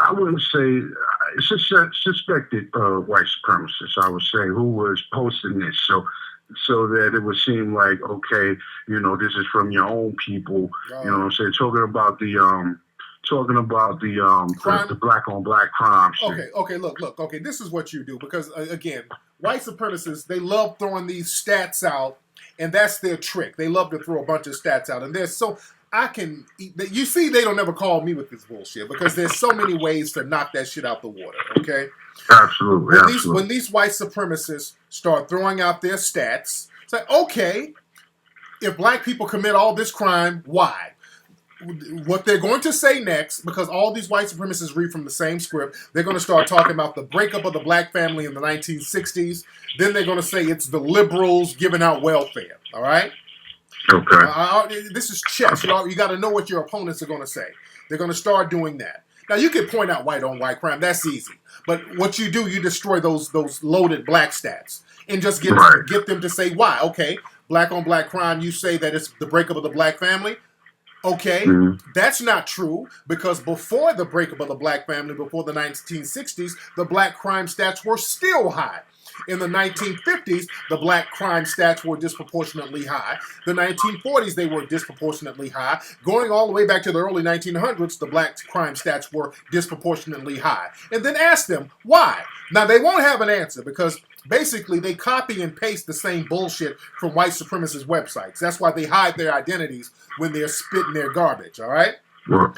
U: I wouldn't say suspected white supremacist. I would say who was posting this, so that it would seem like, okay, this is from your own people. You know what I'm saying? Talking about the black on black crime shit.
C: Okay, look. Okay, this is what you do, because again, white supremacists, they love throwing these stats out, and that's their trick. They love to throw a bunch of stats out, and you see, they don't ever call me with this bullshit, because there's so many ways to knock that shit out the water. Okay.
U: Absolutely.
C: When these white supremacists start throwing out their stats, it's like, okay, if black people commit all this crime, why? What they're going to say next, because all these white supremacists read from the same script, they're going to start talking about the breakup of the black family in the 1960s. Then they're going to say it's the liberals giving out welfare. All right?
U: Okay.
C: This is chess. You got to know what your opponents are going to say. They're going to start doing that. Now, you can point out white on white crime. That's easy. But what you do, you destroy those loaded black stats and just get them to say why. Okay, black on black crime, you say that it's the breakup of the black family. Okay, that's not true, because before the breakup of the black family, before the 1960s, the black crime stats were still high. In the 1950s, the black crime stats were disproportionately high. The 1940s, they were disproportionately high. Going all the way back to the early 1900s, the black crime stats were disproportionately high. And then ask them why. Now, they won't have an answer, because basically they copy and paste the same bullshit from white supremacist websites. That's why they hide their identities when they're spitting their garbage, all right? So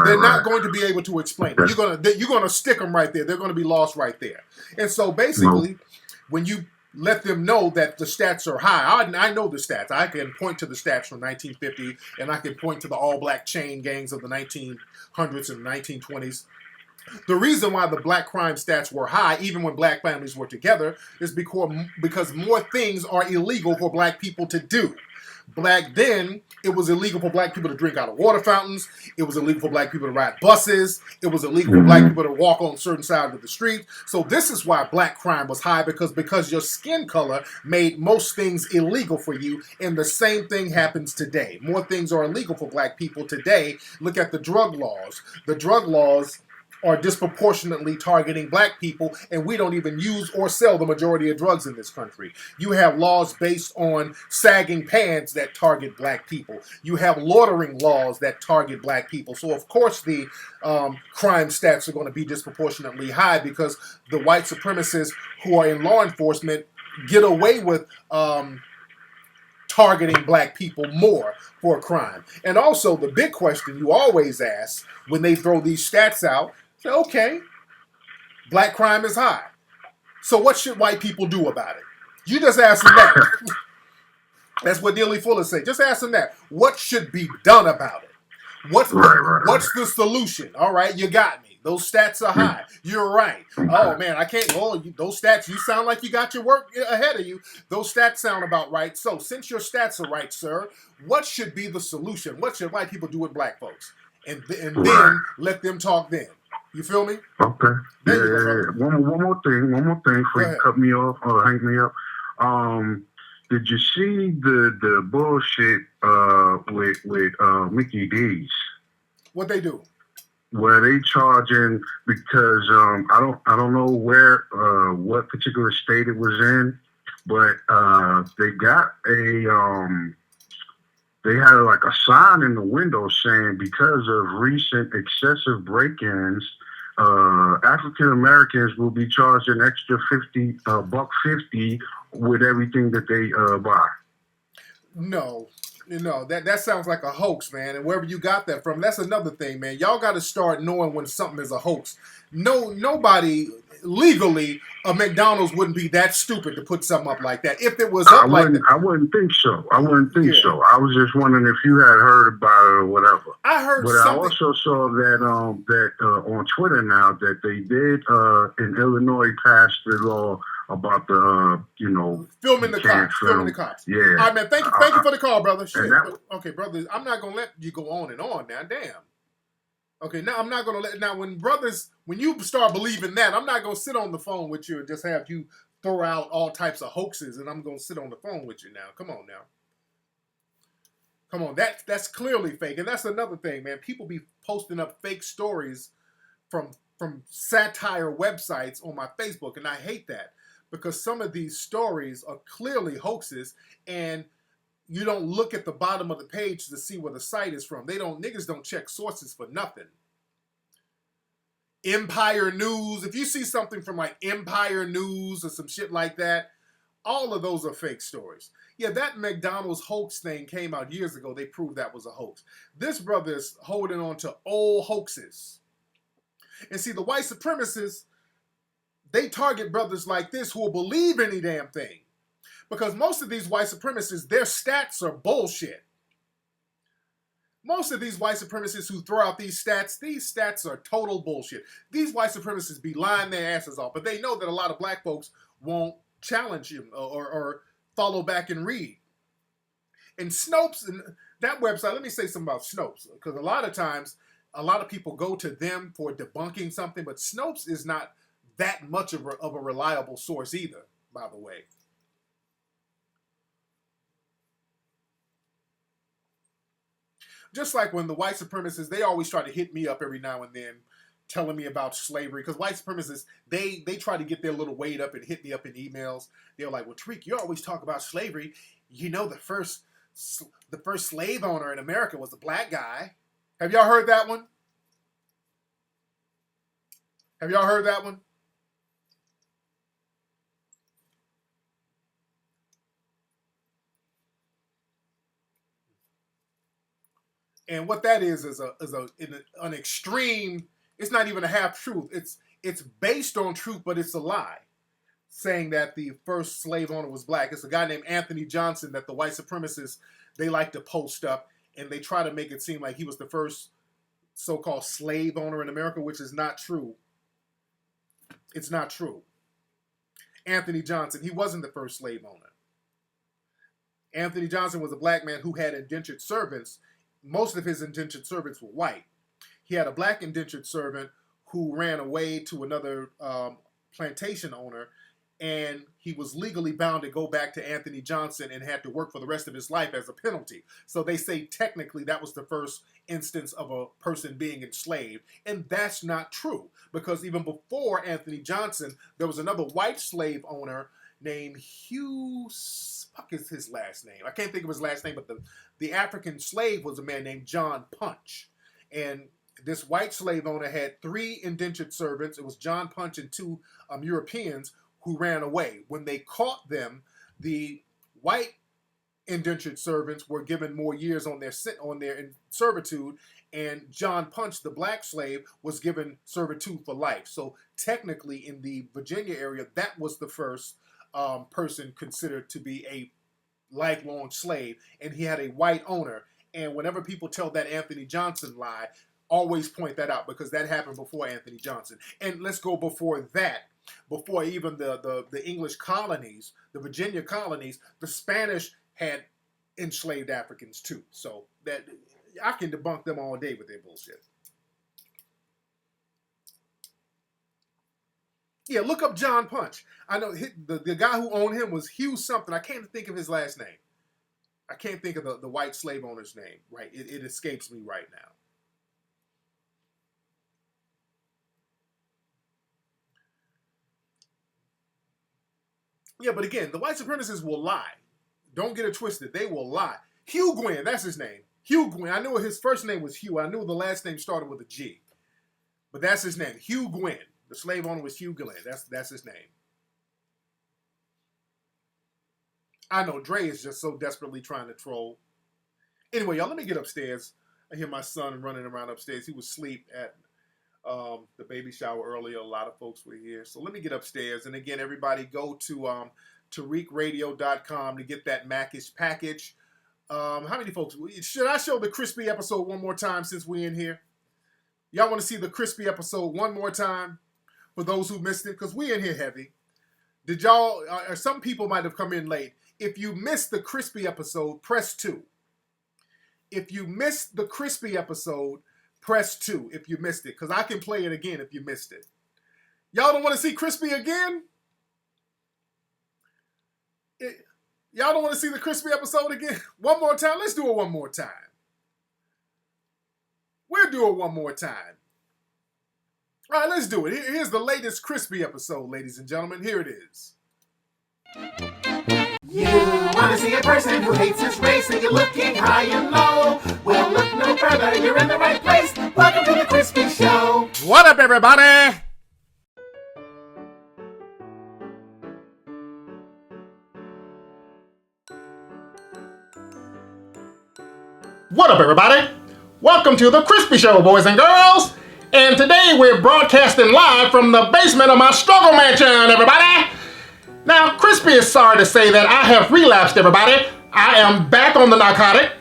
C: they're not going to be able to explain it. You're going to stick them right there. They're going to be lost right there. And so basically, when you let them know that the stats are high, I know the stats. I can point to the stats from 1950, and I can point to the all-black chain gangs of the 1900s and 1920s. The reason why the black crime stats were high, even when black families were together, is because more things are illegal for black people to do. Back then, it was illegal for black people to drink out of water fountains. It was illegal for black people to ride buses. It was illegal for black people to walk on certain sides of the street. So this is why black crime was high, because your skin color made most things illegal for you. And the same thing happens today. More things are illegal for black people today. Look at the drug laws. The drug laws are disproportionately targeting black people, and we don't even use or sell the majority of drugs in this country. You have laws based on sagging pants that target black people. You have loitering laws that target black people. So of course the crime stats are going to be disproportionately high, because the white supremacists who are in law enforcement get away with targeting black people more for crime. And also the big question you always ask when they throw these stats out, say, okay, black crime is high. So what should white people do about it? You just ask them that. That's what Neely Fuller said. Just ask them that. What should be done about it? What's the solution? All right, you got me. Those stats are high. You're right. Oh, man, I can't. Oh, those stats, you sound like you got your work ahead of you. Those stats sound about right. So since your stats are right, sir, what should be the solution? What should white people do with black folks? And then let them talk then. You feel me?
U: Okay. Yeah. One more thing before you cut me off or hang me up. Did you see the bullshit with Mickey D's?
C: What they do?
U: Where they charging, because I don't know where what particular state it was in, but they got they had like a sign in the window saying, because of recent excessive break-ins, African Americans will be charged an extra $50 with everything that they buy.
C: No, You know, that sounds like a hoax, man. And wherever you got that from, that's another thing, man. Y'all got to start knowing when something is a hoax. Nobody legally, a McDonald's wouldn't be that stupid to put something up like that. If it was up like that,
U: I wouldn't think so. I wouldn't think so. I was just wondering if you had heard about it or whatever.
C: I heard
U: but
C: something.
U: I also saw that on Twitter now that they did in Illinois pass the law about the
C: filming the cops. Filming the cops.
U: Yeah.
C: All right, man. Thank you for the call, brother. Shit. Okay, brother. I'm not gonna let you go on and on now. Damn. Okay, now I'm not gonna let. Now, when you start believing that, I'm not gonna sit on the phone with you and just have you throw out all types of hoaxes, and I'm gonna sit on the phone with you now. Come on now. Come on. That's clearly fake, and that's another thing, man. People be posting up fake stories from satire websites on my Facebook, and I hate that. Because some of these stories are clearly hoaxes, and you don't look at the bottom of the page to see where the site is from. Niggas don't check sources for nothing. Empire News, if you see something from like Empire News or some shit like that, all of those are fake stories. Yeah, that McDonald's hoax thing came out years ago. They proved that was a hoax. This brother's holding on to old hoaxes. And see, the white supremacists, they target brothers like this who will believe any damn thing. Because most of these white supremacists, their stats are bullshit. Most of these white supremacists who throw out these stats are total bullshit. These white supremacists be lying their asses off, but they know that a lot of black folks won't challenge him or follow back and read. And Snopes, and that website, let me say something about Snopes, because a lot of times, a lot of people go to them for debunking something, but Snopes is not that much of a reliable source either, by the way. Just like when the white supremacists, they always try to hit me up every now and then, telling me about slavery, because white supremacists, they try to get their little weight up and hit me up in emails. They're like, well, Tariq, you always talk about slavery. You know, the first slave owner in America was a black guy. Have y'all heard that one? Have y'all heard that one? And what that is an extreme. It's not even a half truth. It's based on truth, but it's a lie. Saying that the first slave owner was black. It's a guy named Anthony Johnson that the white supremacists, they like to post up, and they try to make it seem like he was the first so-called slave owner in America, which is not true. It's not true. Anthony Johnson, he wasn't the first slave owner. Anthony Johnson was a black man who had indentured servants. Most of his indentured servants were white. He had a black indentured servant who ran away to another plantation owner, and he was legally bound to go back to Anthony Johnson and had to work for the rest of his life as a penalty. So they say technically that was the first instance of a person being enslaved, and that's not true, because even before Anthony Johnson, there was another white slave owner named Hugh. Fuck is his last name? I can't think of his last name, but the African slave was a man named John Punch. And this white slave owner had 3 indentured servants. It was John Punch and 2 Europeans who ran away. When they caught them, the white indentured servants were given more years on their servitude, and John Punch, the black slave, was given servitude for life. So technically, in the Virginia area, that was the first person considered to be a lifelong slave, and he had a white owner. And whenever people tell that Anthony Johnson lie, always point that out, because that happened before Anthony Johnson. And let's go before that, before even the English colonies, the Virginia colonies, the Spanish had enslaved Africans too. So that I can debunk them all day with their bullshit. Yeah, look up John Punch. I know the guy who owned him was Hugh something. I can't think of his last name. I can't think of the white slave owner's name. Right, it escapes me right now. Yeah, but again, the white supremacists will lie. Don't get it twisted. They will lie. Hugh Gwynn, that's his name. Hugh Gwynn. I knew his first name was Hugh. I knew the last name started with a G. But that's his name. Hugh Gwynn. The slave owner was Hugh Gwynn. That's his name. I know Dre is just so desperately trying to troll. Anyway, y'all, let me get upstairs. I hear my son running around upstairs. He was asleep at the baby shower earlier. A lot of folks were here. So let me get upstairs. And again, everybody go to TariqRadio.com to get that Macish package. How many folks? Should I show the crispy episode one more time since we're in here? Y'all want to see the crispy episode one more time for those who missed it? Because we're in here heavy. Did y'all, or some people might have come in late. If you missed the crispy episode, press 2. If you missed the crispy episode, press 2 if you missed it. Because I can play it again if you missed it. Y'all don't want to see crispy again? Y'all don't want to see the crispy episode again? One more time? Let's do it one more time. We'll do it one more time. All right, let's do it. Here's the latest crispy episode, ladies and gentlemen. Here it is.
H: You want to see a person who hates his race and you're looking high and low? Well, look no further. You're in the right place. Welcome to the Crispy Show.
C: What up, everybody?
H: What up, everybody? Welcome to the Crispy Show, boys and girls. And today we're broadcasting live from the basement of my struggle mansion, everybody. Now, Crispy is sorry to say that I have relapsed, everybody. I am back on the narcotic.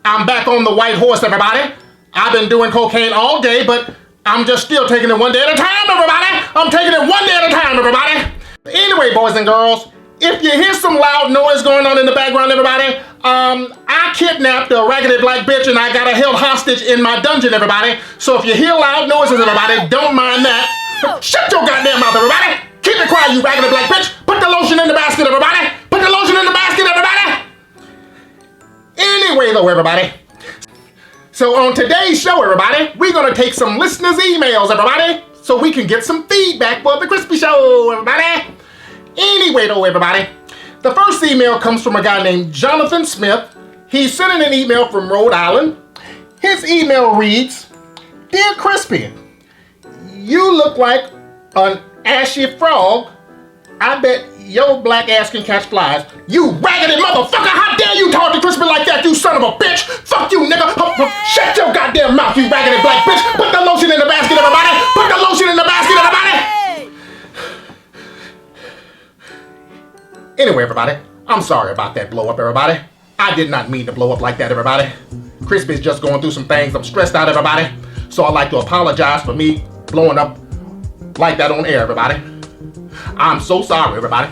H: I'm back on the white horse, everybody. I've been doing cocaine all day, but I'm just still taking it one day at a time, everybody. I'm taking it one day at a time, everybody. Anyway, boys and girls, if you hear some loud noise going on in the background, everybody, I kidnapped a raggedy black bitch and I got her held hostage in my dungeon, everybody. So if you hear loud noises, everybody, don't mind that. Shut your goddamn mouth, everybody. Keep it quiet, you raggedy black bitch. Put the lotion in the basket, everybody. Put the lotion in the basket, everybody. Anyway, though, everybody. So on today's show, everybody, we're going to take some listeners' emails, everybody, so we can get some feedback for the Crispy Show, everybody. Anyway, though, everybody, the first email comes from a guy named Jonathan Smith. He's sending an email from Rhode Island. His email reads, Dear Crispy, you look like an ashy frog. I bet your black ass can catch flies. You raggedy motherfucker! How dare you talk to Crispy like that, you son of a bitch! Fuck you, nigga! Shut your goddamn mouth, you raggedy black bitch! Put the lotion in the basket, everybody! Put the lotion in the basket, everybody! Anyway, everybody, I'm sorry about that blow up, everybody. I did not mean to blow up like that, everybody. Crispy's just going through some things. I'm stressed out, everybody. So I'd like to apologize for me blowing up like that on air, everybody. I'm so sorry, everybody.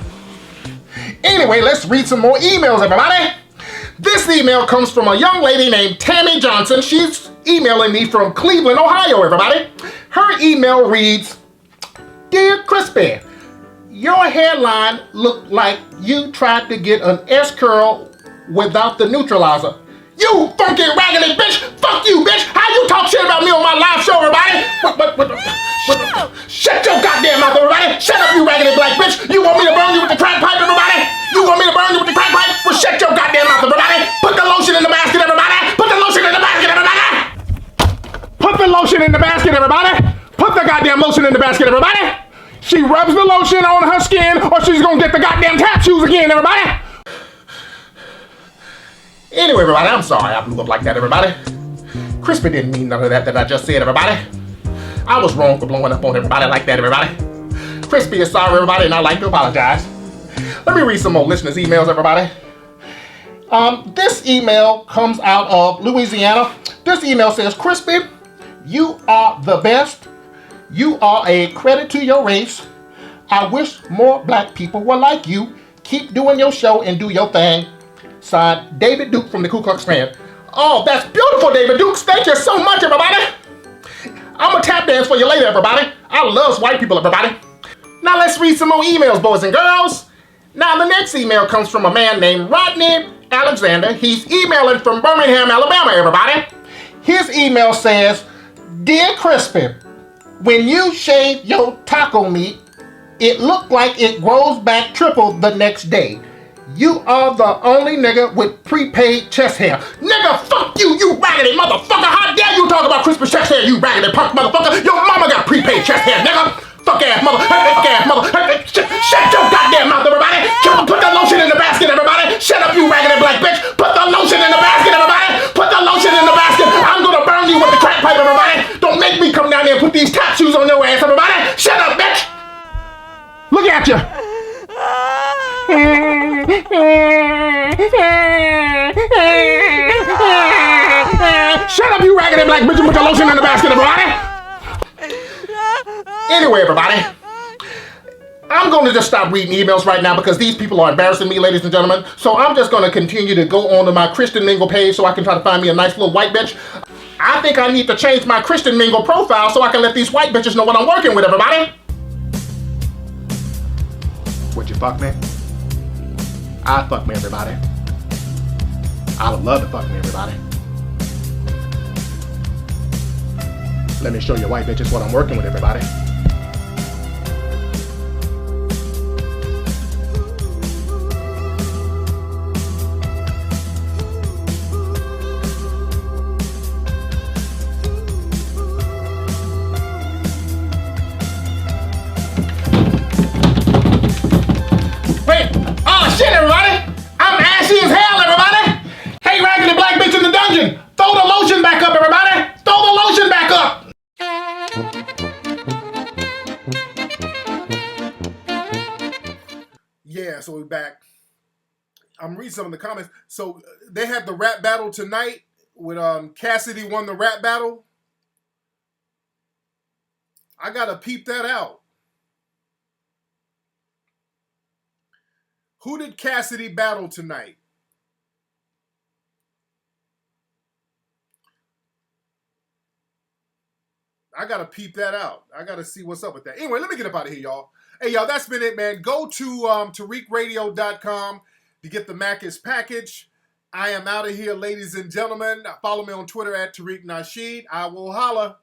H: Anyway, let's read some more emails, everybody. This email comes from a young lady named Tammy Johnson. She's emailing me from Cleveland, Ohio, everybody. Her email reads, Dear Crispy, your hairline looked like you tried to get an S-curl without the neutralizer. You funky raggedy bitch! Fuck you, bitch! How you talk shit about me on my live show, everybody? Shut your goddamn mouth, everybody! Shut up, you raggedy black bitch! You want me to burn you with the crack pipe, everybody? You want me to burn you with the crack pipe? Well, shut your goddamn mouth, everybody! Put the lotion in the basket, everybody! Put the lotion in the basket, everybody! Put the lotion in the basket, everybody! Put the goddamn lotion in the basket, everybody! She rubs the lotion on her skin or she's gonna get the goddamn tap shoes again, everybody! Anyway, everybody, I'm sorry I blew up like that, everybody. Crispy didn't mean none of that I just said, everybody. I was wrong for blowing up on everybody like that, everybody. Crispy is sorry, everybody, and I'd like to apologize. Let me read some more listeners' emails, everybody. This email comes out of Louisiana. This email says, Crispy, you are the best. You are a credit to your race. I wish more black people were like you. Keep doing your show and do your thing. Signed, David Duke from the Ku Klux Klan. Oh, that's beautiful, David Dukes. Thank you so much, everybody. I'm gonna tap dance for you later, everybody. I love white people, everybody. Now let's read some more emails, boys and girls. Now the next email comes from a man named Rodney Alexander. He's emailing from Birmingham, Alabama, everybody. His email says, Dear Crispy, when you shave your taco meat, it looked like it grows back triple the next day. You are the only nigga with prepaid chest hair. Nigga, fuck you, you raggedy motherfucker. How dare you talk about Crispy chest hair, you raggedy punk motherfucker. Your mama got prepaid chest hair, nigga. Fuck ass mother, shut your goddamn mouth, everybody. Put the lotion in the basket, everybody. Shut up, you raggedy black bitch. Put the lotion in the basket, everybody. Put the shoes on your ass, everybody. Shut up, bitch. Look at you. Shut up, you raggedy black bitch, and put your lotion in the basket, everybody. Anyway, everybody, I'm going to just stop reading emails right now because these people are embarrassing me, ladies and gentlemen. So I'm just going to continue to go on to my Christian Mingle page so I can try to find me a nice little white bitch. I think I need to change my Christian Mingle profile so I can let these white bitches know what I'm working with, everybody. Would you fuck me? I'd fuck me, everybody. I would love to fuck me, everybody. Let me show you white bitches what I'm working with, everybody. Shit, everybody! I'm ashy as hell, everybody! Hey, raggedy black bitch in the dungeon! Throw the lotion back up, everybody! Throw the lotion back up!
C: Yeah, so we're back. I'm reading some of the comments. So they had the rap battle tonight with Cassidy won the rap battle. I gotta peep that out. Who did Cassidy battle tonight? I gotta peep that out. I gotta see what's up with that. Anyway, let me get up out of here, y'all. Hey, y'all, that's been it, man. Go to TariqRadio.com to get the Mackish package. I am out of here, ladies and gentlemen. Follow me on Twitter at Tariq Nasheed. I will holla.